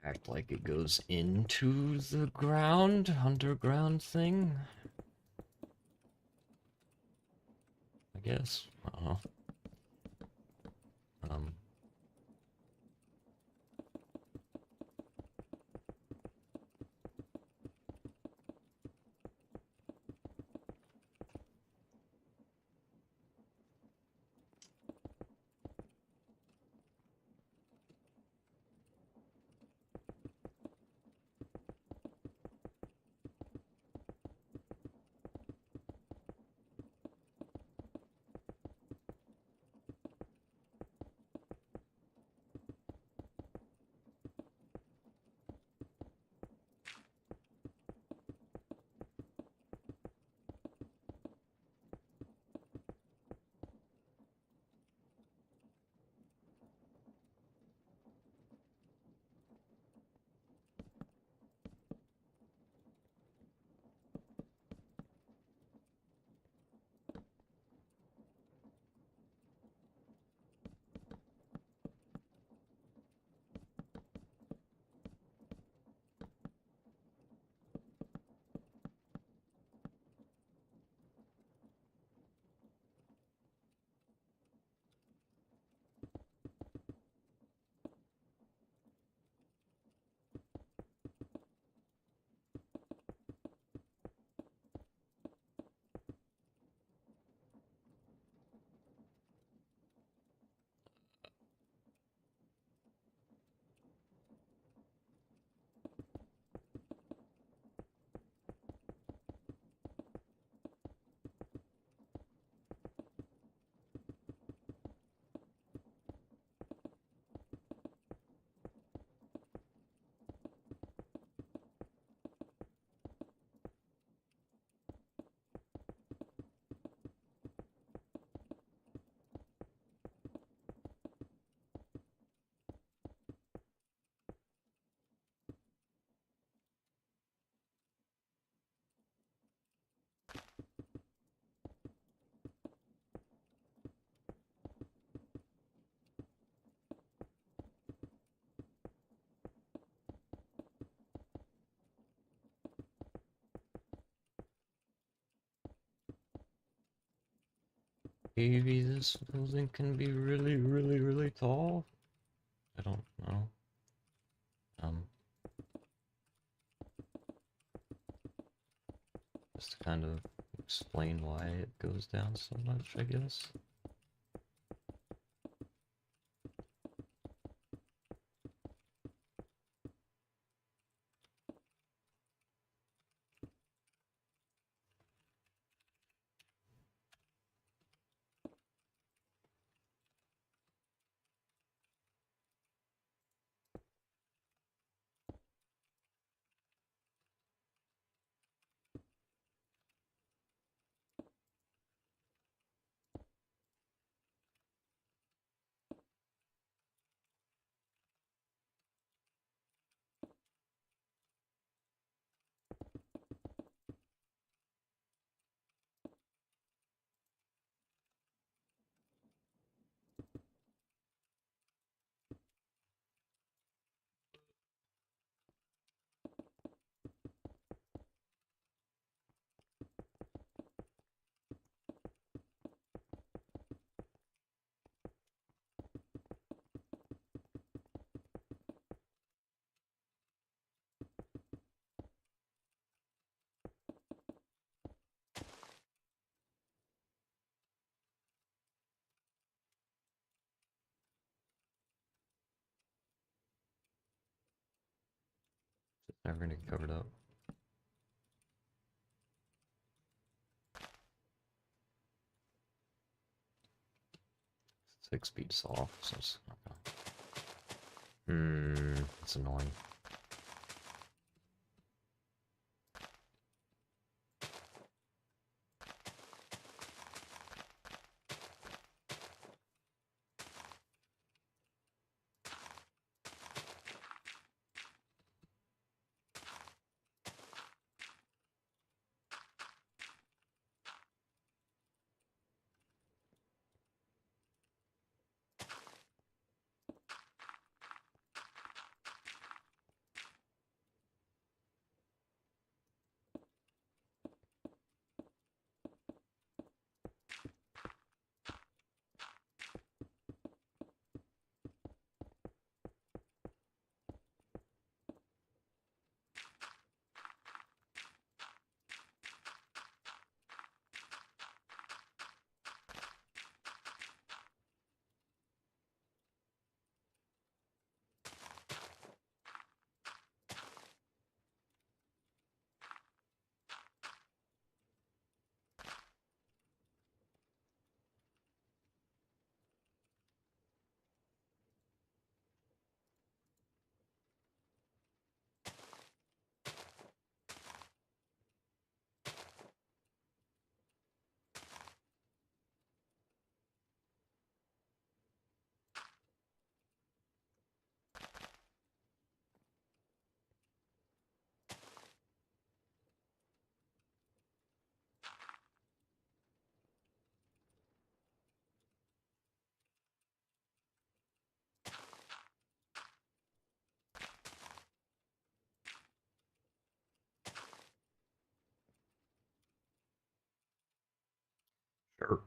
Act like it goes into the ground, underground thing. I guess. I don't know. Maybe this building can be really, really, really tall? I don't know. Just to kind of explain why it goes down so much, I guess. It's never gonna get covered up. graphics speed soft, so it's it's annoying. Sure.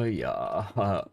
Yeah.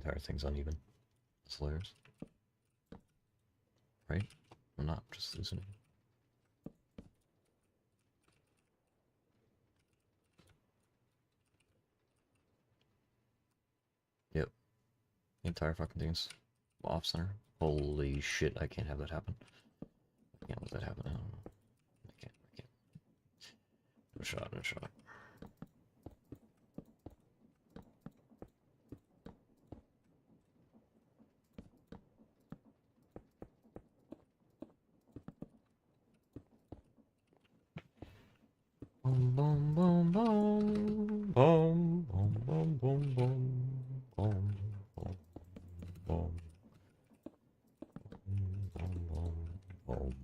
entire thing's uneven. It's layers. Right? I'm not just losing it. Yep. The entire fucking thing's off center. Holy shit, I can't have that happen. I can't let that happen. I don't know. I can't. No shot, no shot. Boom, boom, boom, boom, boom, boom, boom, boom, boom, boom, boom, boom, boom, boom, boom.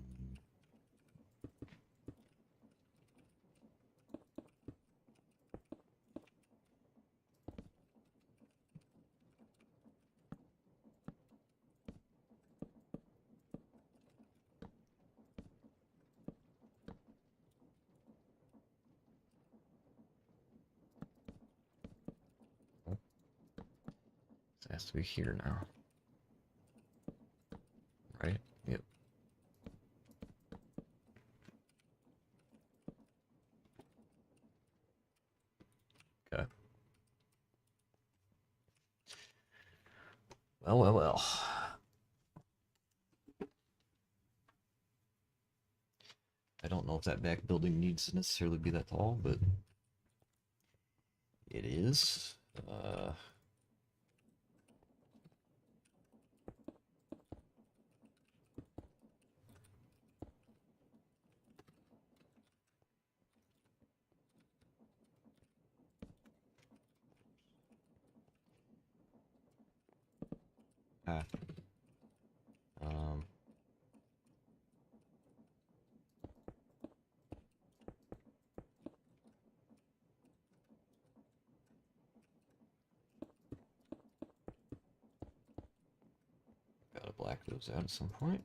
It has to be here now. Right? Yep. Okay. Well, well, well. I don't know if that back building needs to necessarily be that tall, but it is. Ah. Um. Gotta black those out at some point.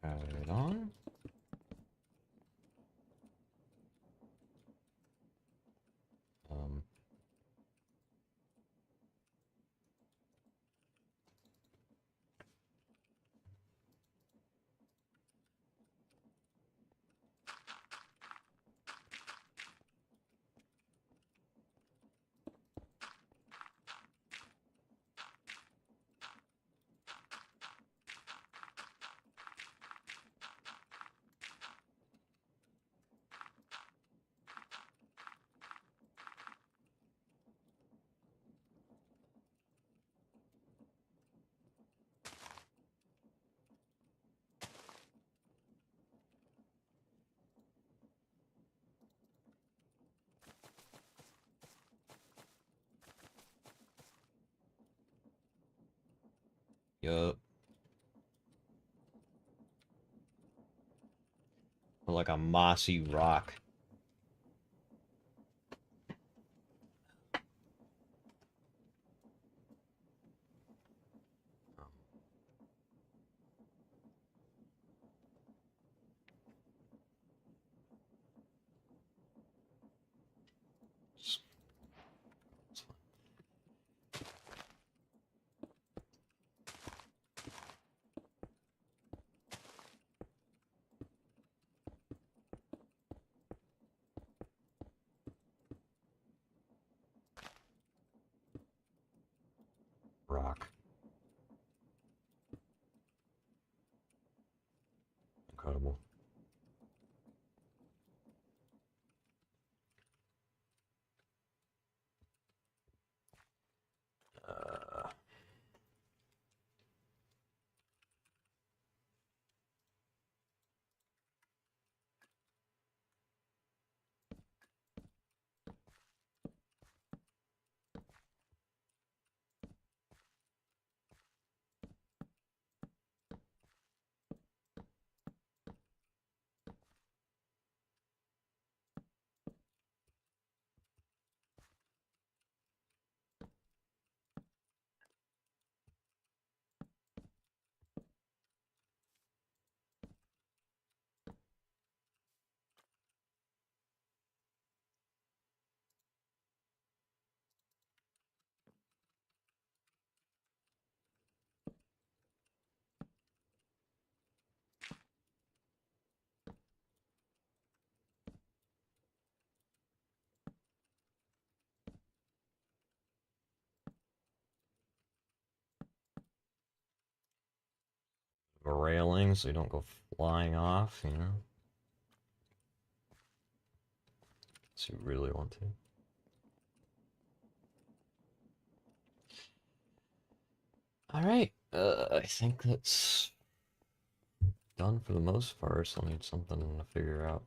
Add it on. Um. Yup. Like a mossy rock. a railing so you don't go flying off, you know? So you really want to. Alright, I think that's done for the most part, so I need something to figure out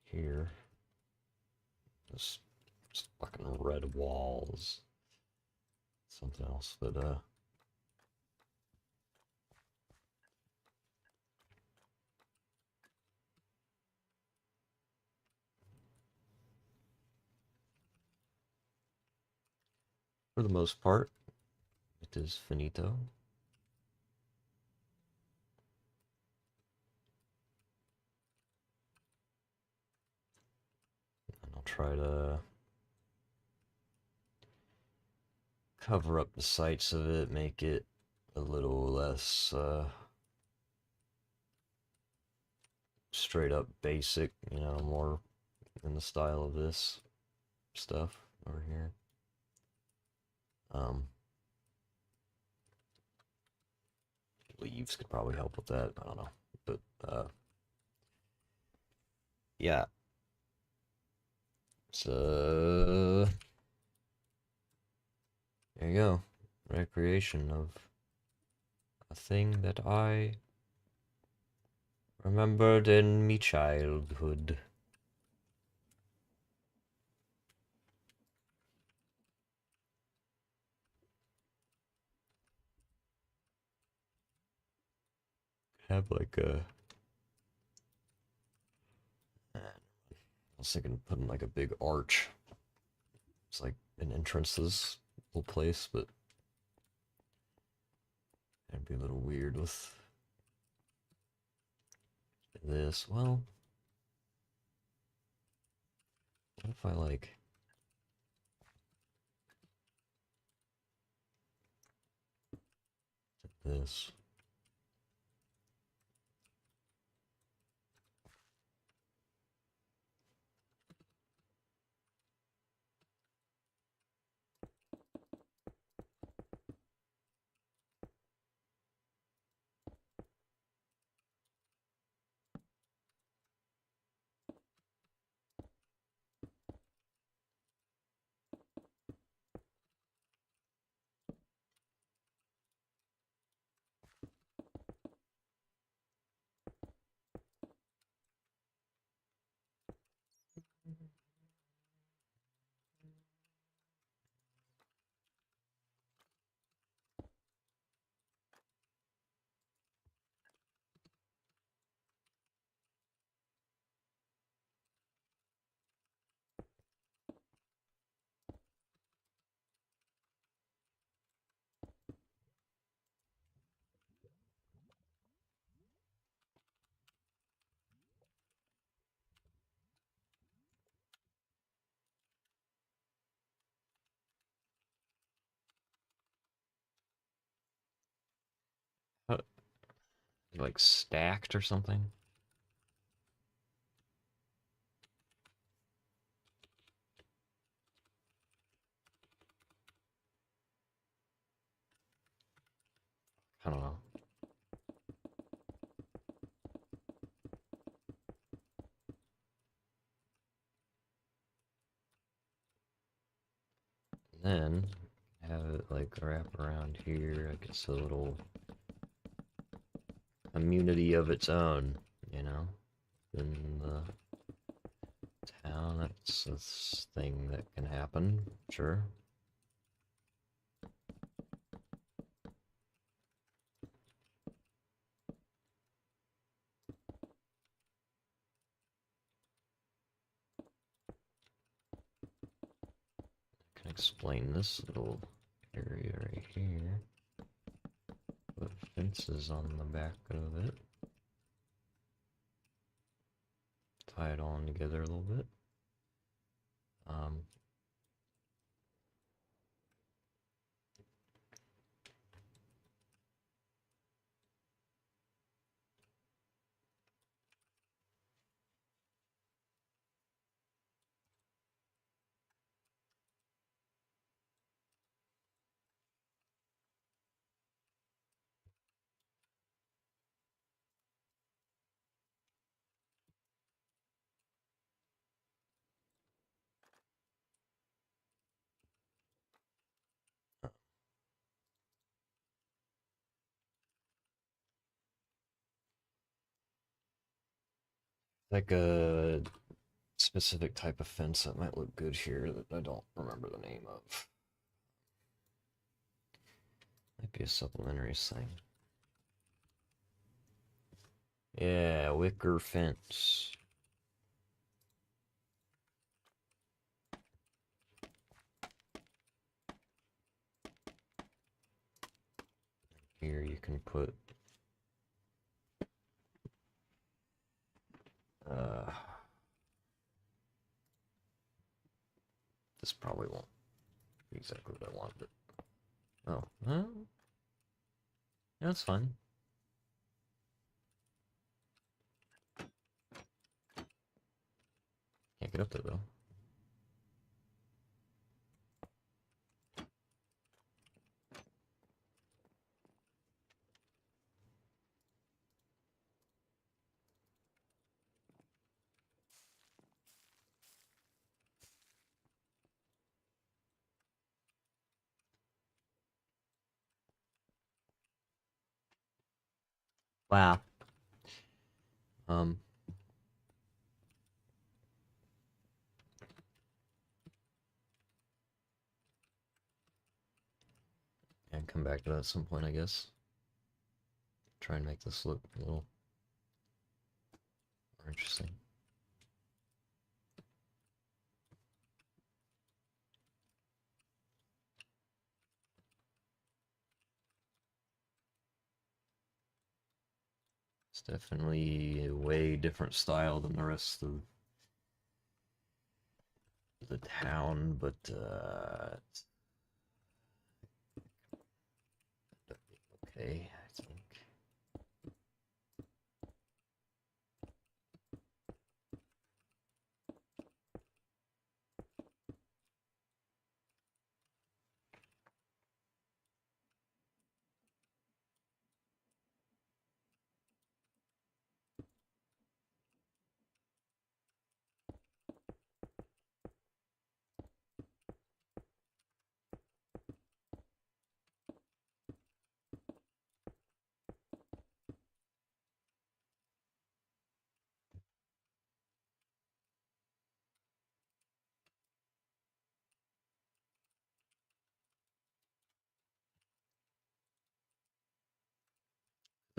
here. This fucking red walls. Something else that, for the most part, it is finito. And I'll try to cover up the sights of it, make it a little less, straight up basic, you know, more in the style of this stuff over here. Leaves could probably help with that. I don't know, but yeah. So there you go, recreation of a thing that I remembered in me childhood. Have like a. I was thinking putting like a big arch. It's like an entrance to this little place, but it'd be a little weird with this. Well, what if I like this? How, like stacked or something? I don't know. Then have it like wrap around here. I guess a little immunity of its own, you know? In the town, that's a thing that can happen, sure. I can explain this little area right here. Put fences on the back of it. Tie it all in together a little bit. Like a specific type of fence that might look good here that I don't remember the name of. Might be a supplementary thing. Yeah, wicker fence. Here you can put this probably won't be exactly what I want, but oh, well, yeah, that's fine. Can't get up there though. Wow. Um, and come back to that at some point, I guess. Try and make this look a little more interesting. It's definitely a way different style than the rest of the town, but it's okay, I think.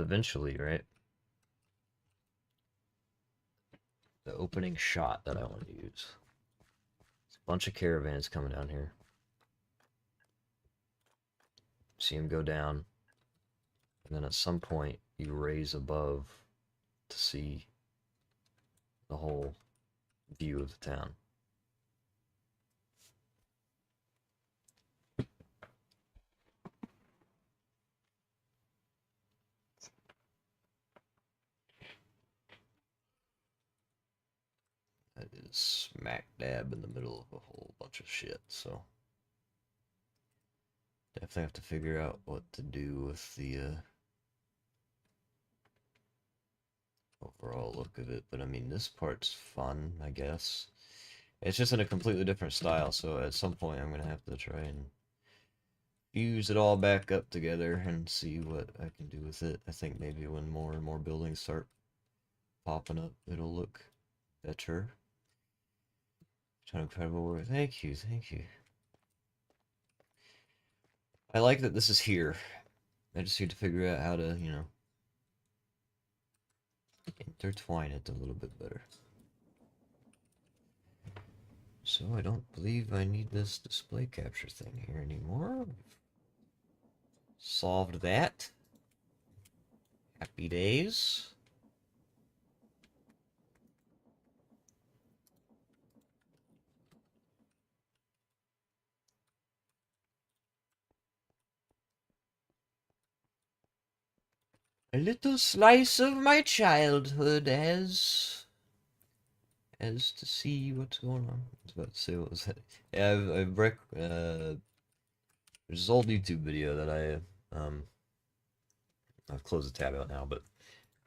Eventually, right? The opening shot that I want to use. It's a bunch of caravans coming down here. See them go down, and then at some point you raise above to see the whole view of the town. That is smack dab in the middle of a whole bunch of shit, so definitely have to figure out what to do with the overall look of it. But I mean, this part's fun, I guess. It's just in a completely different style, so at some point I'm gonna have to try and fuse it all back up together and see what I can do with it. I think maybe when more and more buildings start popping up, it'll look better. Incredible work. Thank you, thank you. I like that this is here. I just need to figure out how to, you know, intertwine it a little bit better. So I don't believe I need this display capture thing here anymore. Solved that. Happy days. A little slice of my childhood as to see what's going on. I was about to say, what was that? Yeah, there's this old YouTube video that I've closed the tab out now, but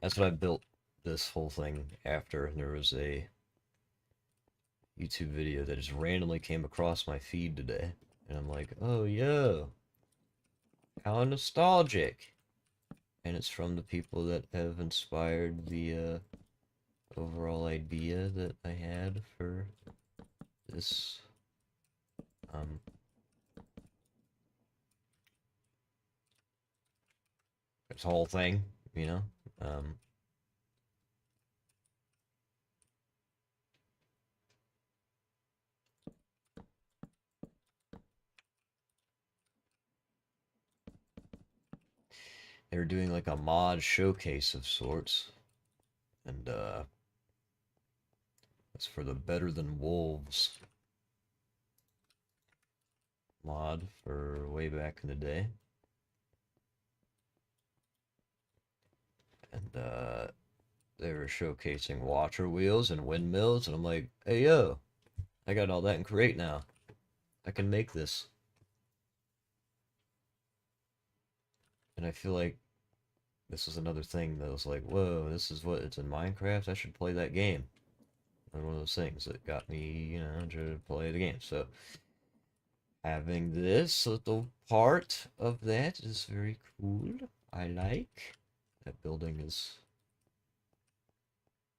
that's what I built this whole thing after. There was a YouTube video that just randomly came across my feed today, and I'm like, oh yeah, how nostalgic. And it's from the people that have inspired the overall idea that I had for this um this whole thing, you know. Um, they were doing like a mod showcase of sorts, and it's for the Better Than Wolves mod for way back in the day, and they were showcasing water wheels and windmills, and I'm like, hey yo, I got all that in Create now. I can make this, and I feel like this is another thing that was like, whoa, this is what it's in Minecraft. I should play that game. And one of those things that got me, you know, to play the game. So having this little part of that is very cool. I like. That building is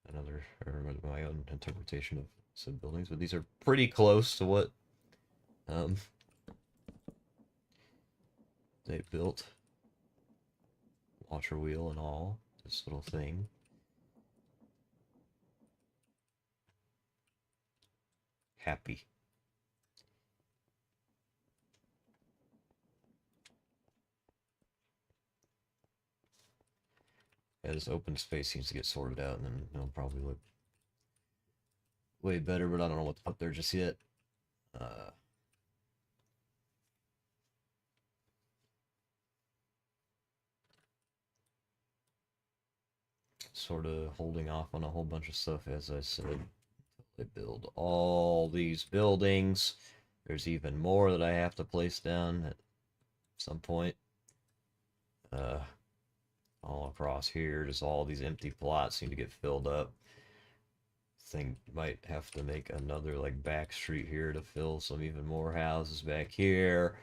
another, or my own interpretation of some buildings, but these are pretty close to what um they built. Water wheel and all. This little thing. Happy. Yeah, this open space seems to get sorted out, and then it'll probably look way better, but I don't know what to put there just yet. Uh, sort of holding off on a whole bunch of stuff, as I said. I build all these buildings. There's even more that I have to place down at some point. Uh, all across here, just all these empty plots seem to get filled up. Think might have to make another like back street here to fill some even more houses back here.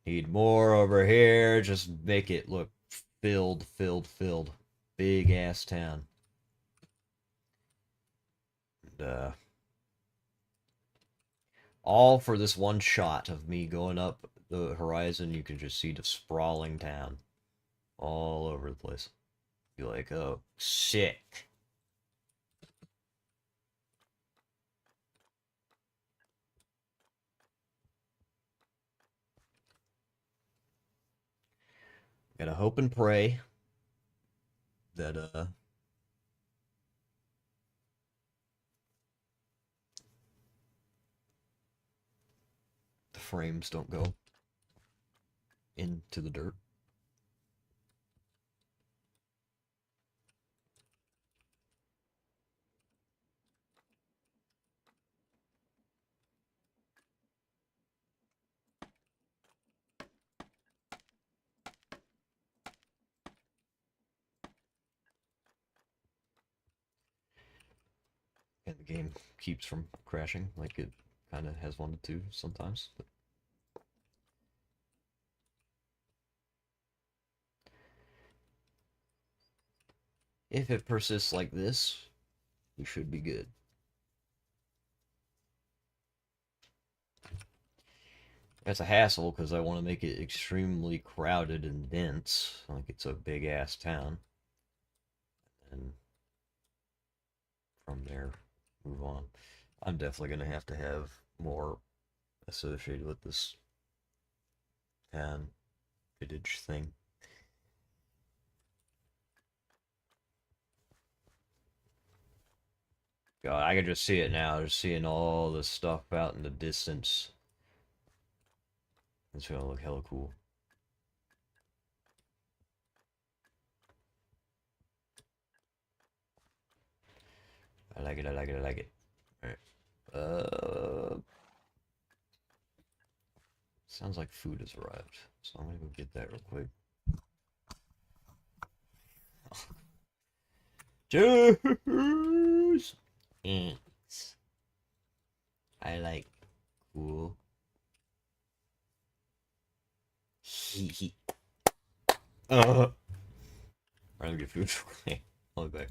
Need more over here. Just make it look filled, filled, filled. Big ass town. And, all for this one shot of me going up the horizon. You can just see the sprawling town all over the place. Be like, oh, sick. Gotta hope and pray that the frames don't go into the dirt. And the game keeps from crashing like it kind of has wanted to sometimes. But if it persists like this, we should be good. That's a hassle because I want to make it extremely crowded and dense, like it's a big ass town. And from there, move on. I'm definitely going to have more associated with this town footage thing. God, I can just see it now. Just seeing all the stuff out in the distance. It's gonna look hella cool. I like it, I like it, I like it. Alright. Sounds like food has arrived. So I'm gonna go get that real quick. Juice! Ants. I like cool. Hee hee. I'm gonna get food real quick. I'll be back.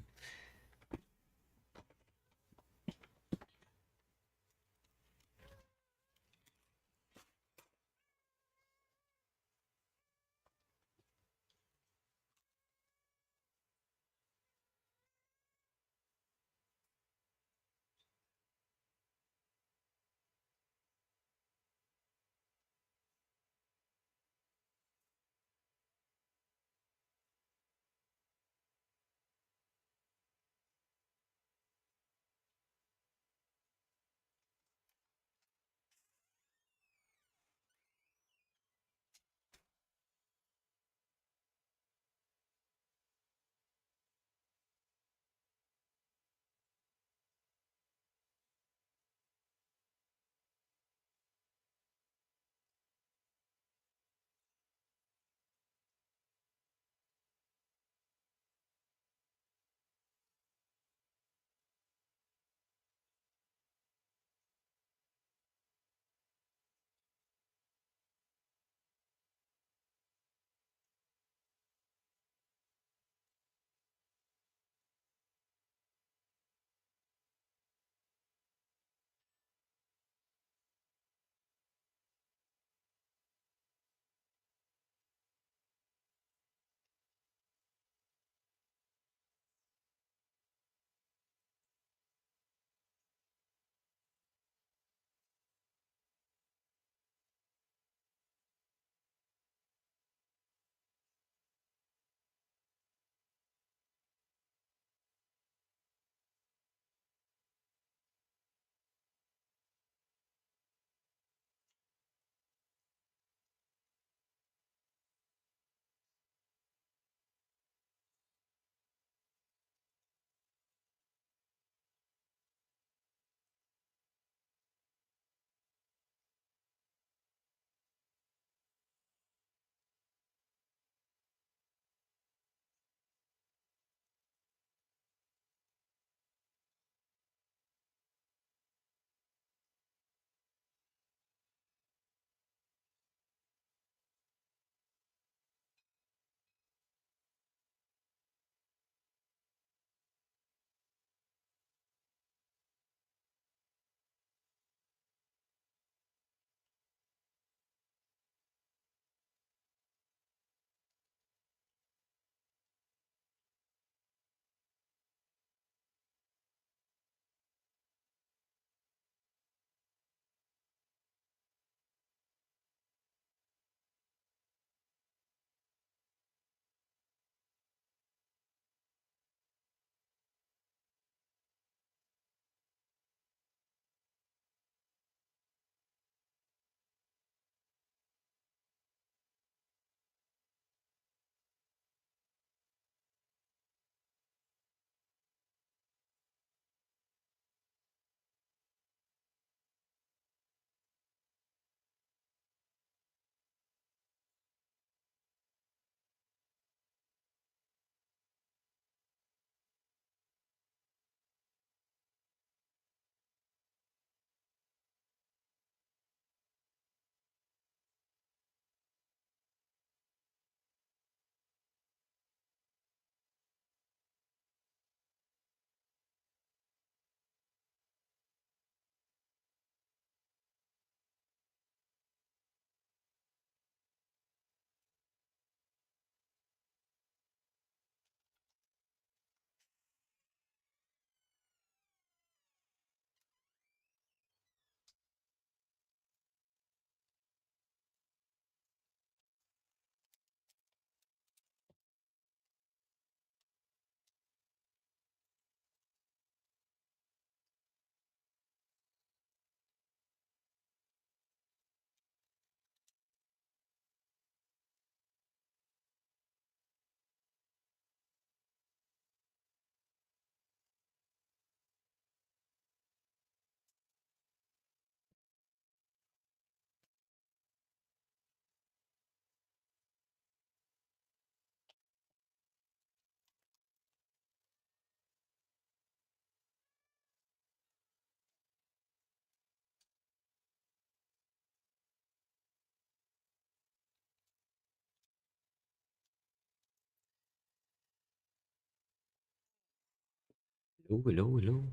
Hello, hello, hello.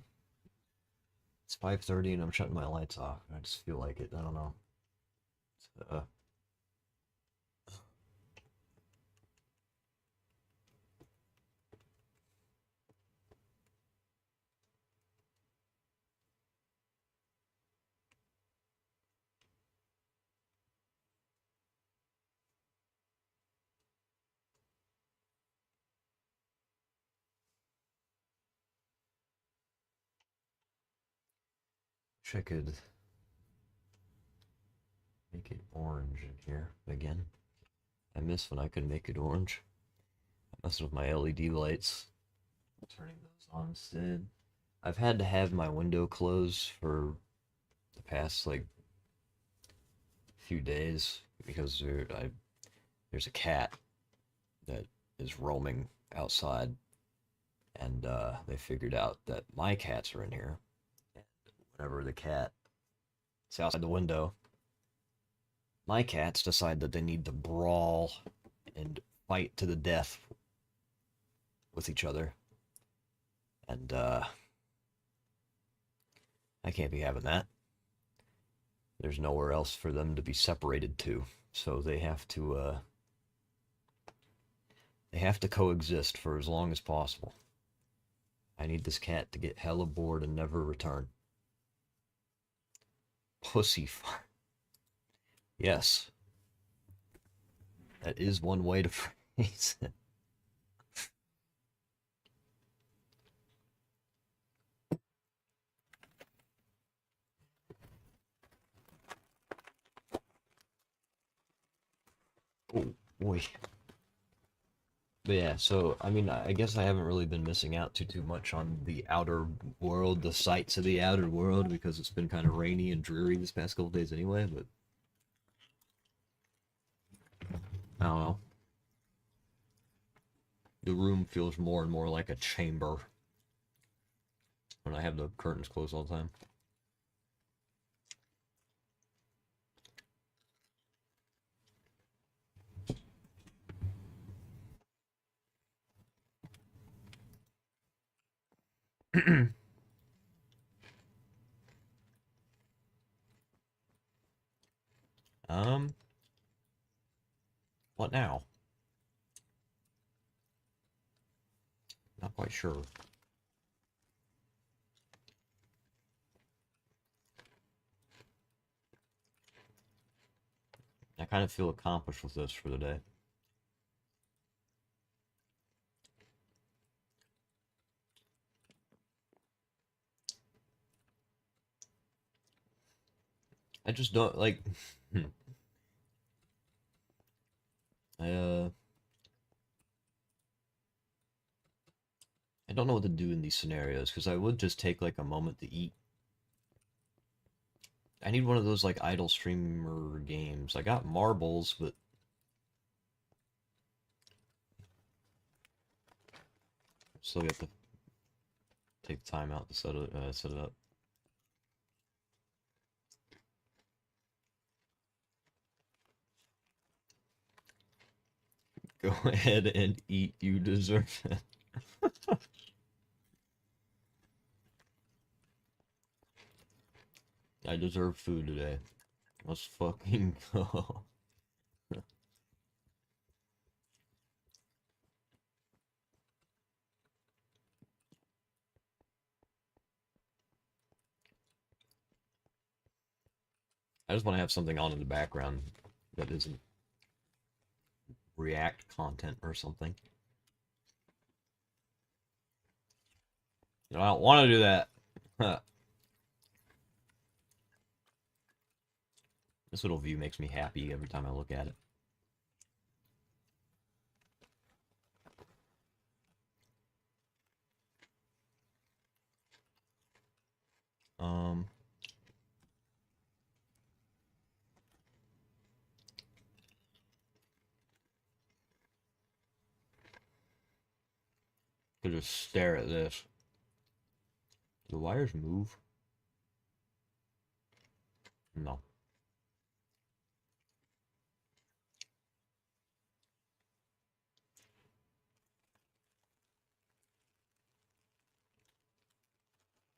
It's 5:30 and I'm shutting my lights off. I just feel like it. I don't know. Uh, wish I could make it orange in here again. I miss when I could make it orange. I messed with my LED lights. Turning those on instead. I've had to have my window closed for the past like few days because there's a cat that is roaming outside, and they figured out that my cats are in here. And whenever the cat is outside the window, my cats decide that they need to brawl and fight to the death with each other, and I can't be having that. There's nowhere else for them to be separated to, so they have to coexist for as long as possible. I need this cat to get hella bored and never return. Pussy fart. Yes, that is one way to phrase it. Oh boy. But yeah, so I mean, I guess I haven't really been missing out too much on the outer world, the sights of the outer world, because it's been kind of rainy and dreary this past couple days anyway. But I don't know. The room feels more and more like a chamber when I have the curtains closed all the time. um, what now? Not quite sure. I kind of feel accomplished with this for the day. I just don't like. I I don't know what to do in these scenarios because I would just take like a moment to eat. I need one of those like idle streamer games. I got marbles, but still have to take time out to set it up. Go ahead and eat. You deserve it. I deserve food today. Let's fucking go. I just want to have something on in the background that isn't React content or something. I don't want to do that. This little view makes me happy every time I look at it. Um, could just stare at this. Do the wires move? No.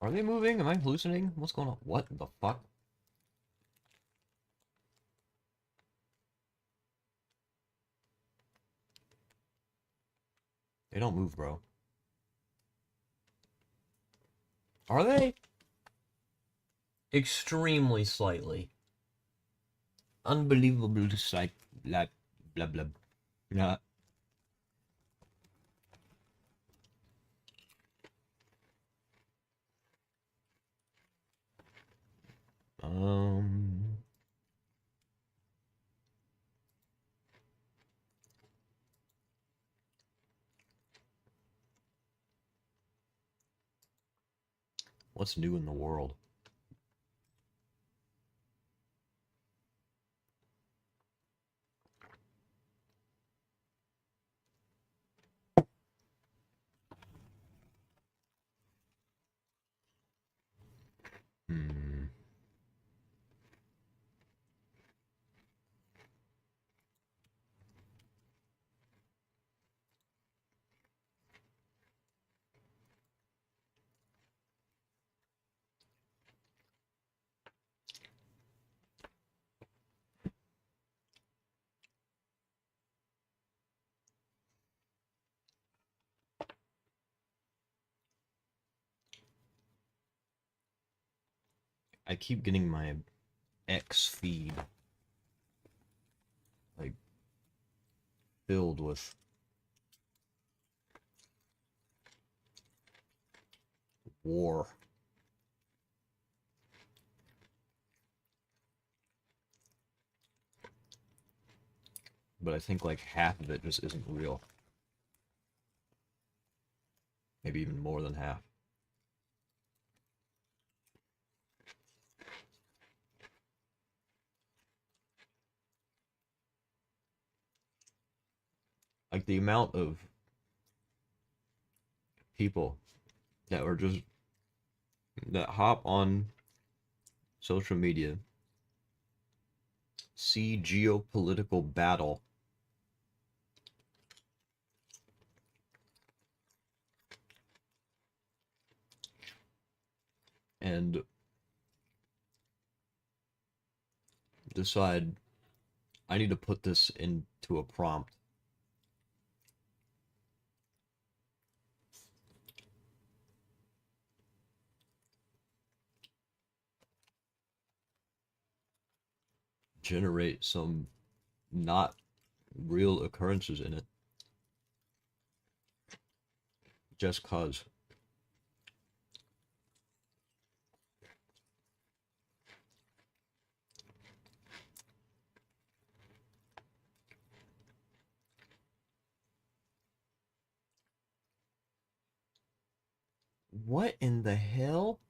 Are they moving? Am I hallucinating? What's going on? What the fuck? They don't move, bro. Are they? Extremely slightly. Unbelievable sight. Blah, blah, blah. Nah. Um... What's new in the world? Hmm. I keep getting my X feed, like, filled with war. But I think like half of it just isn't real. Maybe even more than half. Like the amount of people that are just that hop on social media, see geopolitical battle, and decide I need to put this into a prompt. Generate some not real occurrences in it. Just cause. What in the hell?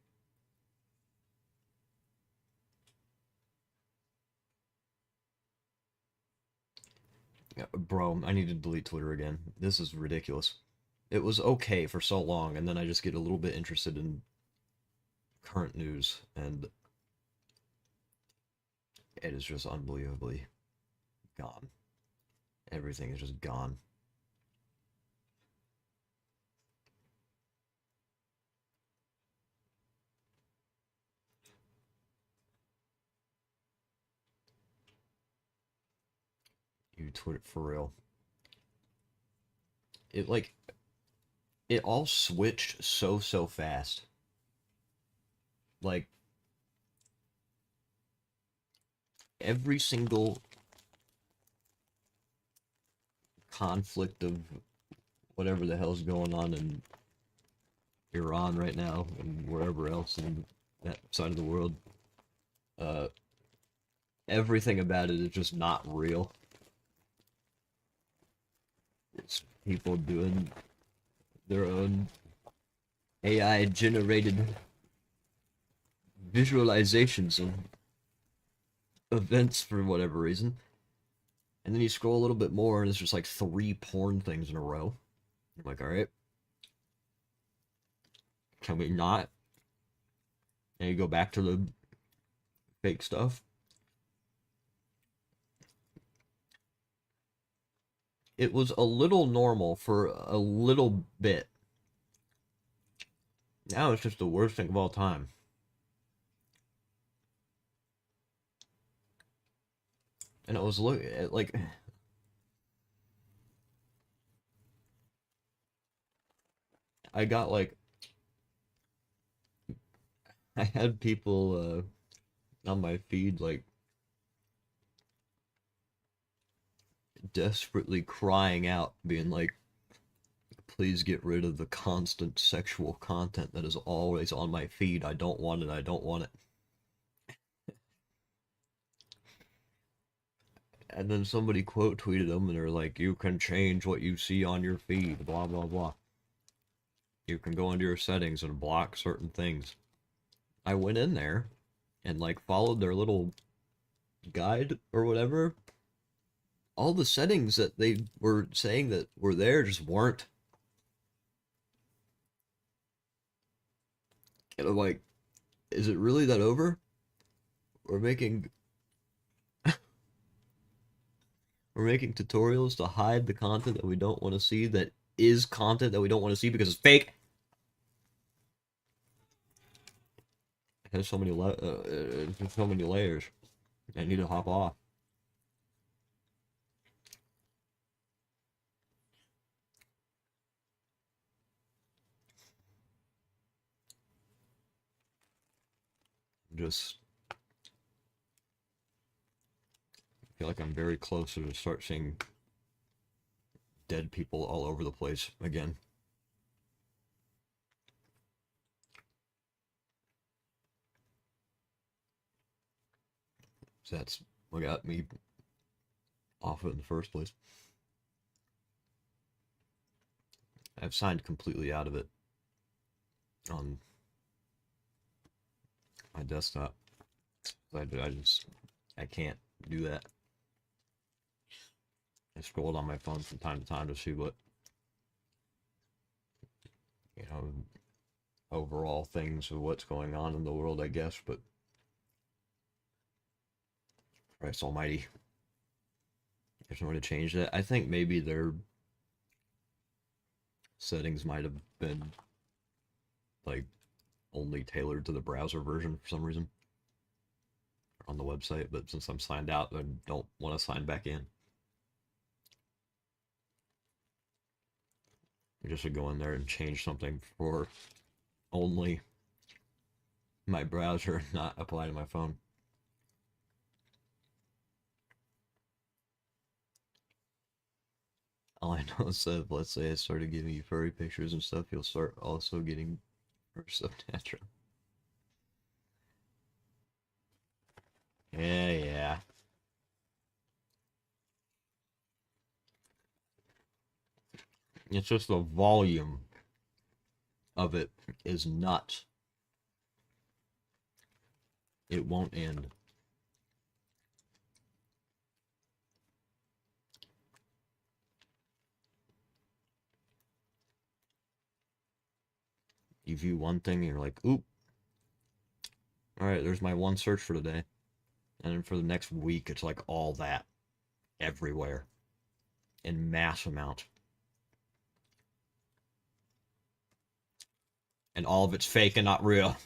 Yeah, bro, I need to delete Twitter again. This is ridiculous. It was okay for so long, and then I just get a little bit interested in current news, and it is just unbelievably gone. Everything is just gone. You Twitter for real. It like it all switched so fast. Like every single conflict of whatever the hell's going on in Iran right now and wherever else in that side of the world, uh, everything about it is just not real. It's people doing their own AI generated visualizations of events for whatever reason. And then you scroll a little bit more and it's just like 3 porn things in a row. I'm like, alright. Can we not? And you go back to the fake stuff. It was a little normal for a little bit. Now it's just the worst thing of all time. And it was like I got like I had people on my feed like desperately crying out, being like, please get rid of the constant sexual content that is always on my feed. I don't want it. I don't want it. And then somebody quote tweeted them and they're like, you can change what you see on your feed, blah, blah, blah. You can go into your settings and block certain things. I went in there and like followed their little guide or whatever. All the settings that they were saying that were there just weren't. And I'm like, is it really that over? We're making we're making tutorials to hide the content that we don't want to see, that is content that we don't want to see because it's fake. It has so many so many layers. I need to hop off. Just feel like I'm very close to start seeing dead people all over the place again. So that's what got me off it in the first place. I've signed completely out of it on my desktop. I can't do that. I scrolled on my phone from time to time to see what, you know, overall things of what's going on in the world, I guess, but Christ almighty, there's no way to change that. I think maybe their settings might have been like only tailored to the browser version for some reason on the website, but since I'm signed out, I don't want to sign back in. I just would go in there and change something for only my browser and not apply to my phone. All I know is that if, let's say I started giving you furry pictures and stuff, you'll start also getting fur stuff natural. Yeah, yeah. It's just the volume of it is nuts. It won't end. You view one thing and you're like, oop, all right, there's my one search for today. And then for the next week, it's like all that everywhere in mass amount. And all of it's fake and not real.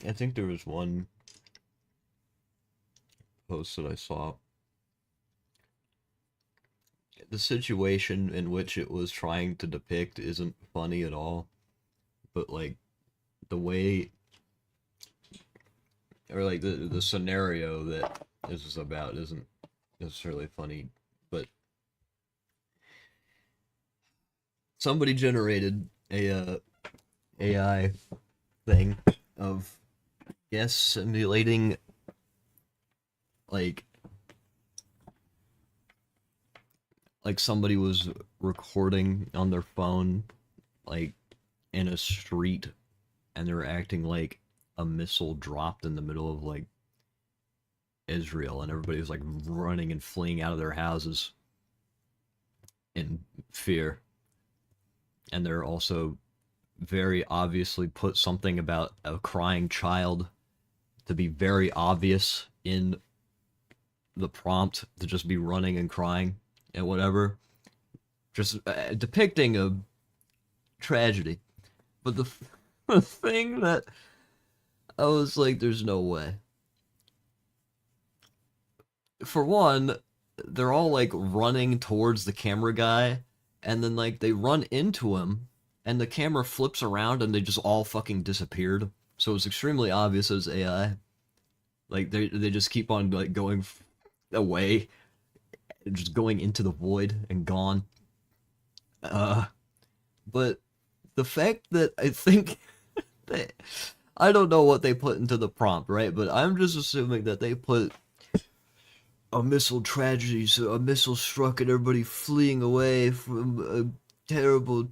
I think there was one post that I saw. The situation in which it was trying to depict isn't funny at all, but like the way, or like the scenario that this is about isn't necessarily funny, but somebody generated a AI thing of yes simulating like somebody was recording on their phone like in a street and they're acting like a missile dropped in the middle of like Israel and everybody was like running and fleeing out of their houses in fear. And they're also very obviously put something about a crying child to be very obvious in the prompt to just be running and crying and whatever. Just depicting a tragedy. But the thing that I was like, there's no way. For one, they're all like running towards the camera guy, and then like they run into him, and the camera flips around, and they just all fucking disappeared. So it's extremely obvious as AI. Like they just keep on like going away, just going into the void and gone. Uh, but the fact that I think they, I don't know what they put into the prompt, right? But I'm just assuming that they put a missile tragedy, so a missile struck and everybody fleeing away from a terrible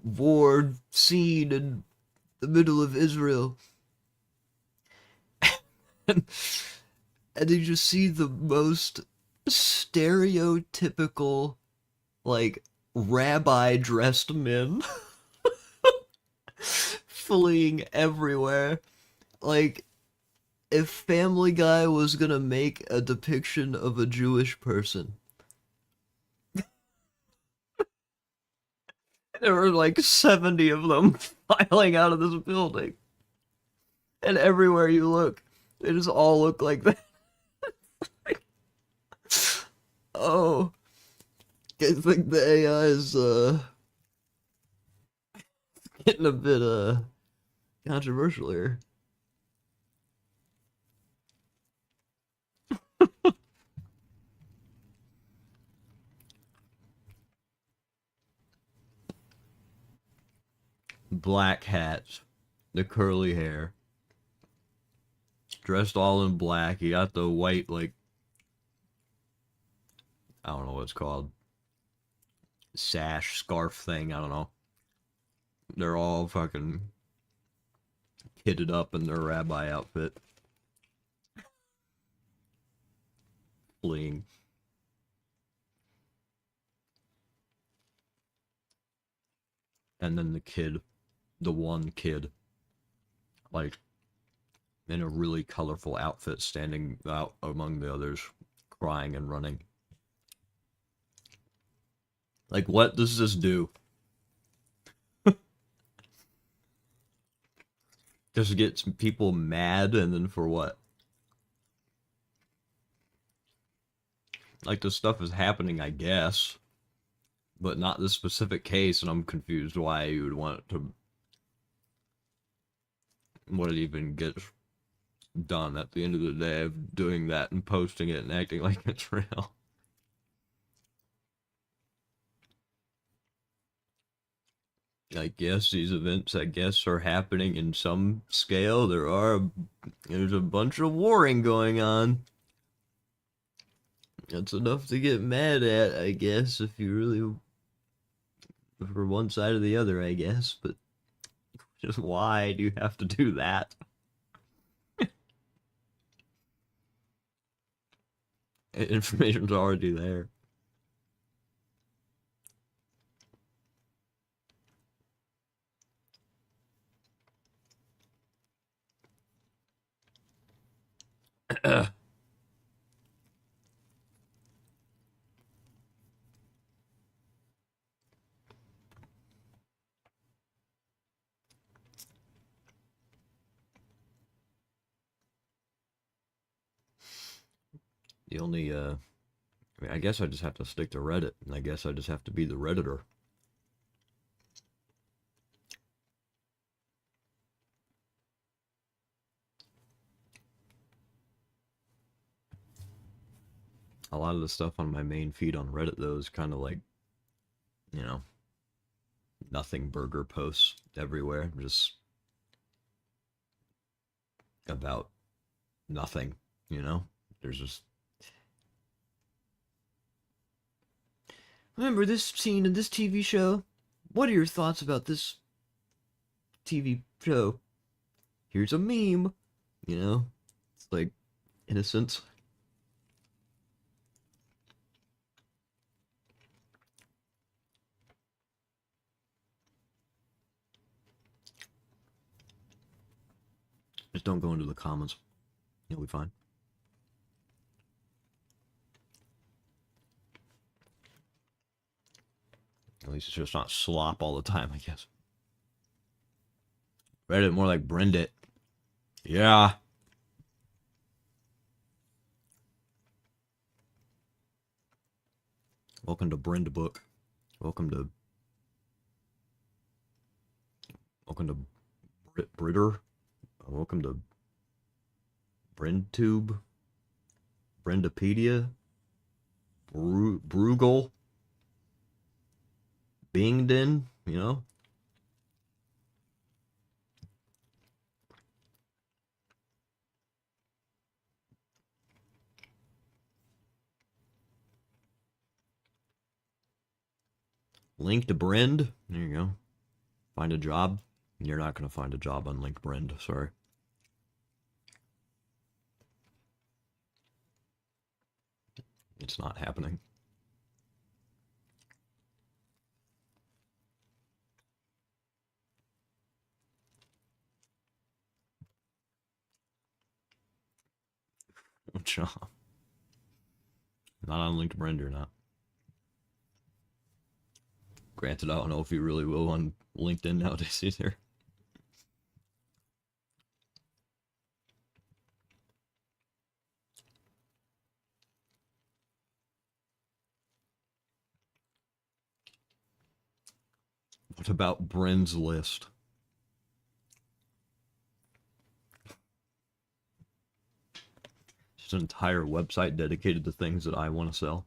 war scene in the middle of Israel. and, and you just see the most stereotypical, like, rabbi dressed men fleeing everywhere. Like, if Family Guy was gonna make a depiction of a Jewish person, there were like 70 of them filing out of this building. And everywhere you look, they just all look like that. Oh, I think the AI is getting a bit controversial here. Black hats, the curly hair, dressed all in black. You got the white, like, I don't know what it's called, sash, scarf thing. I don't know. They're all fucking kitted up in their rabbi outfit, fleeing. And then the kid, the one kid, like, in a really colorful outfit, standing out among the others, crying and running. Like, what does this do? Just get some people mad, and then for what? Like, this stuff is happening, I guess, but not this specific case, and I'm confused why you would want to. What it even gets done at the end of the day of doing that and posting it and acting like it's real. I guess these events, I guess, are happening in some scale. There's a bunch of warring going on. That's enough to get mad at, I guess, if you really, for one side or the other, I guess. But just why do you have to do that? Information's already there. The only, I mean, I guess I just have to stick to Reddit, and I guess I just have to be the Redditor. A lot of the stuff on my main feed on Reddit, though, is kind of like, you know, nothing burger posts everywhere, just about nothing, you know? There's just remember this scene in this TV show? What are your thoughts about this TV show? Here's a meme, you know? It's like innocence. Just don't go into the comments. You'll be fine. At least it's just not slop all the time, I guess. Reddit more like Brendit. Yeah. Welcome to Brenda Book. Welcome to Britter. Welcome to BrendTube. Brendapedia. Bruegel. Bingden, you know? Link to Brend. There you go. Find a job. You're not going to find a job on LinkedIn, sorry. It's not happening. Job. Not on LinkedIn or not. Granted, I don't know if you really will on LinkedIn nowadays either. What about Bren's list? Just an entire website dedicated to things that I want to sell.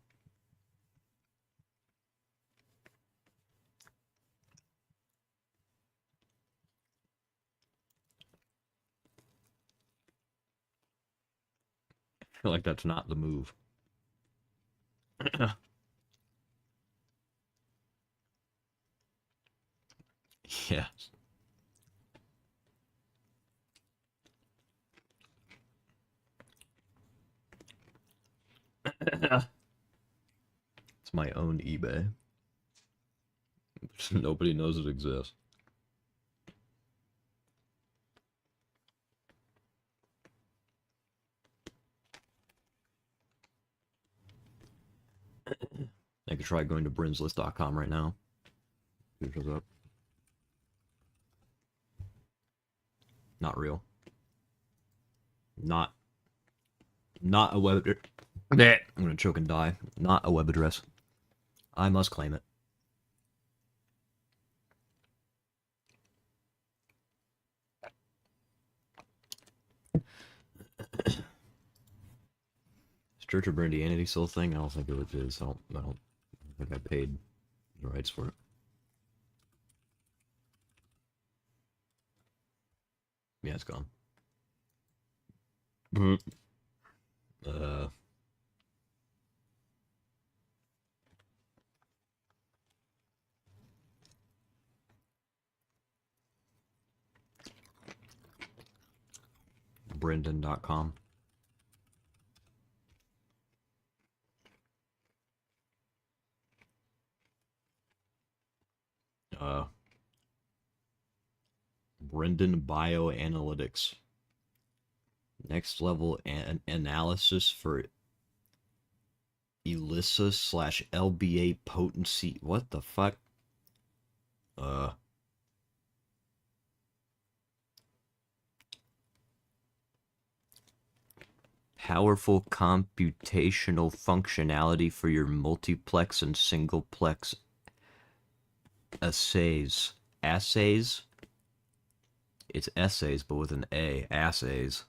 I feel like that's not the move. Yes. It's my own eBay. Nobody knows it exists. I could try going to brinslist.com right now. See what shows up. Not real. Not a web address. I'm gonna choke and die. Not a web address. I must claim it. Is Church of Brandianity still a thing? I don't think it is. I don't think I paid the rights for it. Yeah, it's gone. Brendan.com. Brendan Bioanalytics. Next level analysis for ELISA/LBA potency. What the fuck? Powerful computational functionality for your multiplex and singleplex assays. Assays? It's essays, but with an A. Assays.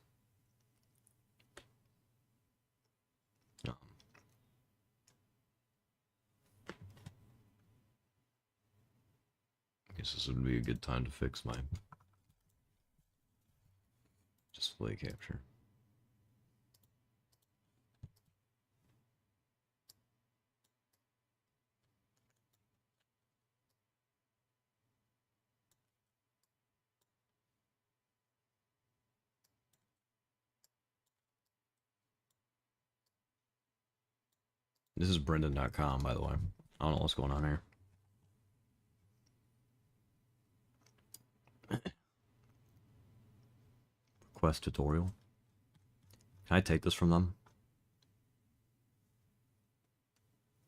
Guess this would be a good time to fix my display capture. This is buildan.com, by the way. I don't know what's going on here. Request tutorial. Can I take this from them?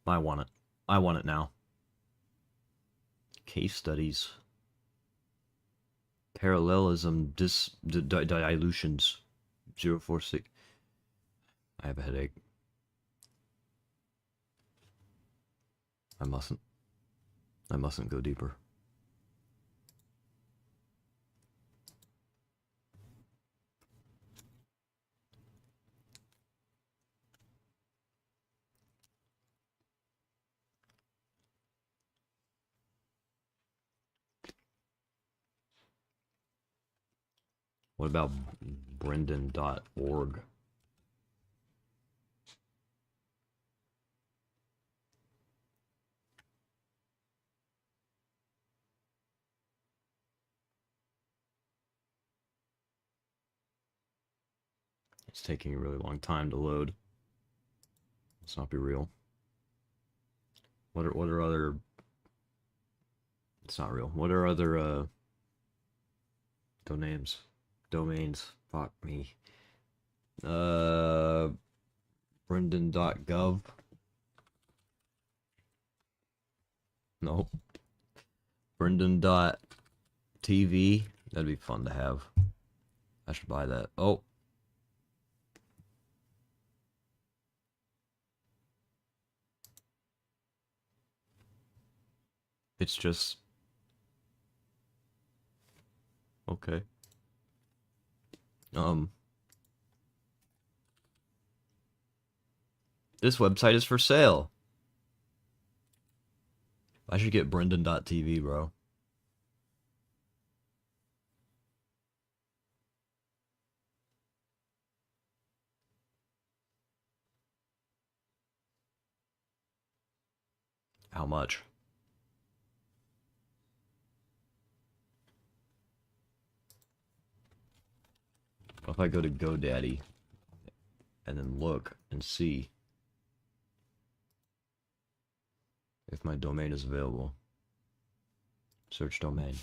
I want it. I want it now. Case studies. Parallelism dilutions. 046. I have a headache. I mustn't go deeper. What about buildan.org? It's taking a really long time to load. Let's not be real. What are other... It's not real. What are other domains? Fuck me. Buildan.gov. Nope. Buildan.tv. That'd be fun to have. I should buy that. Oh. It's just... Okay. This website is for sale. I should get buildan.tv, bro. How much? If I go to GoDaddy and then look and see if my domain is available. Search domain.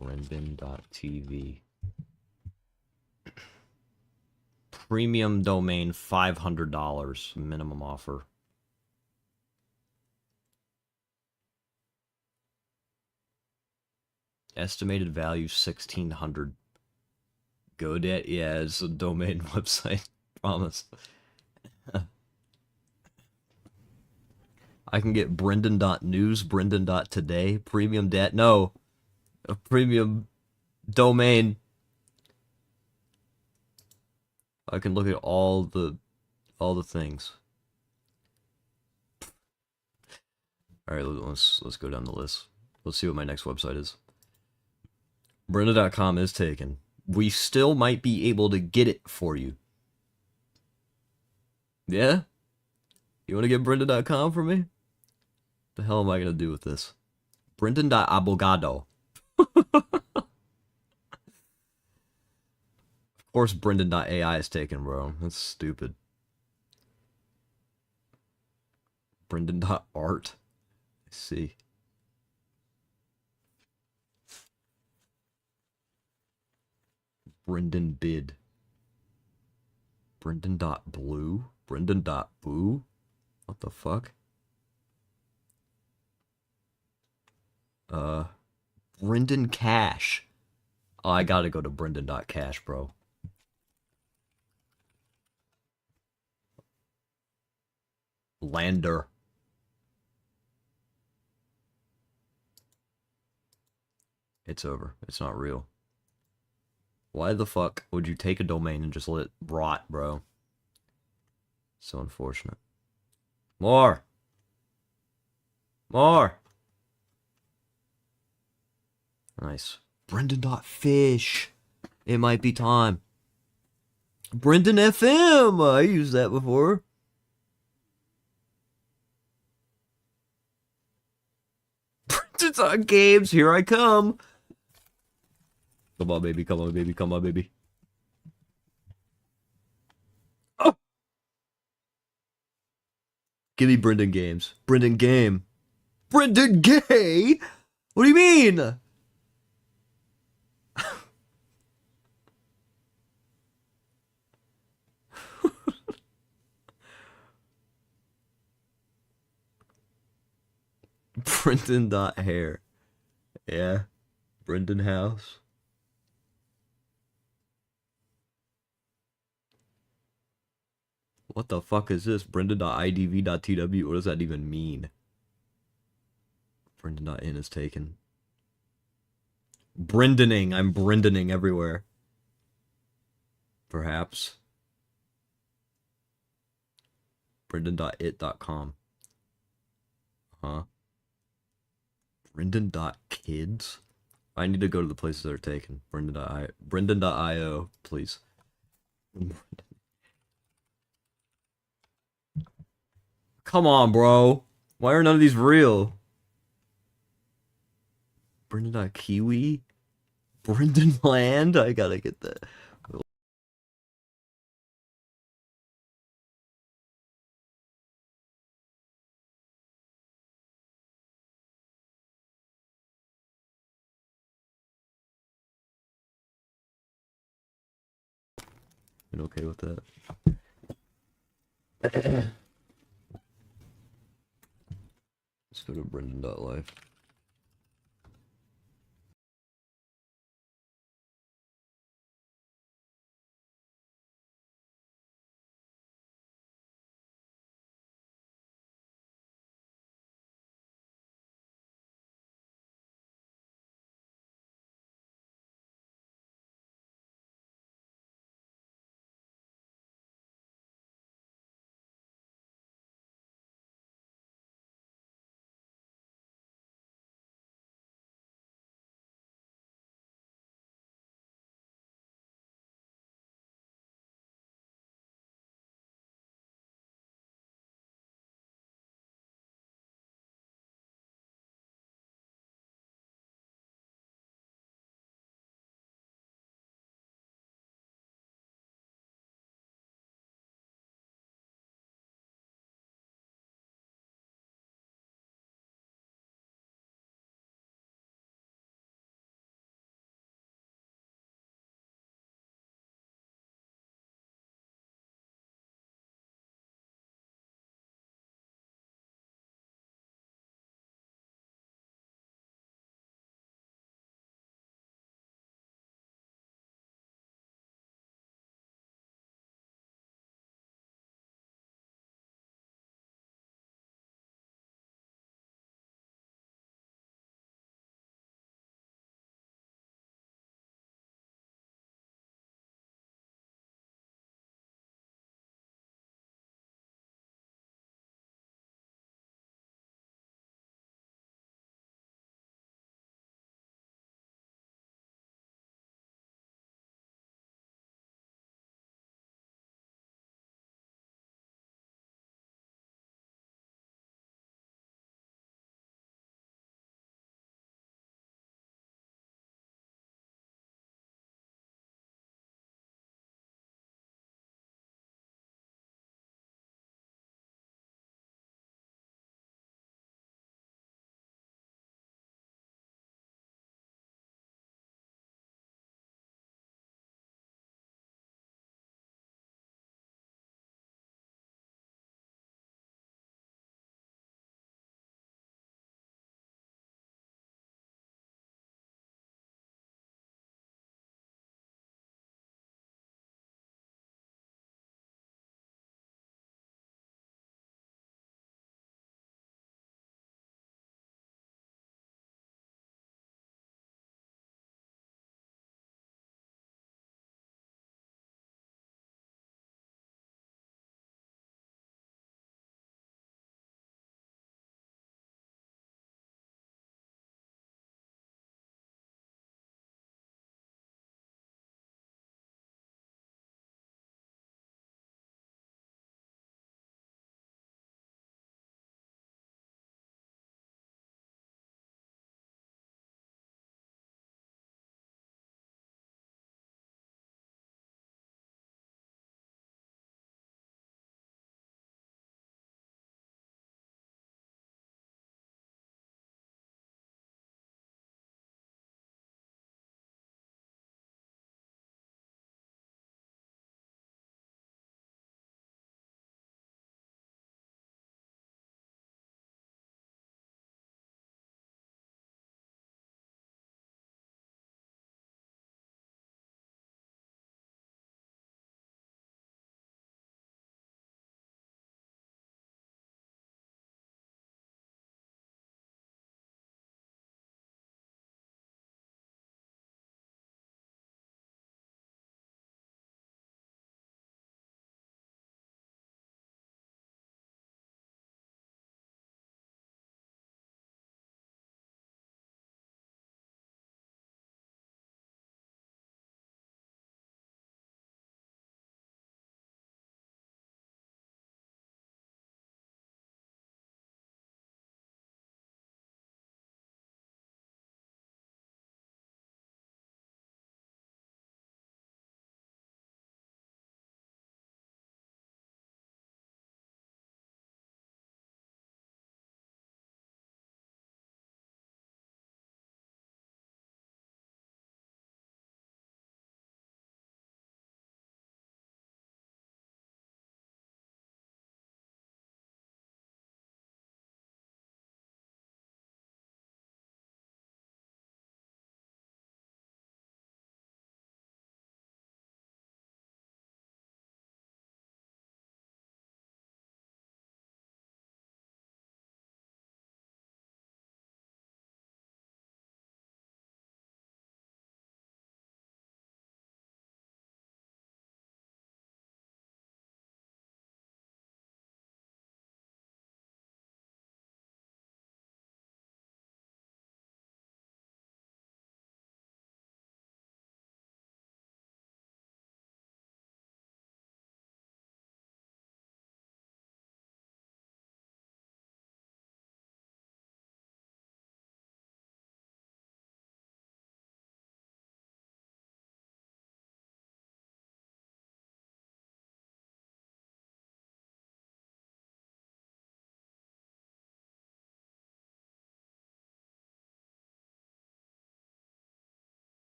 buildan.tv. Premium domain, $500 minimum offer. Estimated value $1,600. GoDaddy, yeah, it's a domain website. Promise. I can get buildan.news, buildan.today, premium no, a premium domain. I can look at all the things. All right, let's go down the list. Let's see what my next website is. buildan.com is taken. We still might be able to get it for you. Yeah? You want to get buildan.com for me? The hell am I gonna do with this? buildan.abogado. Of course buildan.ai is taken, bro. That's stupid. buildan.art. I see. Brendan bid. Brendan.blue. Brendan.boo. What the fuck? Brendan Cash. Oh, I gotta go to Brendan.cash, bro. Lander. It's over. It's not real. Why the fuck would you take a domain and just let it rot, bro? So unfortunate. More! More! Nice. Brendan.fish. It might be time. Brendan FM. I used that before. Brendan.games. Here I come. Come on, baby. Come on, baby. Come on, baby. Oh. Give me Brendan Games. Brendan Game. Brendan Gay? What do you mean? Brendan.hair. Yeah. Brendan House. What the fuck is this? Brendan.idv.tw? What does that even mean? Brendan.in is taken. Brendaning. I'm Brendaning everywhere. Perhaps. Brendan.it.com. Huh? Brendan.kids? I need to go to the places that are taken. Brendan.io, please. Come on, bro. Why are none of these real? Brendan.kiwi? Brendan Land? I gotta get that. Been okay with that. Let's go to Brendan.life.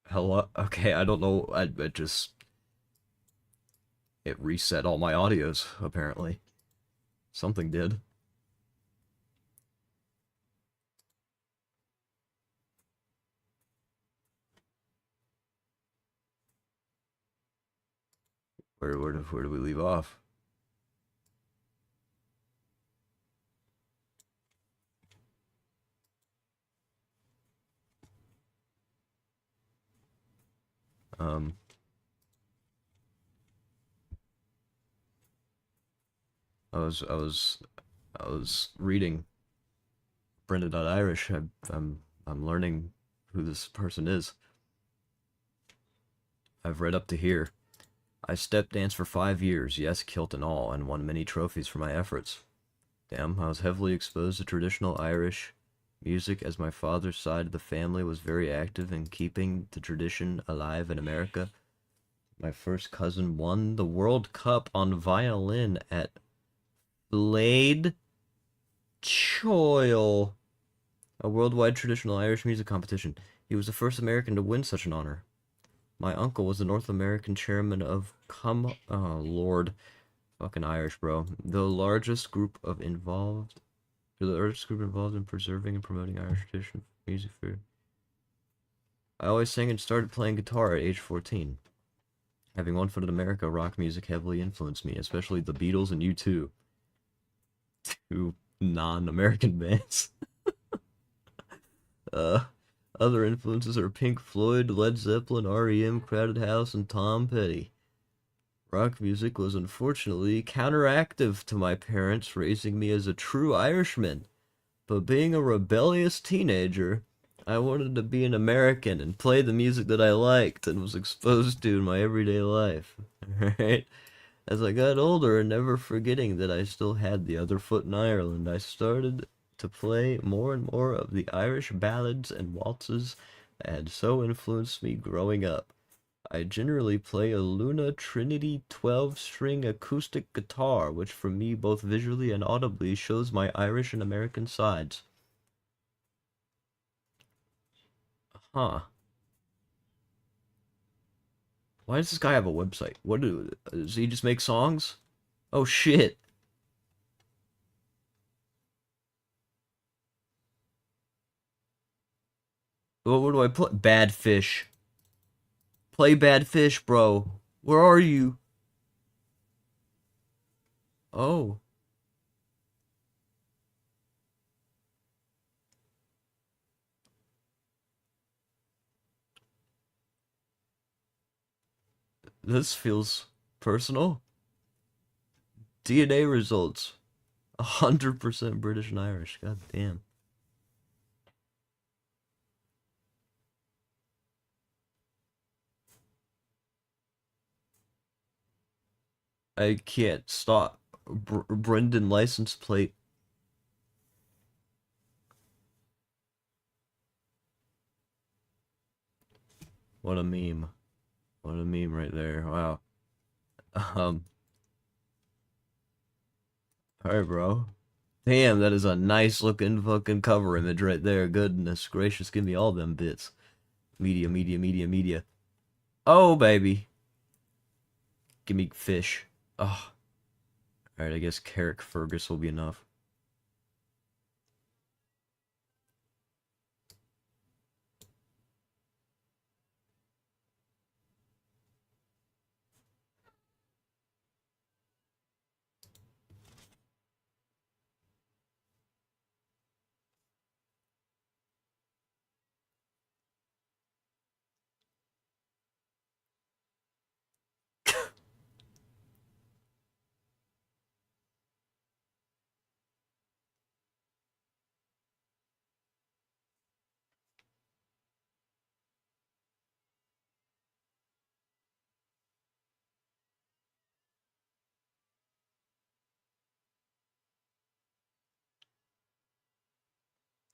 Hello? Okay, I don't know. I just it reset all my audios apparently. Something did. Where do we leave off? Um, I was I was I was reading Brenda.Irish. I'm learning who this person is. I've read up to here. I step danced for 5 years, yes, kilt and all, and won many trophies for my efforts. Damn, I was heavily exposed to traditional Irish music as my father's side of the family was very active in keeping the tradition alive in America. My first cousin won the World Cup on violin at Blade Choil, a worldwide traditional Irish music competition. He was the first American to win such an honor. My uncle was the North American chairman of oh Lord, fucking Irish, bro. The largest group involved in preserving and promoting Irish tradition music for. I always sang and started playing guitar at age 14. Having one foot in America, rock music heavily influenced me, especially the Beatles and U2, two non-American bands. Uh, Other influences are Pink Floyd, Led Zeppelin, REM, Crowded House, and Tom Petty. Rock music was unfortunately counteractive to my parents raising me as a true Irishman, but being a rebellious teenager, I wanted to be an American and play the music that I liked and was exposed to in my everyday life. Right? As I got older and never forgetting that I still had the other foot in Ireland, I started to play more and more of the Irish ballads and waltzes that had so influenced me growing up. I generally play a Luna Trinity 12-string acoustic guitar, which for me both visually and audibly shows my Irish and American sides. Huh. Why does this guy have a website? Does he just make songs? Oh shit. What do I play? Bad Fish. Play Bad Fish, bro. Where are you? Oh, this feels personal. DNA results. 100% British and Irish. God damn. I can't stop. Brendan license plate. What a meme. What a meme right there. Wow. Um, alright, bro. Damn, that is a nice looking fucking cover image right there. Goodness gracious, give me all them bits. Media, media, media, media. Oh, baby. Give me fish. Oh. Alright, I guess Carrick Fergus will be enough.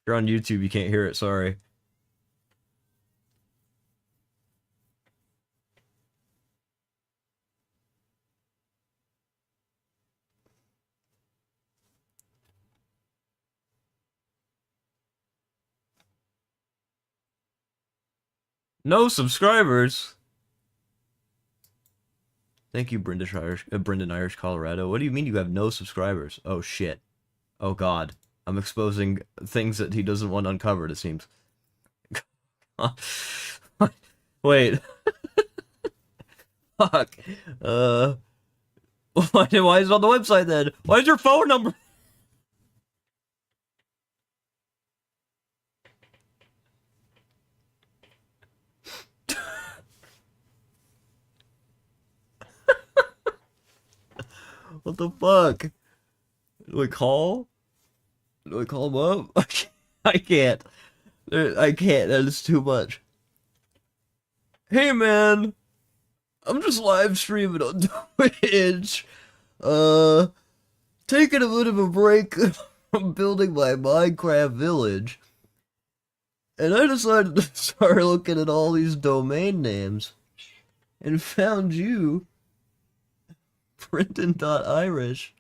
If you're on YouTube, you can't hear it, sorry. No subscribers. Thank you, Brendan Irish, Colorado. What do you mean you have no subscribers? Oh shit. Oh god. I'm exposing things that he doesn't want uncovered, it seems. Wait. Fuck. Uh, why is it on the website then? Why is your phone number? What the fuck? Do I call? Do I call him up? I can't. I can't. That is too much. Hey man, I'm just live streaming on Twitch. Uh, taking a bit of a break from building my Minecraft village. And I decided to start looking at all these domain names. And found you, Brendan.Irish.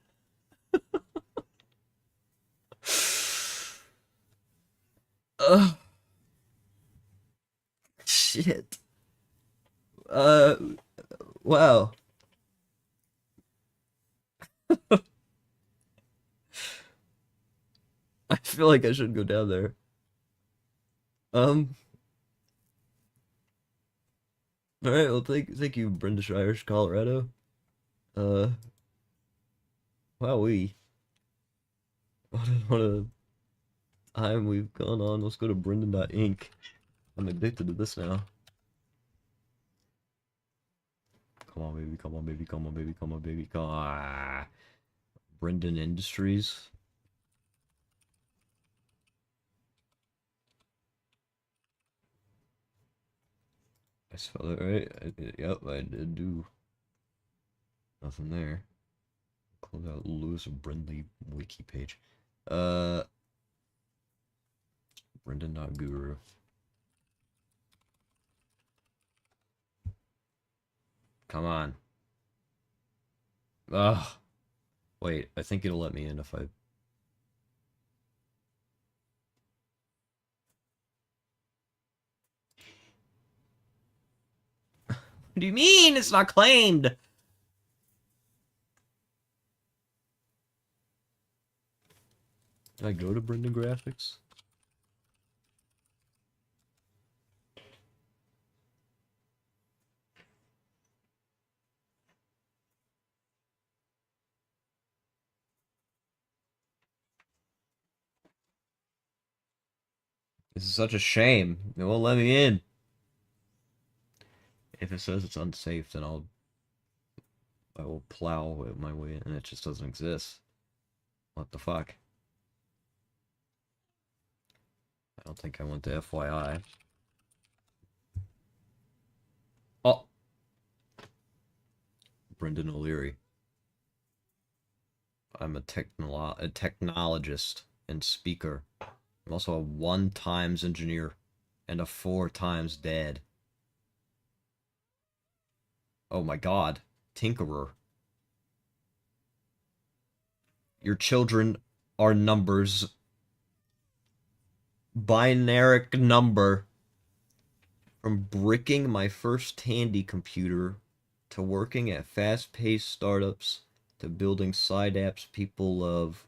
Uh, shit. Uh, wow. I feel like I should go down there. Um, alright, well, thank you, British Irish, Colorado. Uh, wowee. What a time we've gone on. Let's go to Brendan.Inc. I'm addicted to this now. Come on, baby, come on, baby, come on, baby, come on, baby, come on. Brendan Industries. I spelled it right. Yep, I did do. Nothing there. Close out Lewis Brindley wiki page. Brendan.Guru. Come on. Ugh. Wait, I think it'll let me in if I... What do you mean it's not claimed? Did I go to Brendan Graphics? This is such a shame. It won't let me in. If it says it's unsafe, then I will plow my way in, and it just doesn't exist. What the fuck? I don't think I went to FYI. Oh! Brendan O'Leary. I'm a technologist and speaker. I'm also a 1x engineer and a 4x dad. Oh my god. Tinkerer. Your children are numbers. Binary number. From bricking my first Tandy computer to working at fast-paced startups to building side apps people love,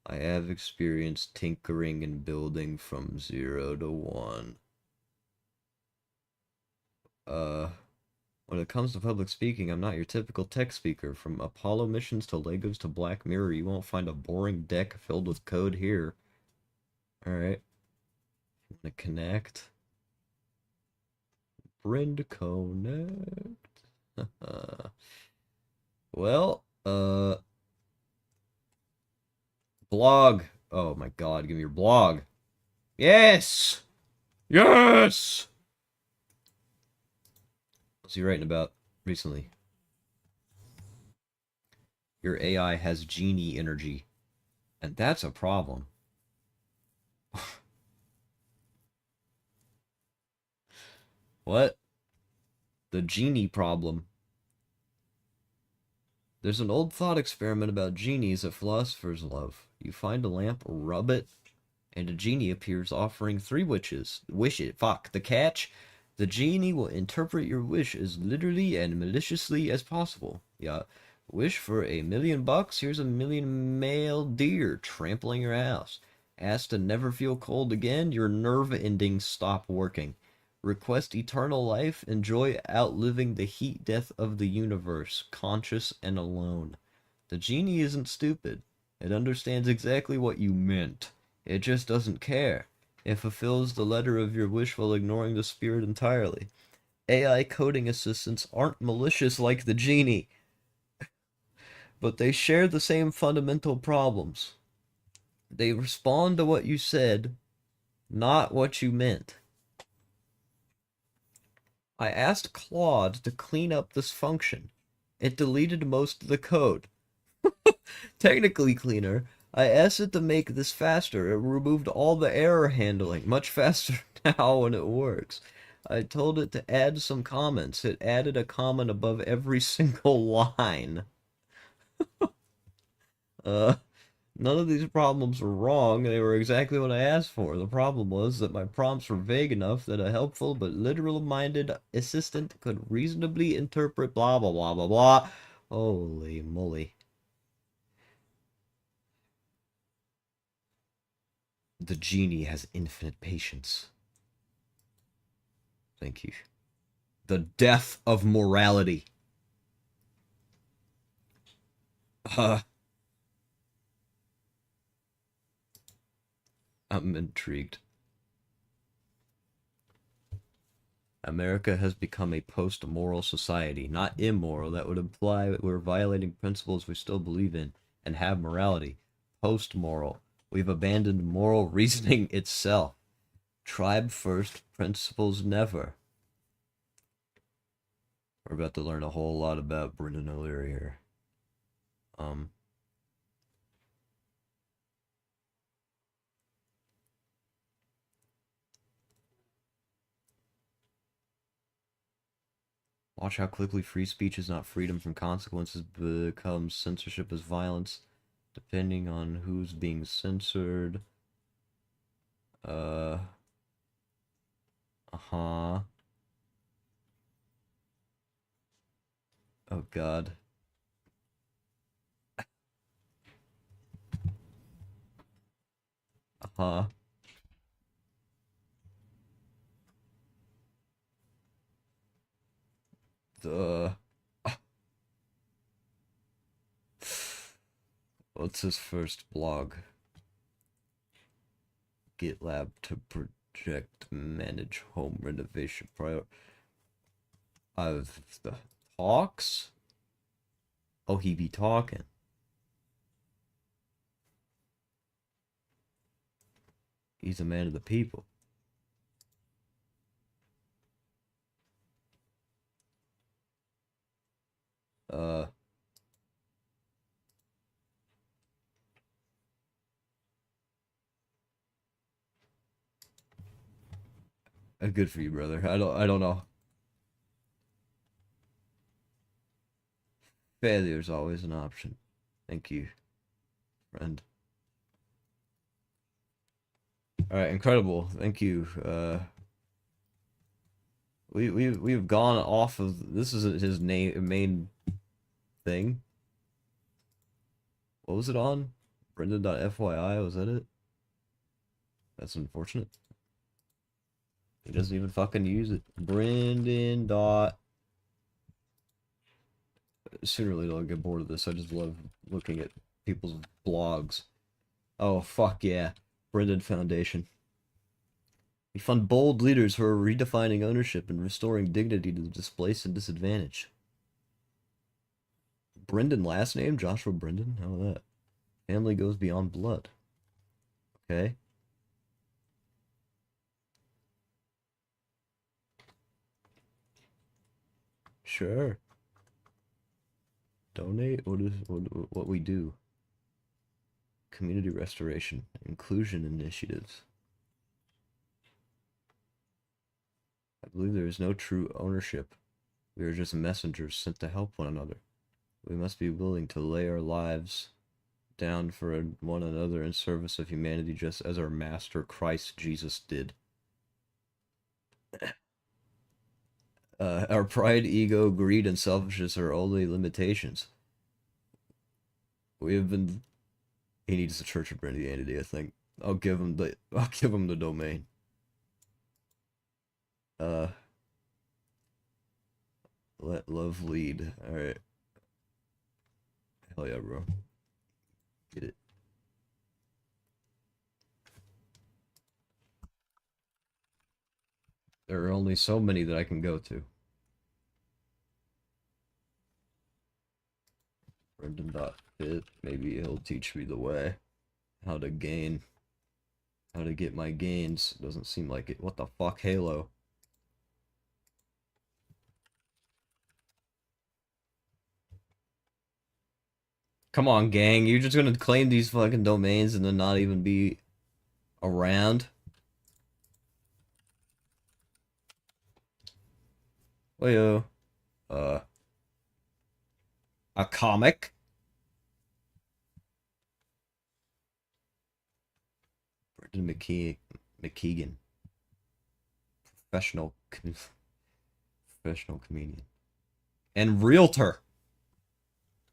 I have experience tinkering and building from 0 to 1. When it comes to public speaking, I'm not your typical tech speaker. From Apollo missions to Legos to Black Mirror, you won't find a boring deck filled with code here. Alright. I'm gonna connect. Brend connect. Well, blog. Oh my god, give me your blog. Yes! Yes! What's he writing about recently? Your AI has genie energy. And that's a problem. What? The genie problem. There's an old thought experiment about genies that philosophers love. You find a lamp, rub it, and a genie appears offering 3 wishes. Fuck. The catch? The genie will interpret your wish as literally and maliciously as possible. Yeah. Wish for $1 million? Here's a million male deer trampling your house. Ask to never feel cold again? Your nerve endings stop working. Request eternal life? Enjoy outliving the heat death of the universe, conscious and alone. The genie isn't stupid. It understands exactly what you meant. It just doesn't care. It fulfills the letter of your wish while ignoring the spirit entirely. AI coding assistants aren't malicious like the genie, but they share the same fundamental problems. They respond to what you said, not what you meant. I asked Claude to clean up this function. It deleted most of the code. Technically cleaner. I asked it to make this faster. It removed all the error handling, much faster now when it works. I told it to add some comments. It added a comment above every single line. Uh, None of these problems were wrong. They were exactly what I asked for. The problem was that my prompts were vague enough that a helpful but literal-minded assistant could reasonably interpret blah blah blah blah blah. Holy moly. The genie has infinite patience. Thank you. The death of morality. Uh, I'm intrigued. America has become a post-moral society, not immoral. That would imply that we're violating principles we still believe in and have morality. Post-moral. We've abandoned moral reasoning itself. Tribe first, principles never. We're about to learn a whole lot about Brendan O'Leary here. Watch how quickly free speech is not freedom from consequences becomes censorship as violence, depending on who's being censored. Uh-huh. Oh God. Uh-huh. The What's his first blog? GitLab to project manage home renovation prior of the talks? Oh, he be talking. He's a man of the people. Uh Good for you, brother. I don't know. Failure is always an option. Thank you, friend. All right, incredible. Thank you. We've gone off of this isn't his name main thing. What was it on? Brendan.fyi, was that it? That's unfortunate. He doesn't even fucking use it. Brendan dot. Sooner or later I'll get bored of this. I just love looking at people's blogs. Oh fuck yeah. Brendan Foundation. We fund bold leaders who are redefining ownership and restoring dignity to the displaced and disadvantaged. Brendan last name? Joshua Brendan? How about that? Family goes beyond blood. Okay. Sure. Donate? What we do? Community restoration. Inclusion initiatives. I believe there is no true ownership. We are just messengers sent to help one another. We must be willing to lay our lives down for one another in service of humanity, just as our Master Christ Jesus did. Our pride, ego, greed, and selfishness are only limitations. We have been. He needs the Church of Christianity, I think. I'll give him the domain. Uh, let love lead. All right. Hell yeah, bro. Get it. There are only so many that I can go to. Brendan.fit. Maybe he'll teach me the way. How to gain. How to get my gains. Doesn't seem like it. What the fuck, Halo? Come on, gang. You're just gonna claim these fucking domains and then not even be around? Wayo. Uh, a comic? Brendan McKeegan. Professional, professional comedian. And realtor.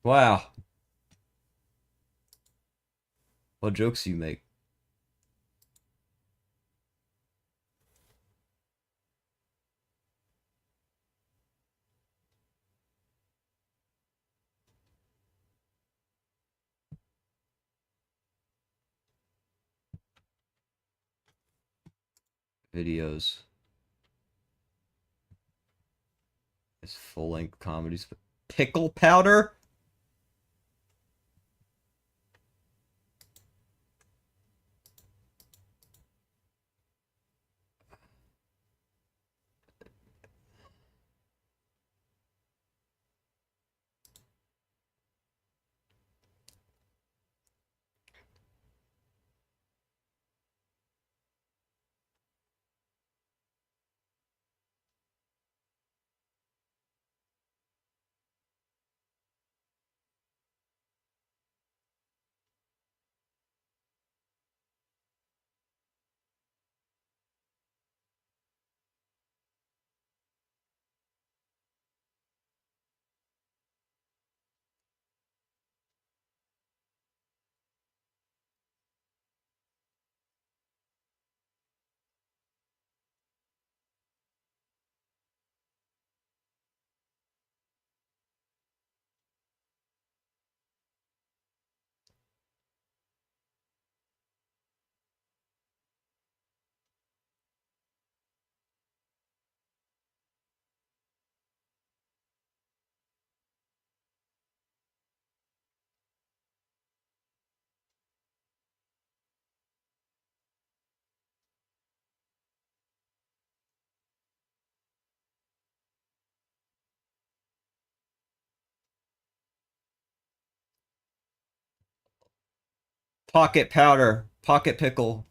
Wow. What jokes you make? Videos. It's full-length comedies. Pickle powder? Pocket powder. Pocket pickle.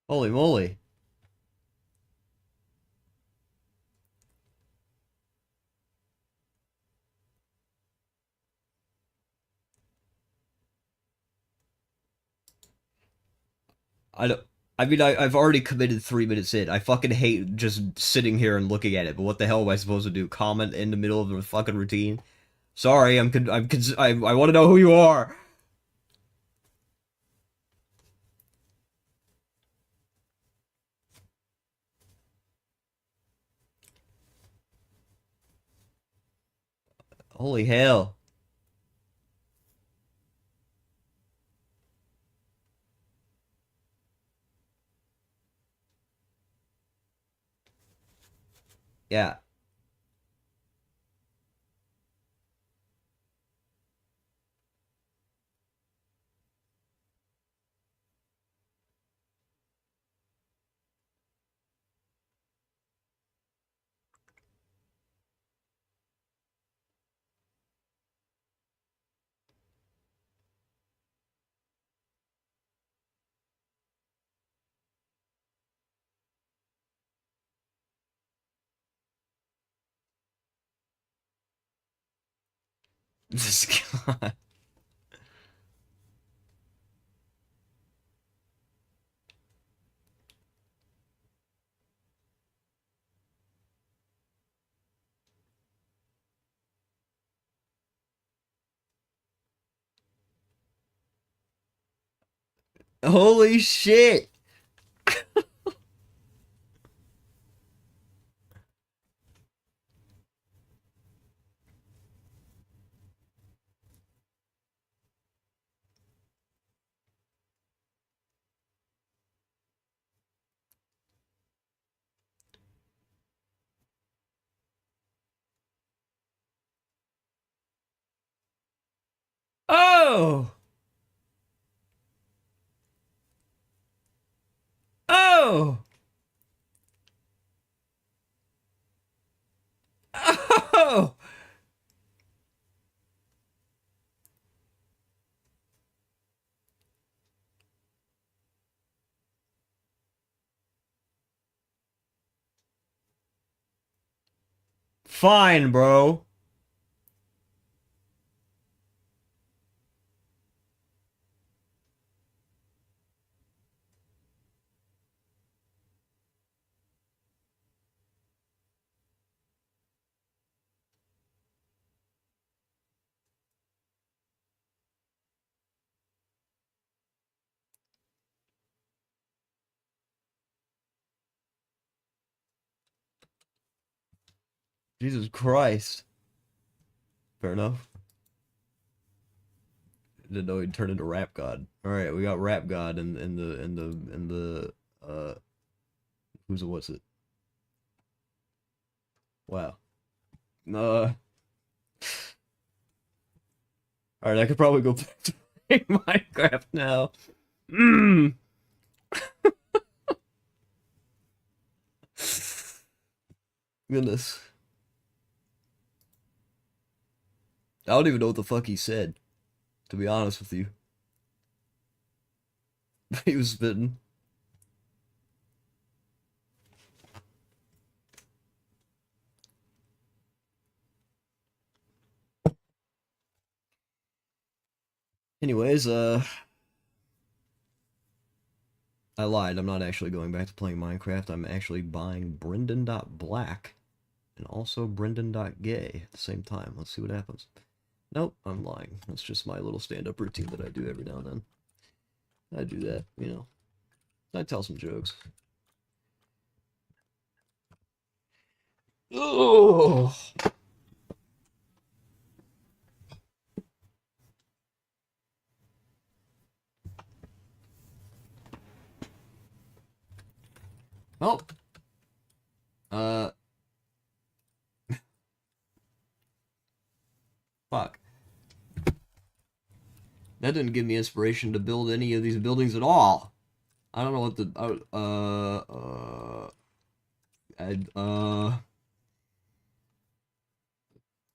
Holy moly. I don't. I mean, I've already committed 3 minutes in. I fucking hate just sitting here and looking at it. But what the hell am I supposed to do? Comment in the middle of the fucking routine? Sorry, I want to know who you are. Holy hell. Yeah. This guy. Holy shit. Oh. Oh. Oh. Fine, bro. Jesus Christ. Fair enough. Didn't know he'd turn into Rap God. All right, we got Rap God in the who's it? What's it? Wow. Uh. All right, I could probably go back to playing Minecraft now. Mmm. Goodness. I don't even know what the fuck he said, to be honest with you. He was spitting. Anyways, I lied. I'm not actually going back to playing Minecraft. I'm actually buying Brendan.black and also Brendan.gay at the same time. Let's see what happens. Nope, I'm lying. That's just my little stand-up routine that I do every now and then. I do that, you know. I tell some jokes. Oh. Well, uh, fuck. That didn't give me inspiration to build any of these buildings at all. I don't know what the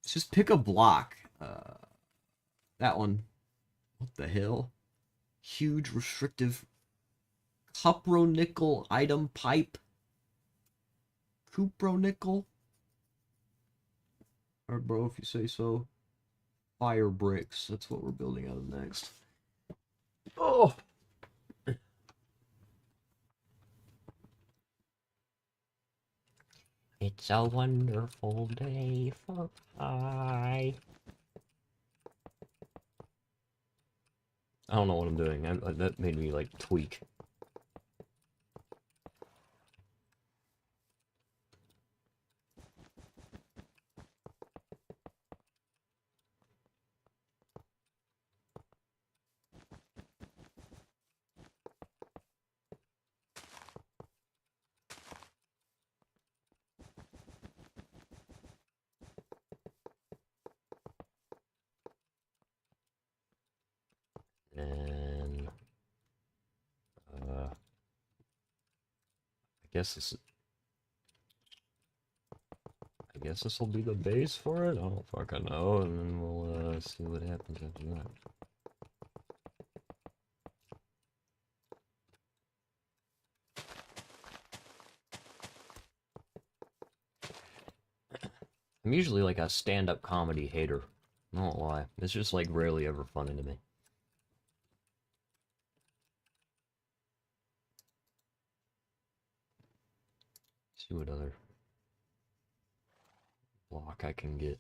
just pick a block. That one. What the hell? Huge restrictive cupronickel item pipe. Cupronickel. Alright, bro, if you say so. Fire bricks. That's what we're building out of next. Oh. It's a wonderful day for I don't know what I'm doing. That made me, like, tweak. And, I guess this... I guess this will be the base for it? I don't fucking know, and then we'll, see what happens after that. I'm usually like a stand-up comedy hater. I don't know why. It's just like rarely ever funny to me. See what other block I can get.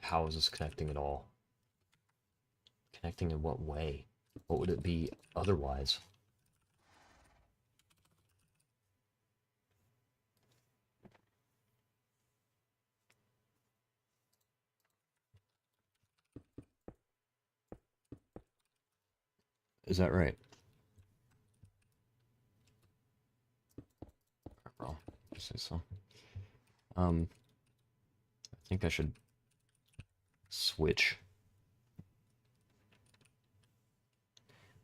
How is this connecting at all? Connecting in what way? What would it be otherwise? Is that right? Well, I say so. I think I should switch.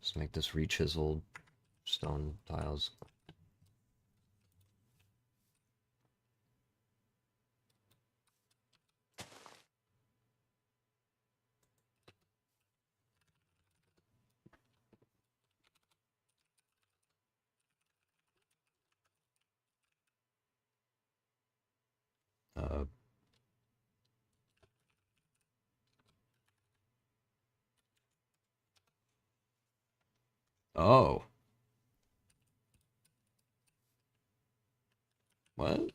Just make this re-chiseled stone tiles. Oh. What?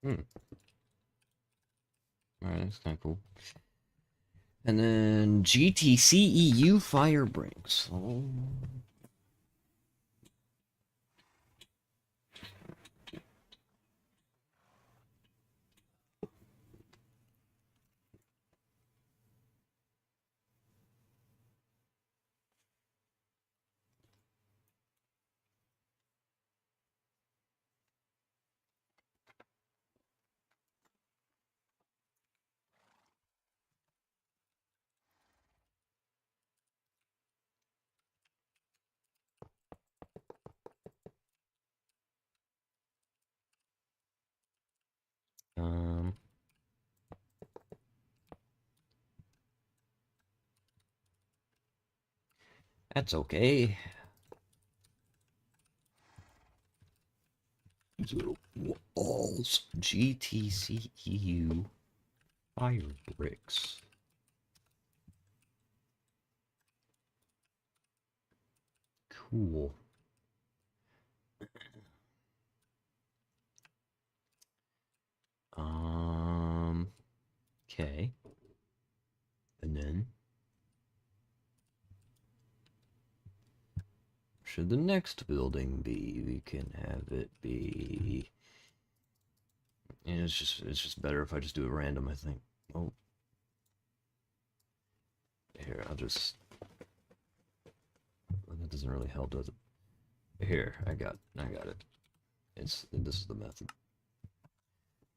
Hmm. Alright, that's kind of cool. And then GTCEU fire brings. Oh. That's okay. Little walls. GTCEU fire bricks. Cool. Okay. And then should the next building be? We can have it be. And it's just better if I just do it random, I think. Oh. Here, I'll just. That doesn't really help, does it? Here, I got it. This is the method.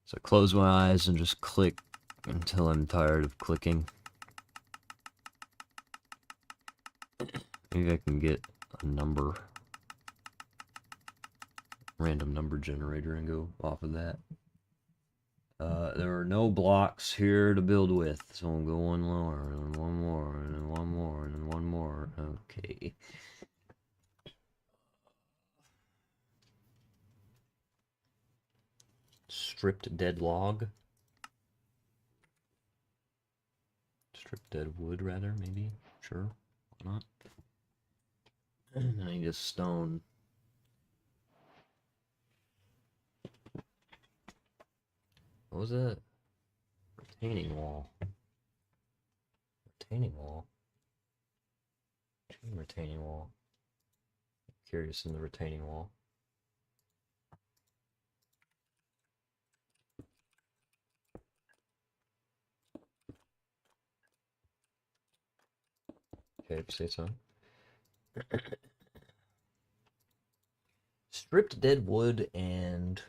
So close my eyes and just click until I'm tired of clicking. Maybe I can get a number, random number generator, and go off of that. There are no blocks here to build with, so I'm going lower, and one more, and then one more, and then one more. Okay. Stripped dead log. Stripped dead wood, rather, maybe? Sure, why not? And I need a stone. What was that? Retaining wall. Retaining wall? Chain retaining wall. Curious in the retaining wall. Okay, if you say so. Stripped dead wood and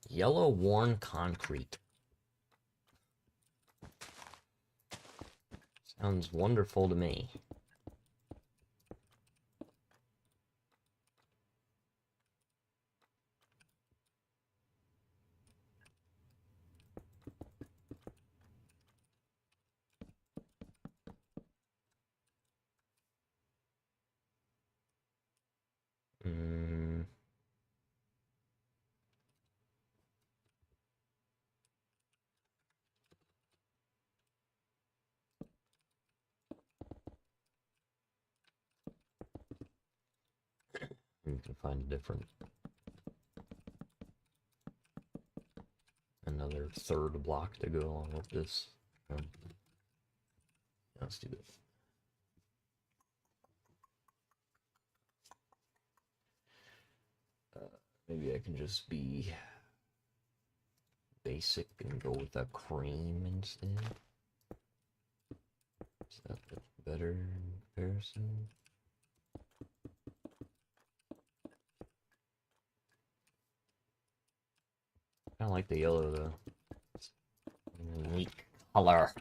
yellow worn concrete. Sounds wonderful to me. You can find a different, another third block to go along with this. Let's do this. Maybe I can just be basic and go with a cream instead. Is that better in comparison? I don't like the yellow though. It's a unique color.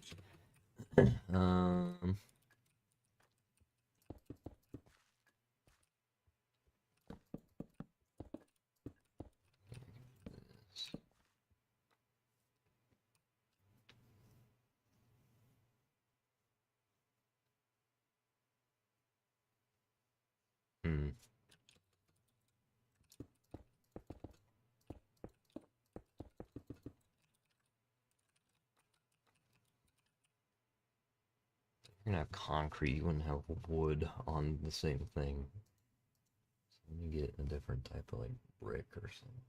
You're gonna have concrete, you wouldn't have wood on the same thing. So let me get a different type of like brick or something.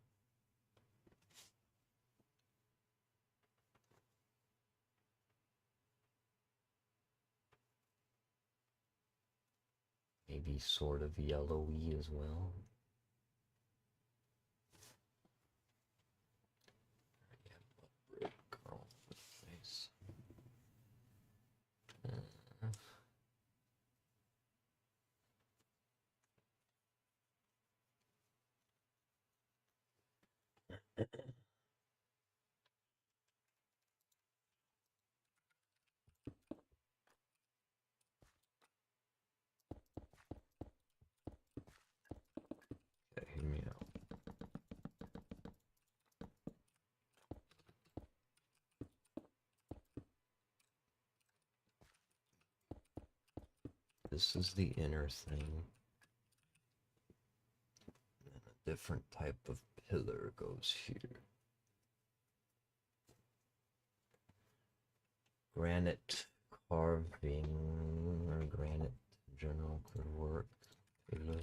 Maybe sort of yellowy as well. Brick all over the place. Okay, hear me out. This is the inner thing. And a different type of pillar goes here. Granite carving or granite in general could work. Pillar.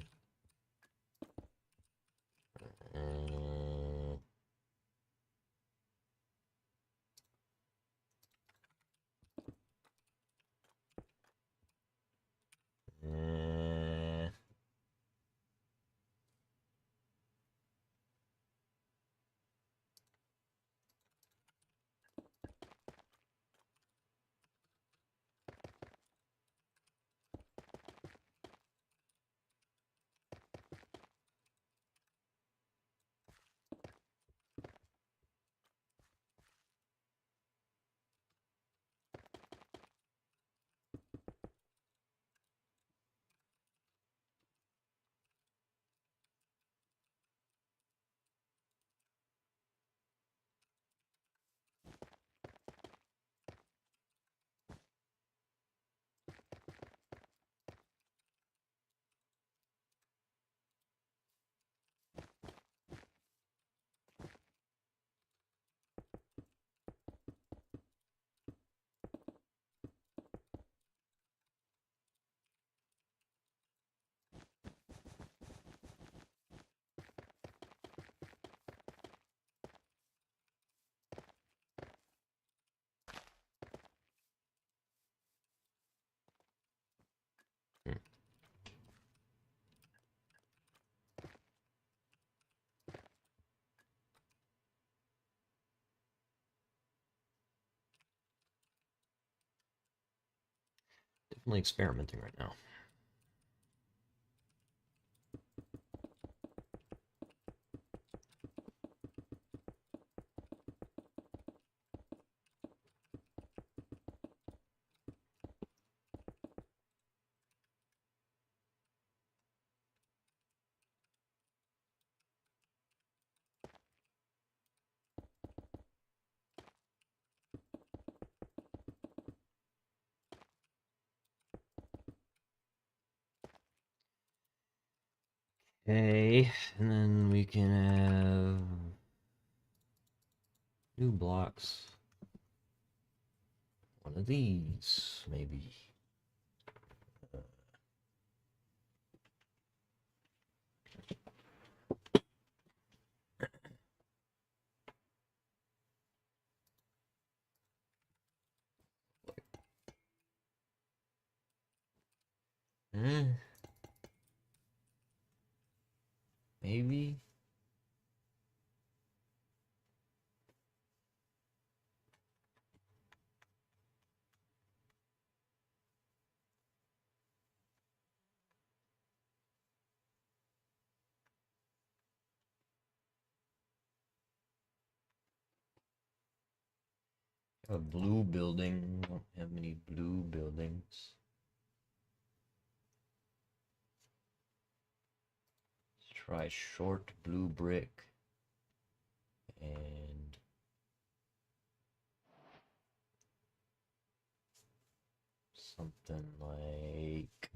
Definitely experimenting right now. Okay, and then we can have new blocks. One of these, maybe. Maybe. A blue building. Don't have many blue buildings. Let's try short blue brick and something like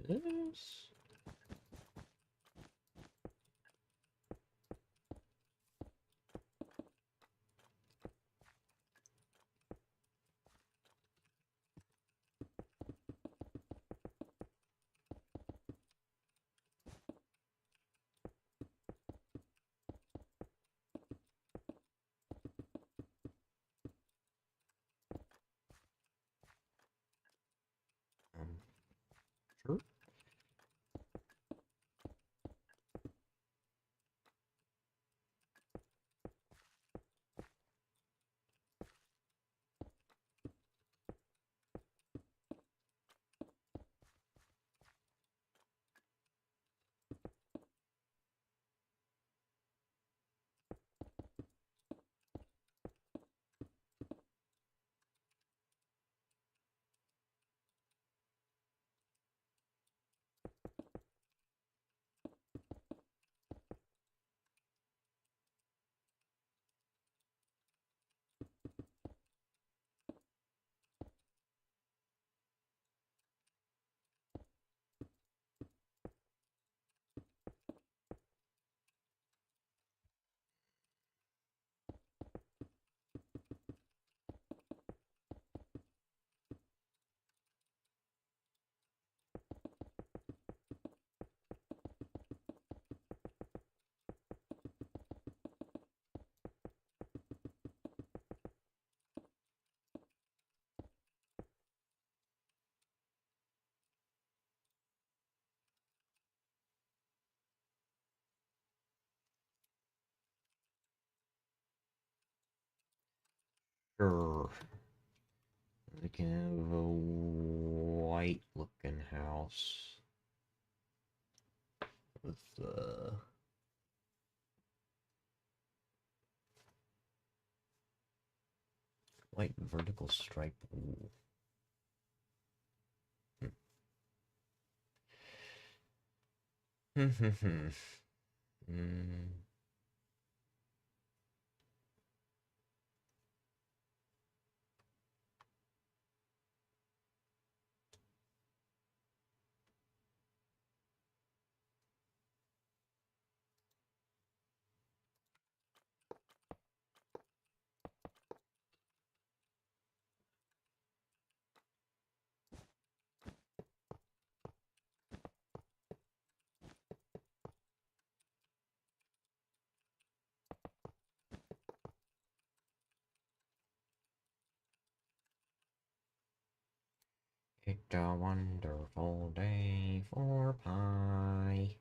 this. Sure. Sure. We can have a white looking house with white vertical stripe. Ooh. It's a wonderful day for pie.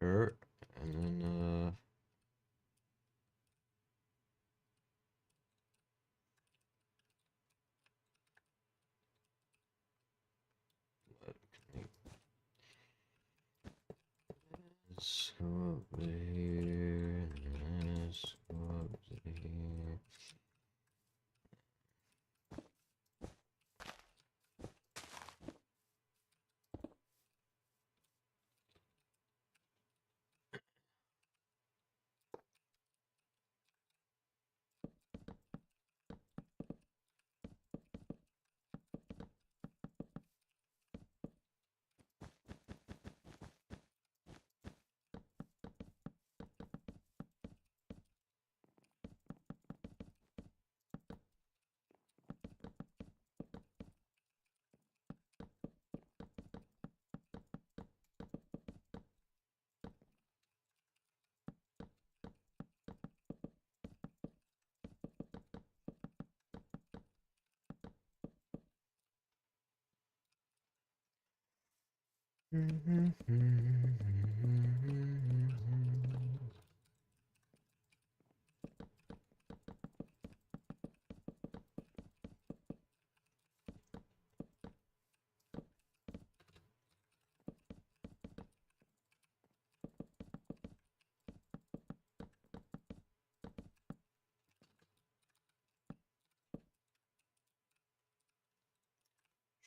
Sure. And then, let's go up there. Let's go up there.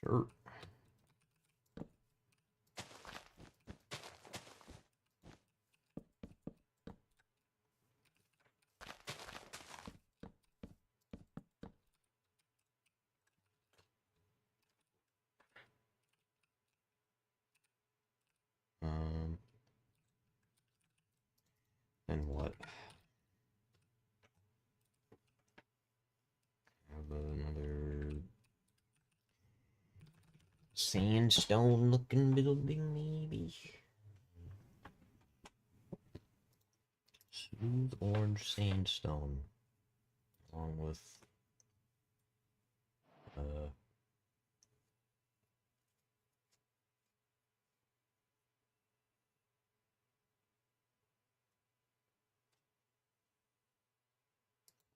Sure. And what? Have another sandstone looking building, maybe? Smooth orange sandstone. Along with,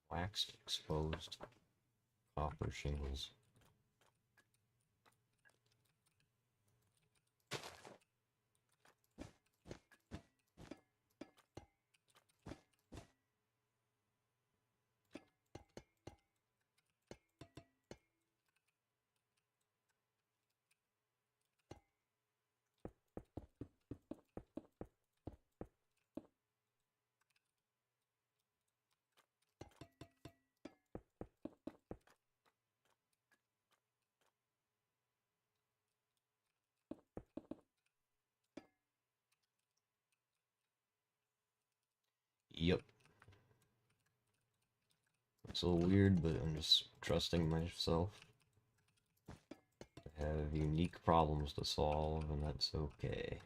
waxed exposed copper shingles. Yep. It's a little weird, but I'm just trusting myself to have unique problems to solve, and that's okay.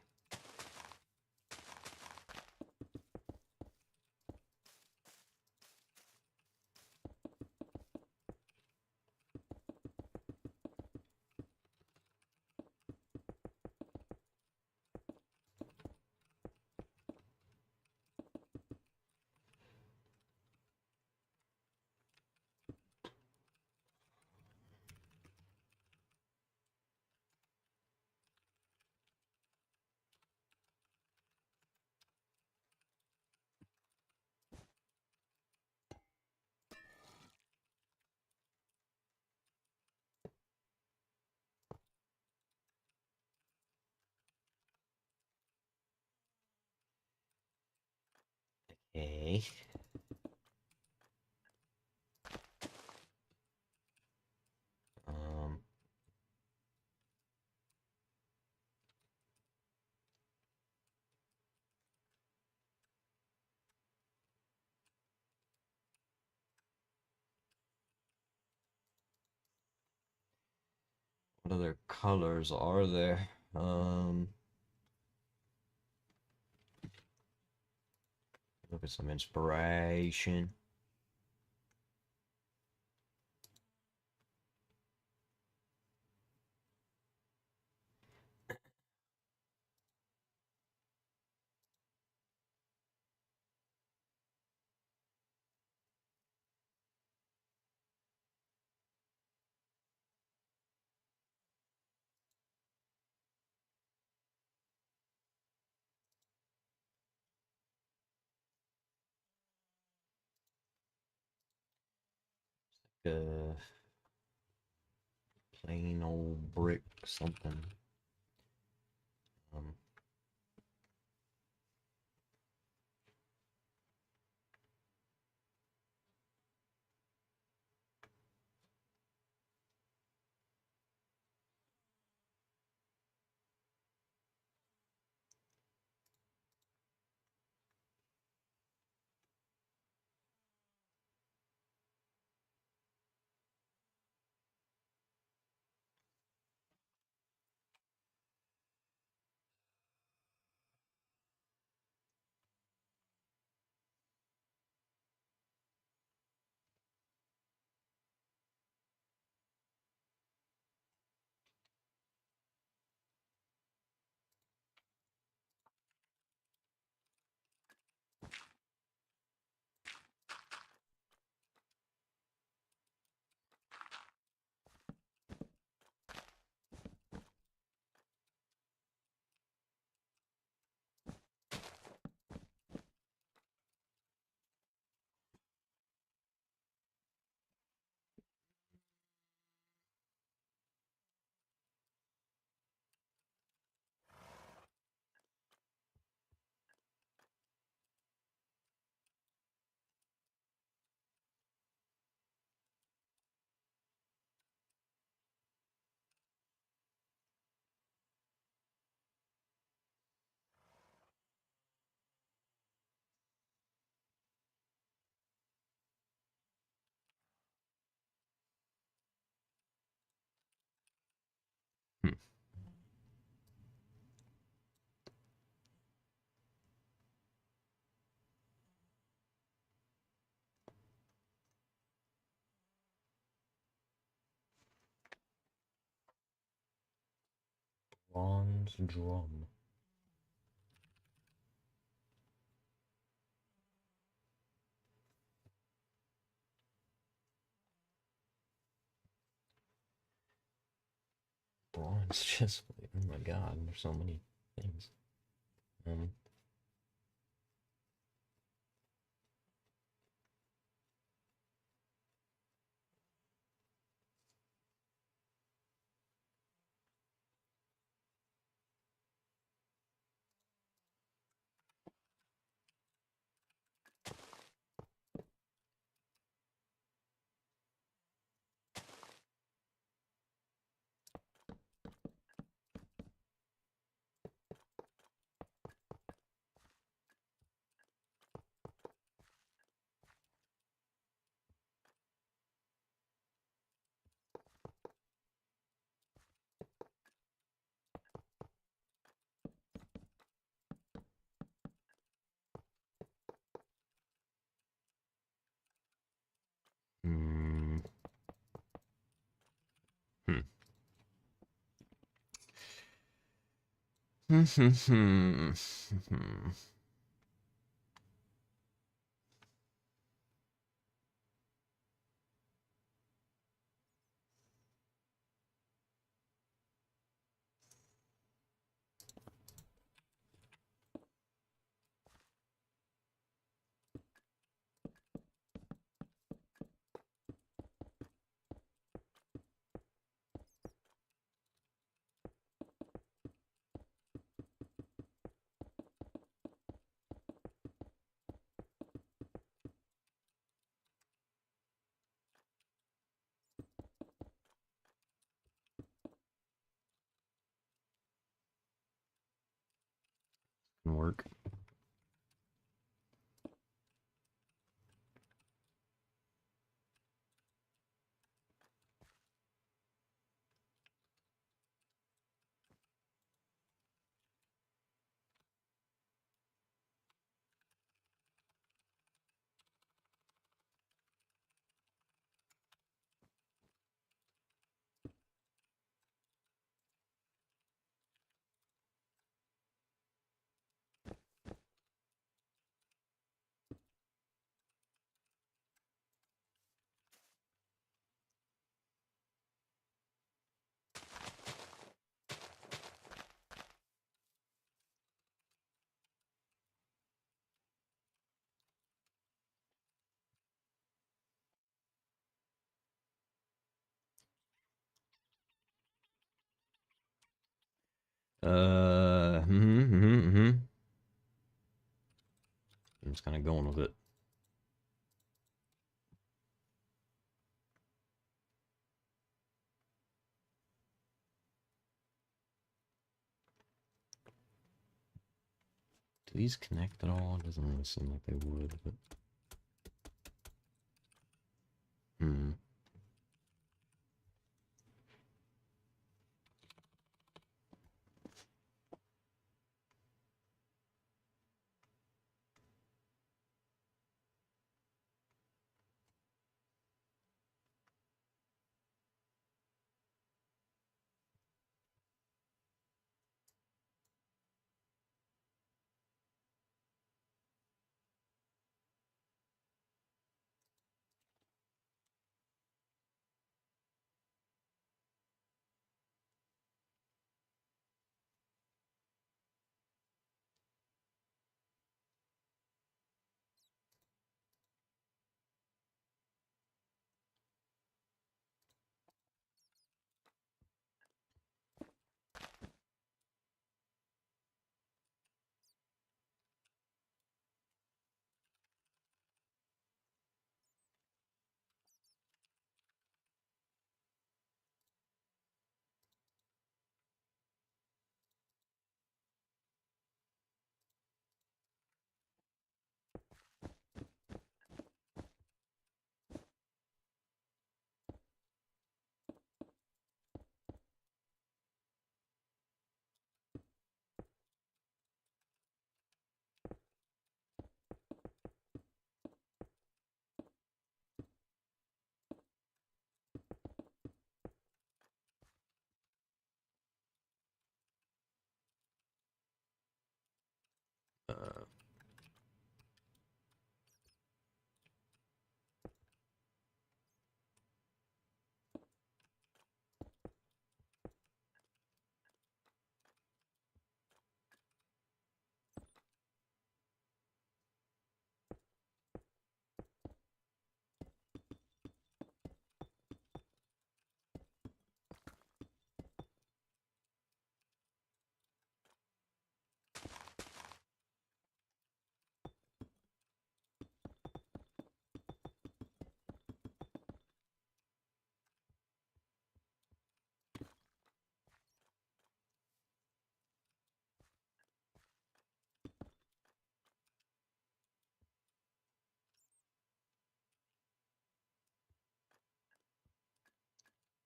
me. What other colors are there? Look at some inspiration. Uh, Plain old brick something. Um, hmm. Bronze drum. Bronze chestplate. Oh my god, there's so many things. Um, mm, hmm. can work. I'm just kind of going with it. Do these connect at all? It doesn't really seem like they would, but...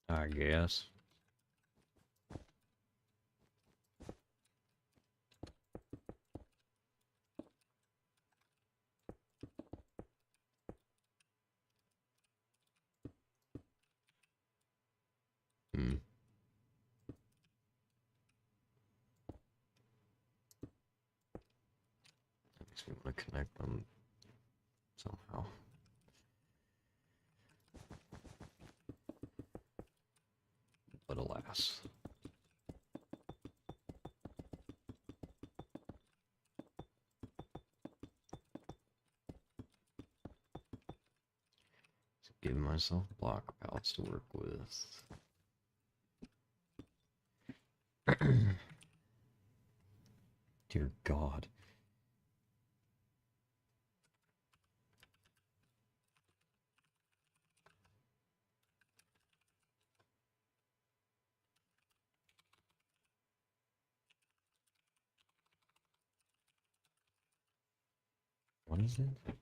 I guess. Makes me want to connect them somehow. But alas. So giving myself block palettes to work with. Dear God. What is it?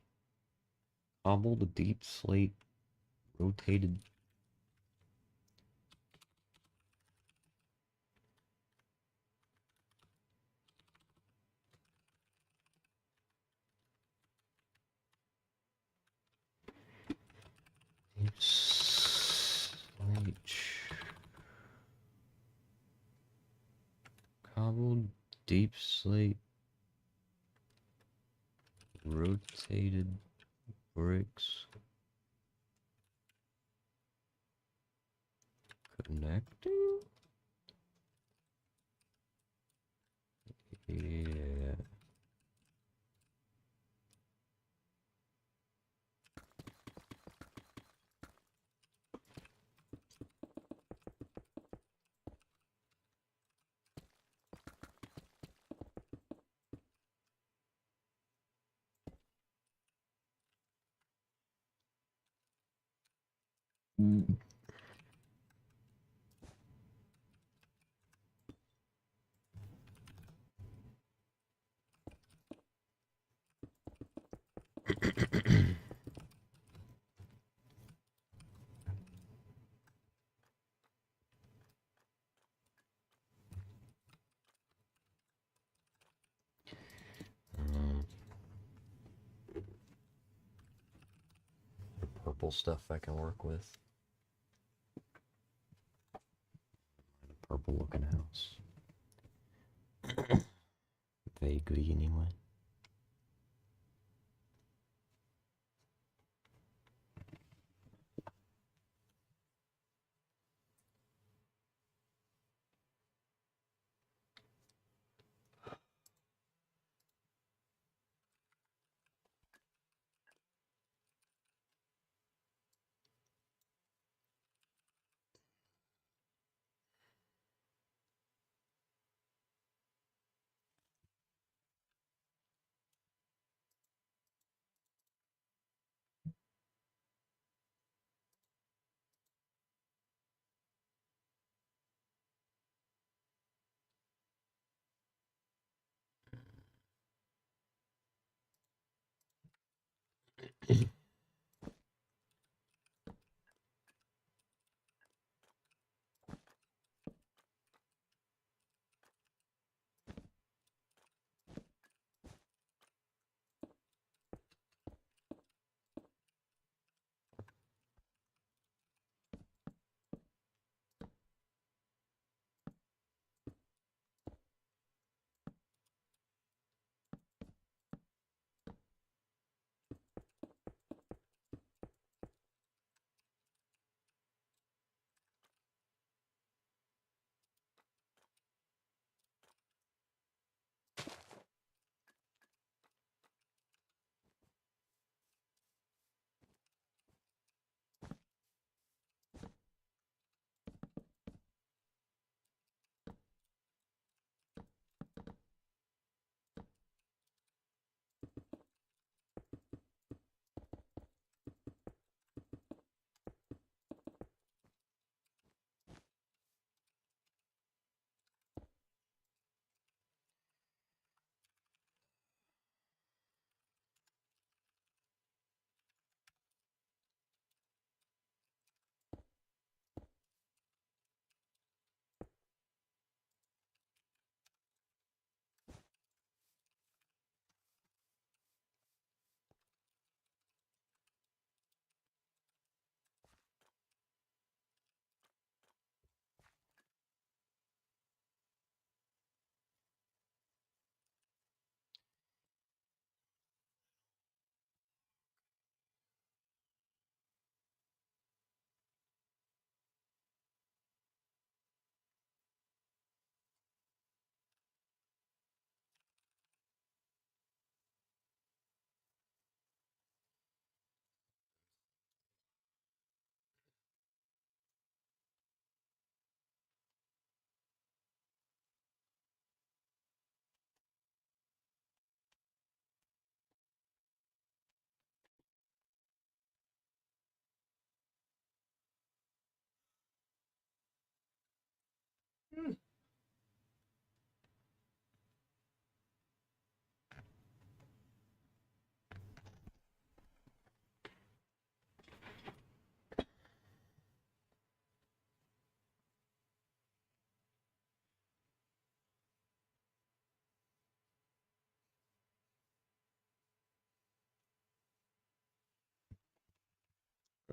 Cobbled deep slate rotated. Deep slate. Cobbled deep slate rotated bricks connecting? Yeah. Mm. Purple stuff I can work with. Purple looking house. Vaguely, anyway.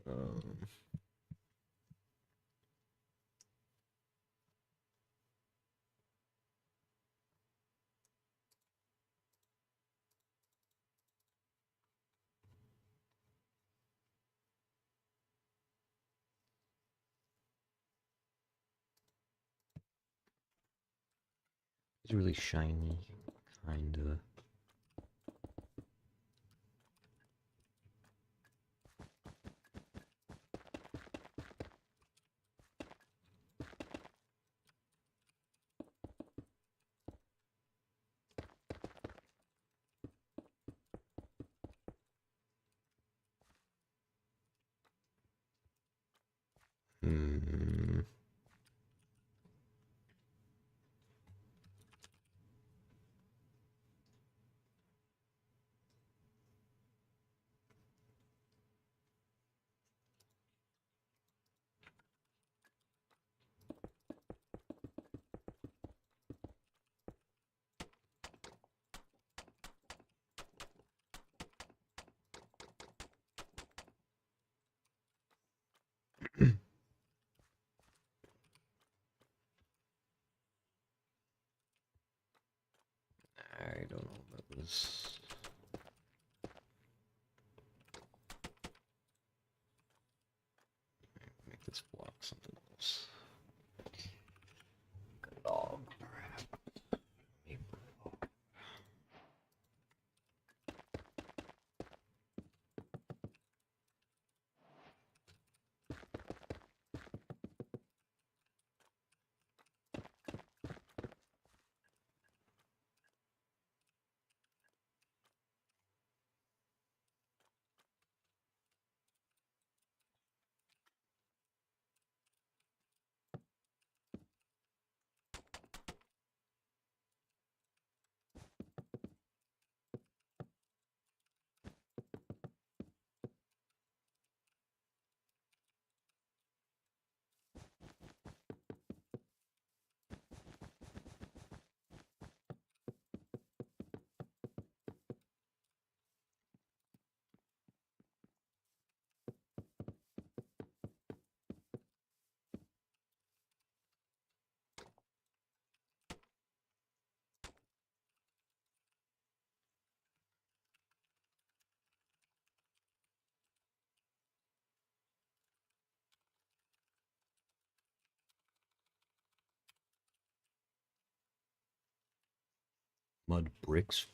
Um, it's really shiny, kinda. Hmm. I don't know about this. Make this block something else. Good dog. Mud bricks?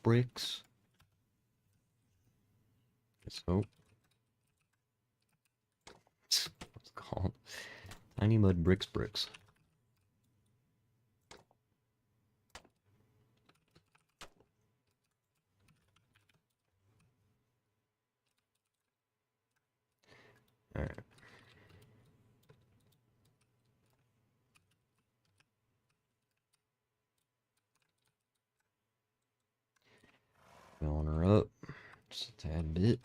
So, what's it called? Tiny mud bricks. Alright. Filling her up just a tad bit.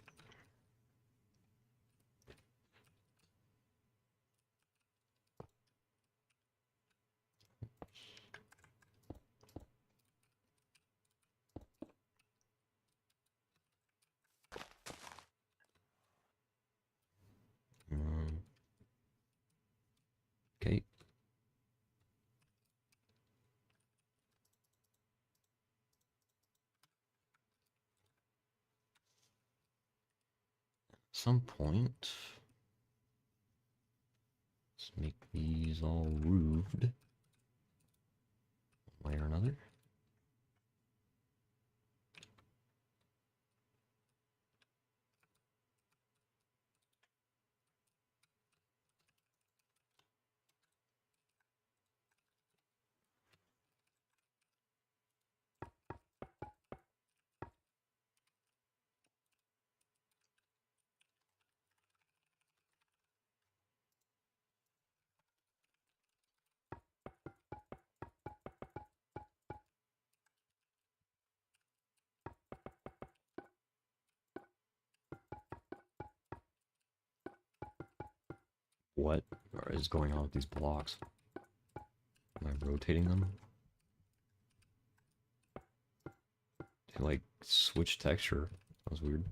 Okay. At some point, let's make these all roofed. One way or another. What is going on with these blocks? Am I rotating them? They like switch texture. That was weird.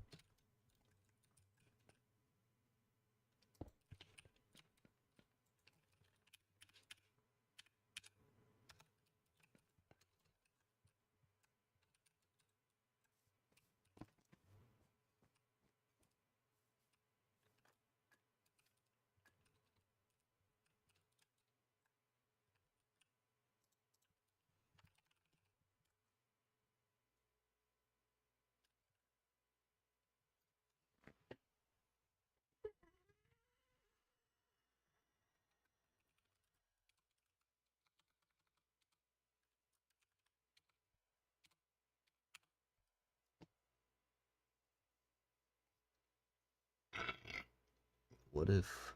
What if...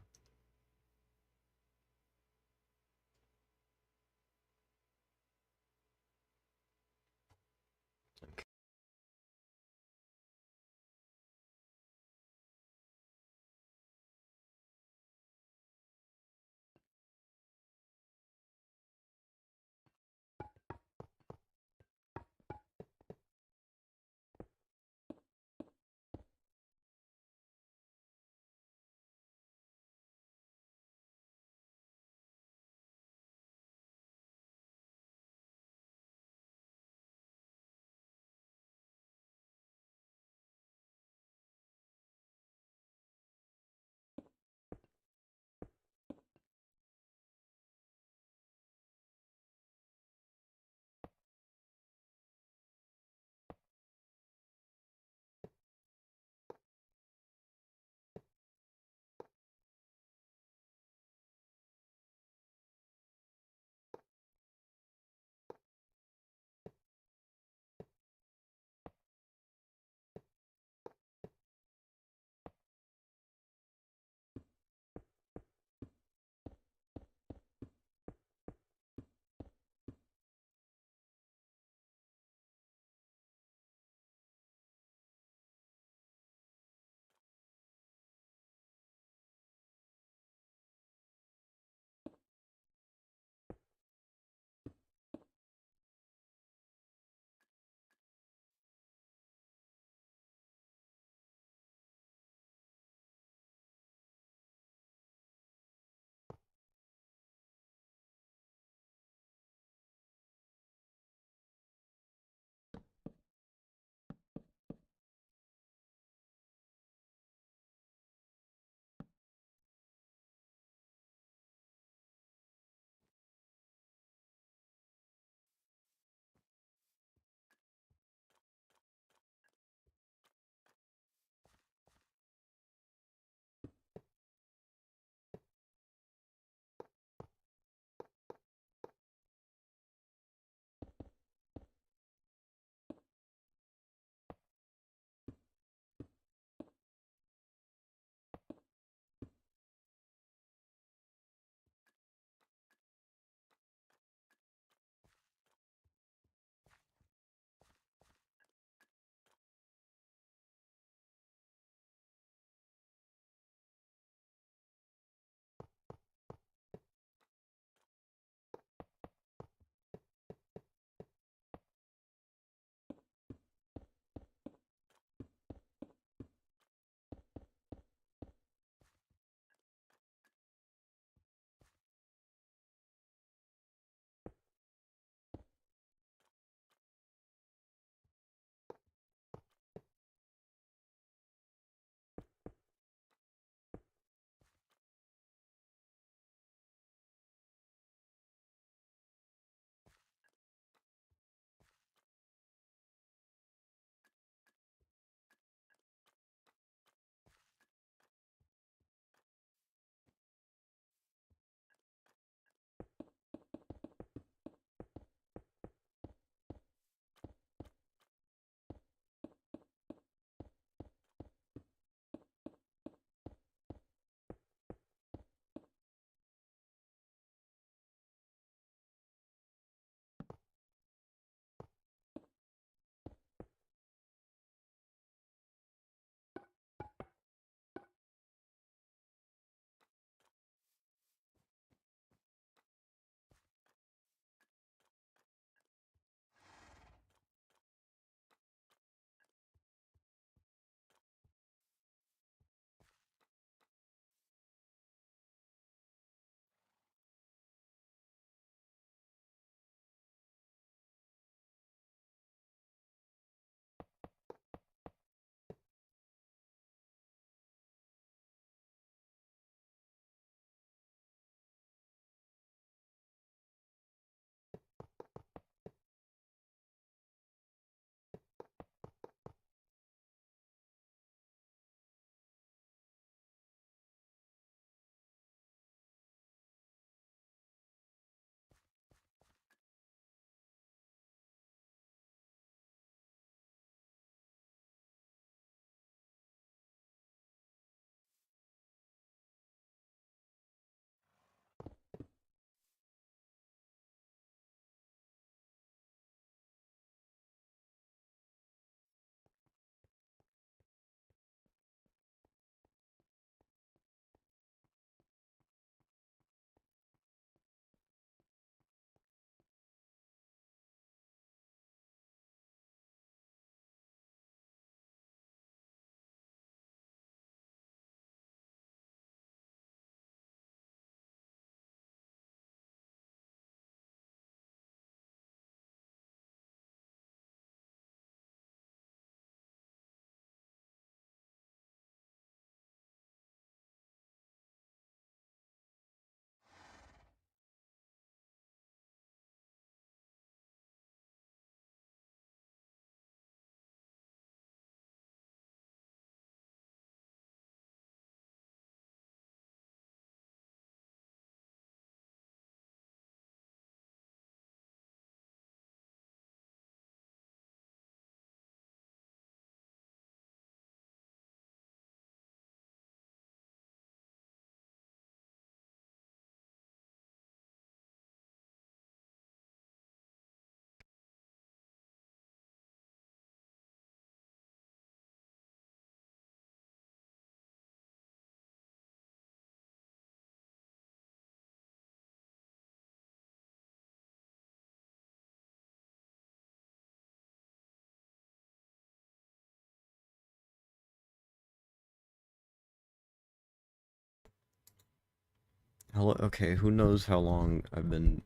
Hello, okay, who knows how long I've been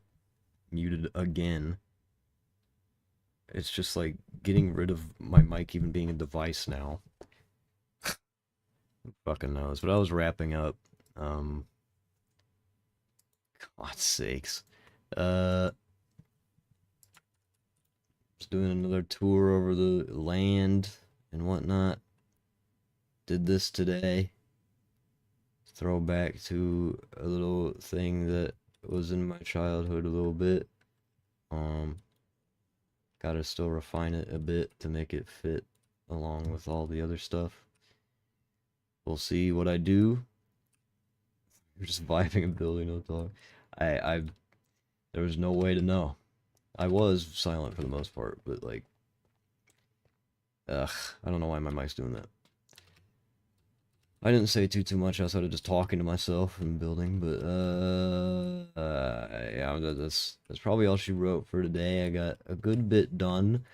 muted again. It's just like getting rid of my mic even being a device now. Who fucking knows? But I was wrapping up. Um, God's sakes. Uh, just doing another tour over the land and whatnot. Did this today. Throwback to a little thing that was in my childhood a little bit. Um, Gotta still refine it a bit to make it fit along with all the other stuff. We'll see what I do. You're just vibing and building no talk. I there was no way to know. I was silent for the most part, but like, ugh, I don't know why my mic's doing that. I didn't say too much outside of just talking to myself and building, but yeah, that's probably all she wrote for today. I got a good bit done.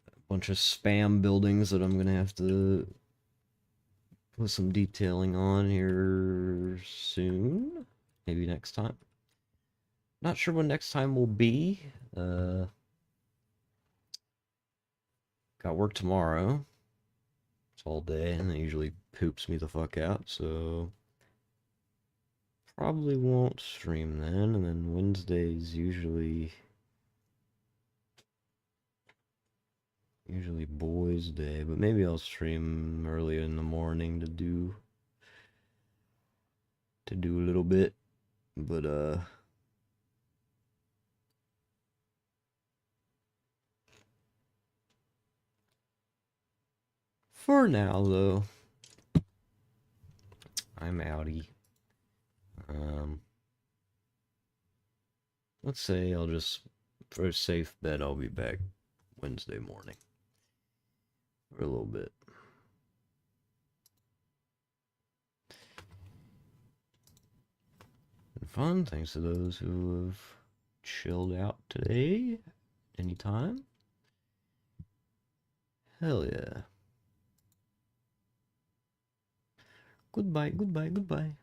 A bunch of spam buildings that I'm gonna have to put some detailing on here soon. Maybe next time. Not sure when next time will be. Got work tomorrow. It's all day, and it usually poops me the fuck out, so probably won't stream then. And then Wednesday's usually boys' day, but maybe I'll stream earlier in the morning to do a little bit. But for now though, I'm outie. Let's say I'll just, for a safe bet, I'll be back Wednesday morning for a little bit. And fun, thanks to those who have chilled out today, anytime. Hell yeah. Goodbye, goodbye, goodbye.